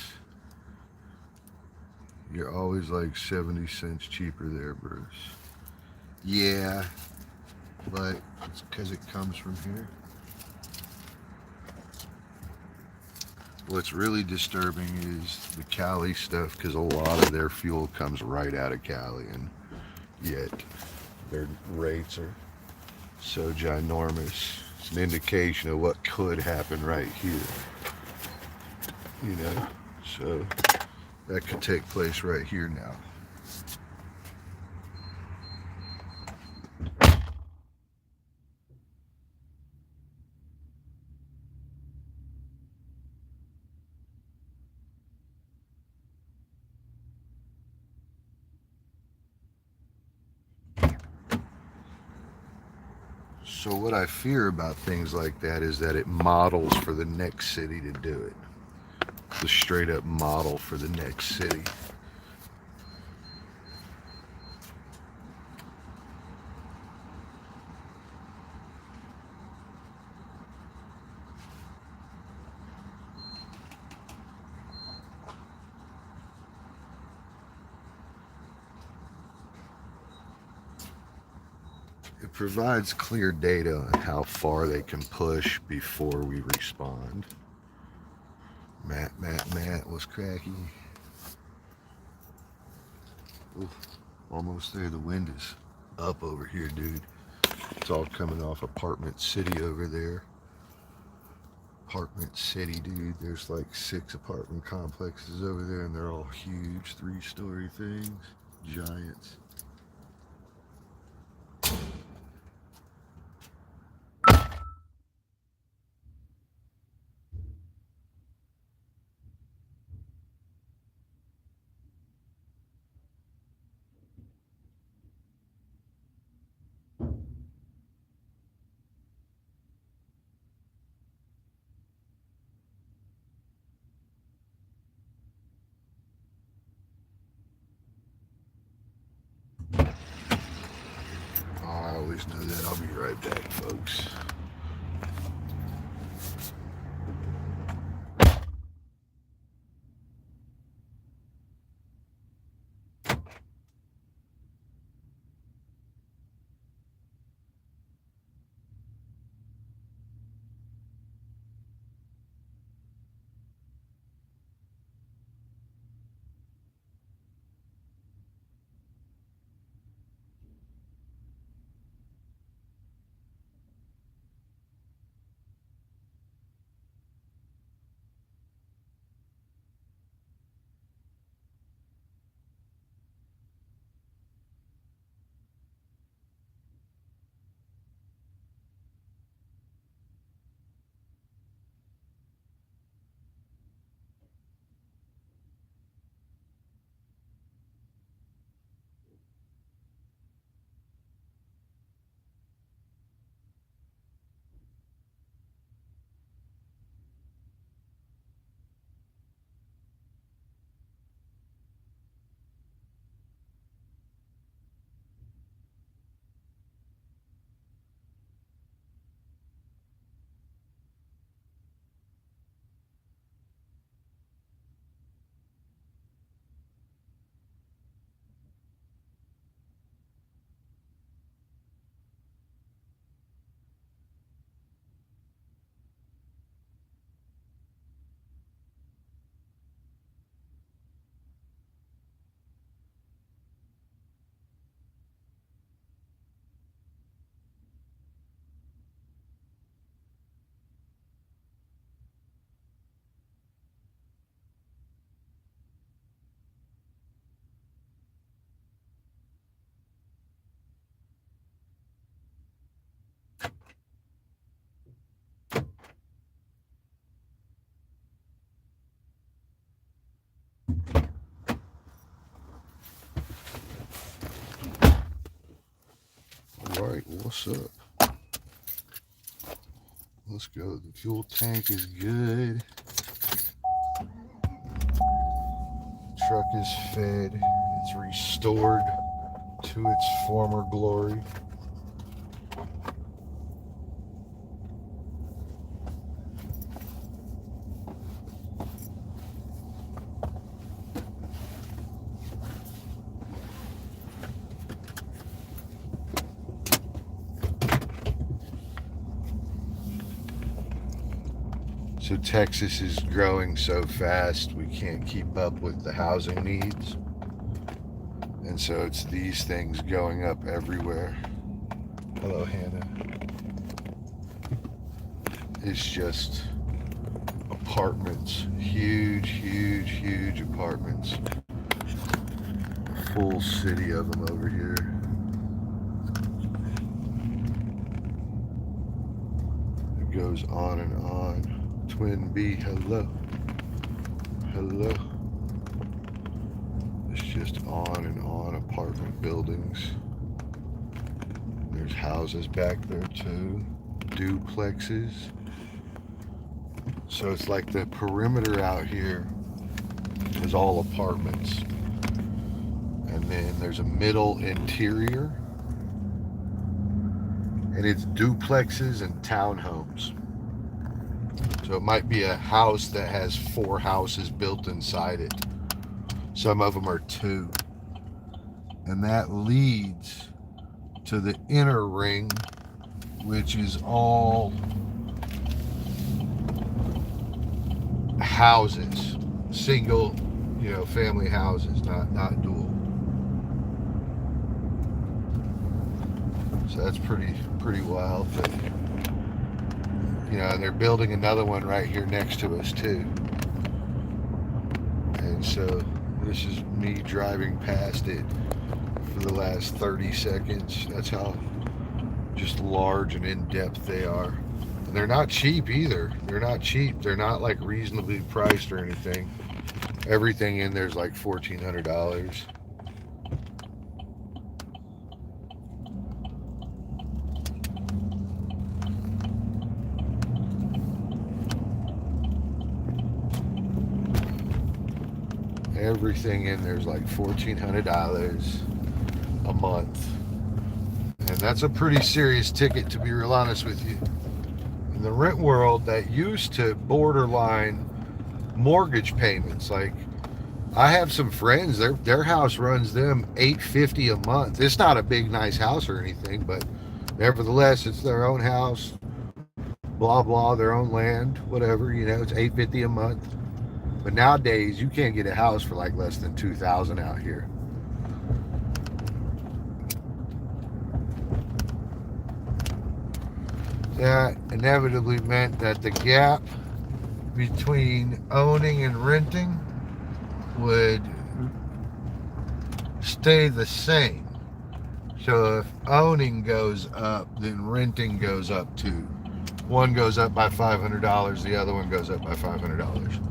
You're always like 70 cents cheaper there, Bruce. Yeah, but it's because it comes from here. What's really disturbing is the Cali stuff, because a lot of their fuel comes right out of Cali, and yet their rates are so ginormous. It's an indication of what could happen right here. You know, so that could take place right here now. So what I fear about things like that is that it models for the next city to do it. The straight up model for the next city. It provides clear data on how far they can push before we respond. Matt, what's cracking? Ooh, almost there. The wind is up over here, dude. It's all coming off Apartment City over there. Apartment City, dude. There's like 6 apartment complexes over there, and they're all huge 3-story things. Giants. I always know that. I'll be right back, folks. what's up? Let's go. The fuel tank is good. Truck is fed. It's restored to its former glory. So Texas is growing so fast we can't keep up with the housing needs. And so it's these things going up everywhere. Hello, Hannah. It's just apartments. Huge, huge, huge apartments. Full city of them over here. It goes on and on. Twin B, hello. Hello. It's just on and on apartment buildings. There's houses back there too. Duplexes. So it's like the perimeter out here is all apartments. And then there's a middle interior. And it's duplexes and townhomes. So it might be a house that has 4 houses built inside it. Some of them are 2. And that leads to the inner ring, which is all houses, single, family houses, not dual. So that's pretty wild. But and they're building another one right here next to us too. And so this is me driving past it for the last 30 seconds. That's how just large and in-depth they are. And they're not cheap either. They're not cheap. They're not like reasonably priced or anything. Everything in there's like $1,400. Everything in there's like $1,400 a month. And that's a pretty serious ticket, to be real honest with you. In the rent world, that used to borderline mortgage payments. Like, I have some friends, their house runs them $850 a month. It's not a big, nice house or anything, but nevertheless, it's their own house, blah, blah, their own land, whatever, it's $850 a month. But nowadays, you can't get a house for like less than $2,000 out here. That inevitably meant that the gap between owning and renting would stay the same. So if owning goes up, then renting goes up too. One goes up by $500, the other one goes up by $500.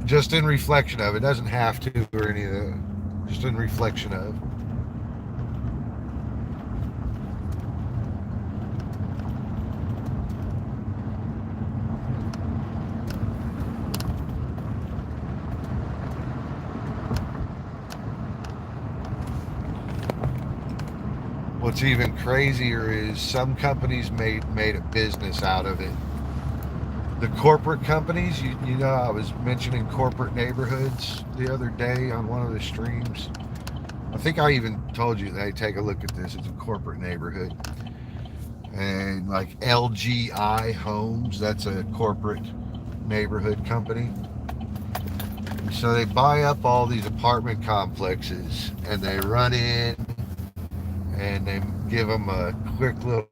Just in reflection of, it doesn't have to or any of that. Just in reflection of. What's even crazier is some companies made a business out of it. The corporate companies, I was mentioning corporate neighborhoods the other day on one of the streams. I think I even told you, hey, take a look at this. It's a corporate neighborhood. And like LGI Homes, that's a corporate neighborhood company. And so they buy up all these apartment complexes and they run in and they give them a quick little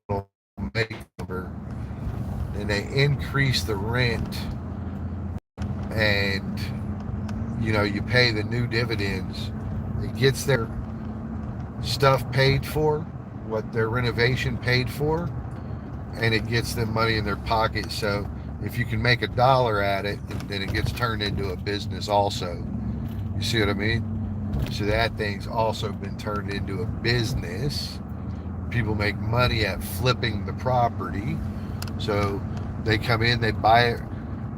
makeover. And they increase the rent, and you pay the new dividends. It gets their stuff paid for, what their renovation paid for, and it gets them money in their pocket. So if you can make $1 at it, then it gets turned into a business also. You see what I mean? So that thing's also been turned into a business, people make money at flipping the property. So they come in, they buy it,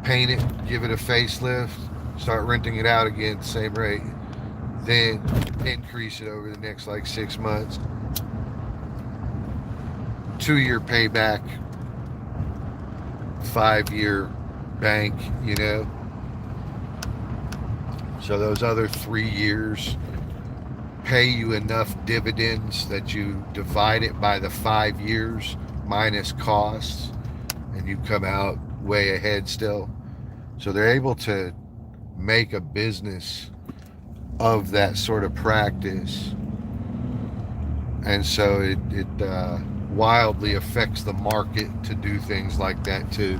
paint it, give it a facelift, start renting it out again at the same rate, then increase it over the next like 6 months. 2-year payback, 5-year bank, you know. So those other 3 years pay you enough dividends that you divide it by the 5 years minus costs, and you come out way ahead still. So they're able to make a business of that sort of practice, and so it wildly affects the market to do things like that too.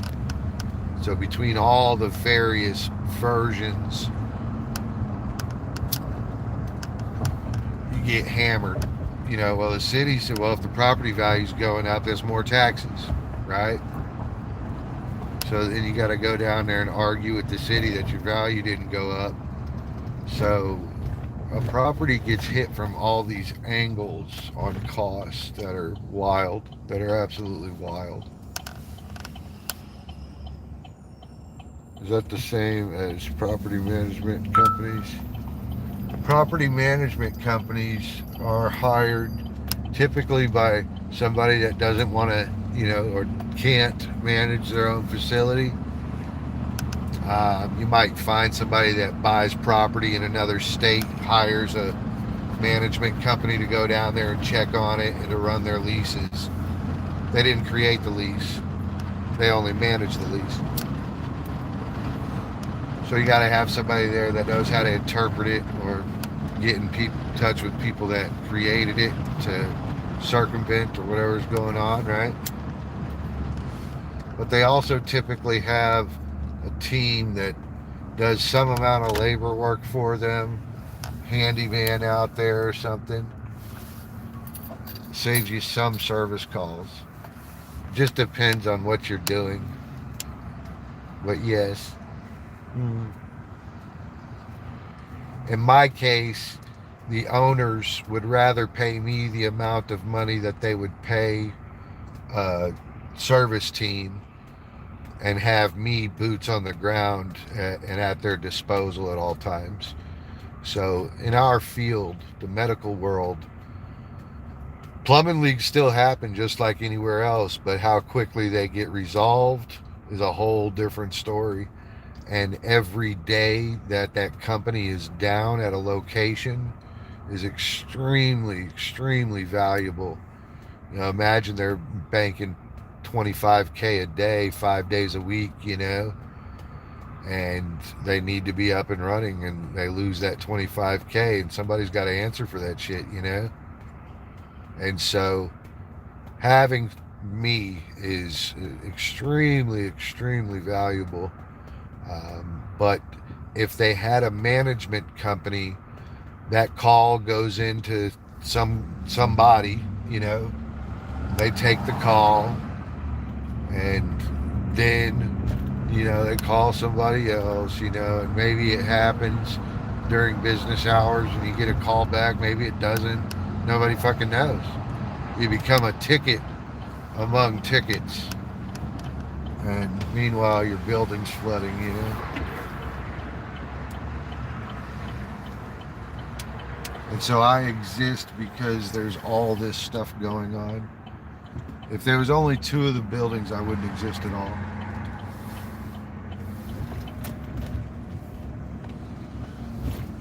So between all the various versions, you get hammered. You know, well, the city said, well, if the property value's going up, there's more taxes, right? So then you got to go down there and argue with the city that your value didn't go up. So a property gets hit from all these angles on costs that are wild, that are absolutely wild. Is that the same as property management companies? Property management companies are hired typically by somebody that doesn't want to, you know, or can't manage their own facility. You might find somebody that buys property in another state, hires a management company to go down there and check on it and to run their leases. They didn't create the lease. They only manage the lease. So you got to have somebody there that knows how to interpret it or get in touch with people that created it to circumvent or whatever's going on, right? But they also typically have a team that does some amount of labor work for them, handyman out there or something. Saves you some service calls. Just depends on what you're doing. But yes. In my case, the owners would rather pay me the amount of money that they would pay a service team and have me boots on the ground and at their disposal at all times. So in our field, the medical world, plumbing leaks still happen just like anywhere else, but how quickly they get resolved is a whole different story. And every day that that company is down at a location is extremely, extremely valuable. You know, imagine they're banking $25K a day, 5 days a week, you know, and they need to be up and running, and they lose that $25K, and somebody's got to answer for that shit, you know. And so having me is extremely, extremely valuable. But if they had a management company, that call goes into somebody, you know, they take the call, and then, you know, they call somebody else, you know, and maybe it happens during business hours and you get a call back, maybe it doesn't, nobody fucking knows. You become a ticket among tickets, and meanwhile your building's flooding, you know. And so I exist because there's all this stuff going on. If there was only 2 of the buildings, I wouldn't exist at all.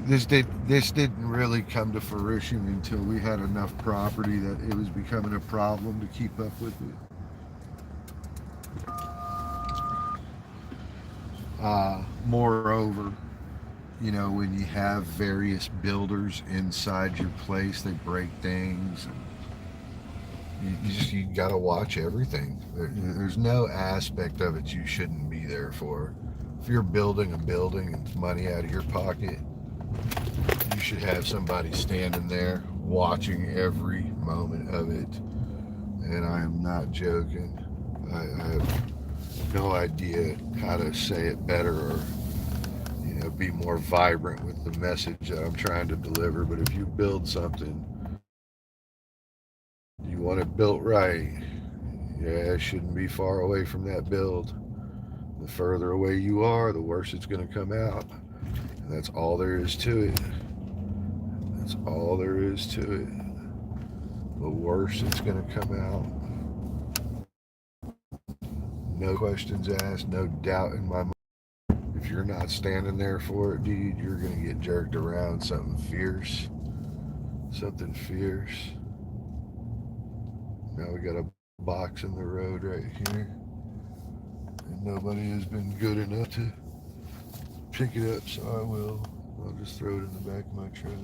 This didn't really come to fruition until we had enough property that it was becoming a problem to keep up with it. Moreover, you know, when you have various builders inside your place, they break things. You got to watch everything. There's no aspect of it you shouldn't be there for. If you're building a building and it's money out of your pocket, you should have somebody standing there watching every moment of it. And I am not joking. I have no idea how to say it better or, you know, be more vibrant with the message that I'm trying to deliver. But if you build something, you want it built right. Yeah, it shouldn't be far away from that build. The further away you are, the worse it's going to come out. And that's all there is to it. That's all there is to it. The worse it's going to come out. No questions asked, no doubt in my mind. If you're not standing there for it, dude, you're going to get jerked around. Something fierce. Something fierce. Now we got a box in the road right here. And nobody has been good enough to pick it up, so I will. I'll just throw it in the back of my truck.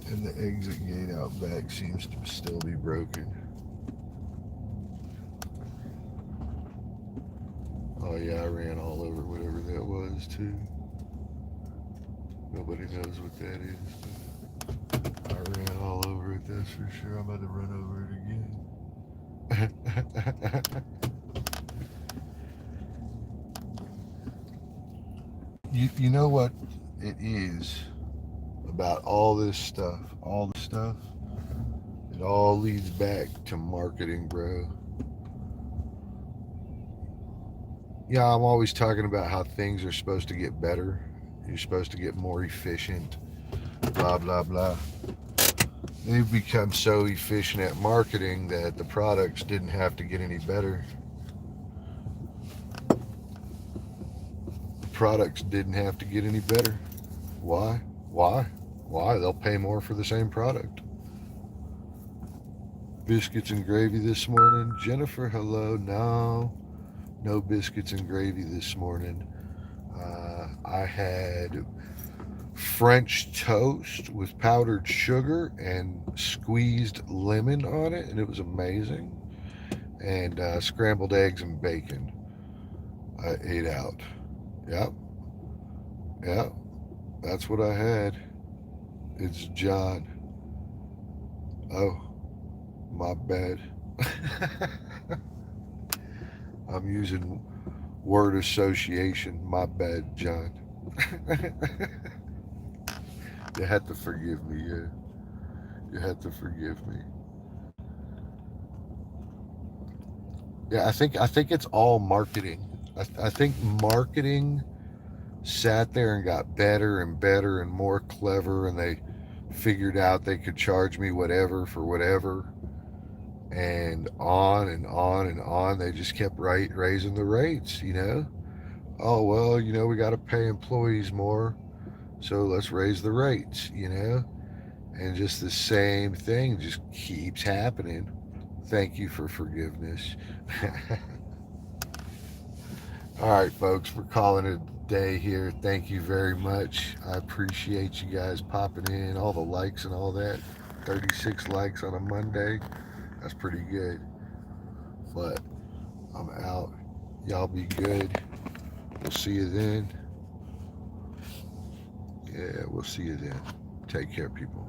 And the exit gate out back seems to still be broken. Oh yeah, I ran all over whatever that was too. Nobody knows what that is. I ran all over it, that's for sure. I'm about to run over it again. You know what it is about all this stuff, it all leads back to marketing, bro. Yeah, I'm always talking about how things are supposed to get better. You're supposed to get more efficient, blah, blah, blah. They've become so efficient at marketing that the products didn't have to get any better. The products didn't have to get any better. Why? Why? They'll pay more for the same product. Biscuits and gravy this morning. Jennifer, hello. No biscuits and gravy this morning. I had French toast with powdered sugar and squeezed lemon on it, and it was amazing. And scrambled eggs and bacon. I ate out. Yep. That's what I had. It's John. Oh, my bad. I'm using word association. My bad, John. You had to forgive me, yeah. You had to forgive me. Yeah, I think it's all marketing. I think marketing sat there and got better and better and more clever, and they figured out they could charge me whatever for whatever, and on and on and on. They just kept raising the rates, you know. Oh well, you know, we got to pay employees more, so let's raise the rates, you know. And just the same thing just keeps happening. Thank you for forgiveness. All right, folks, we're calling it a day here. Thank you very much. I appreciate you guys popping in, all the likes and all that. 36 likes on a Monday. That's pretty good. But I'm out. Y'all be good. We'll see you then. Yeah, we'll see you then. Take care, people.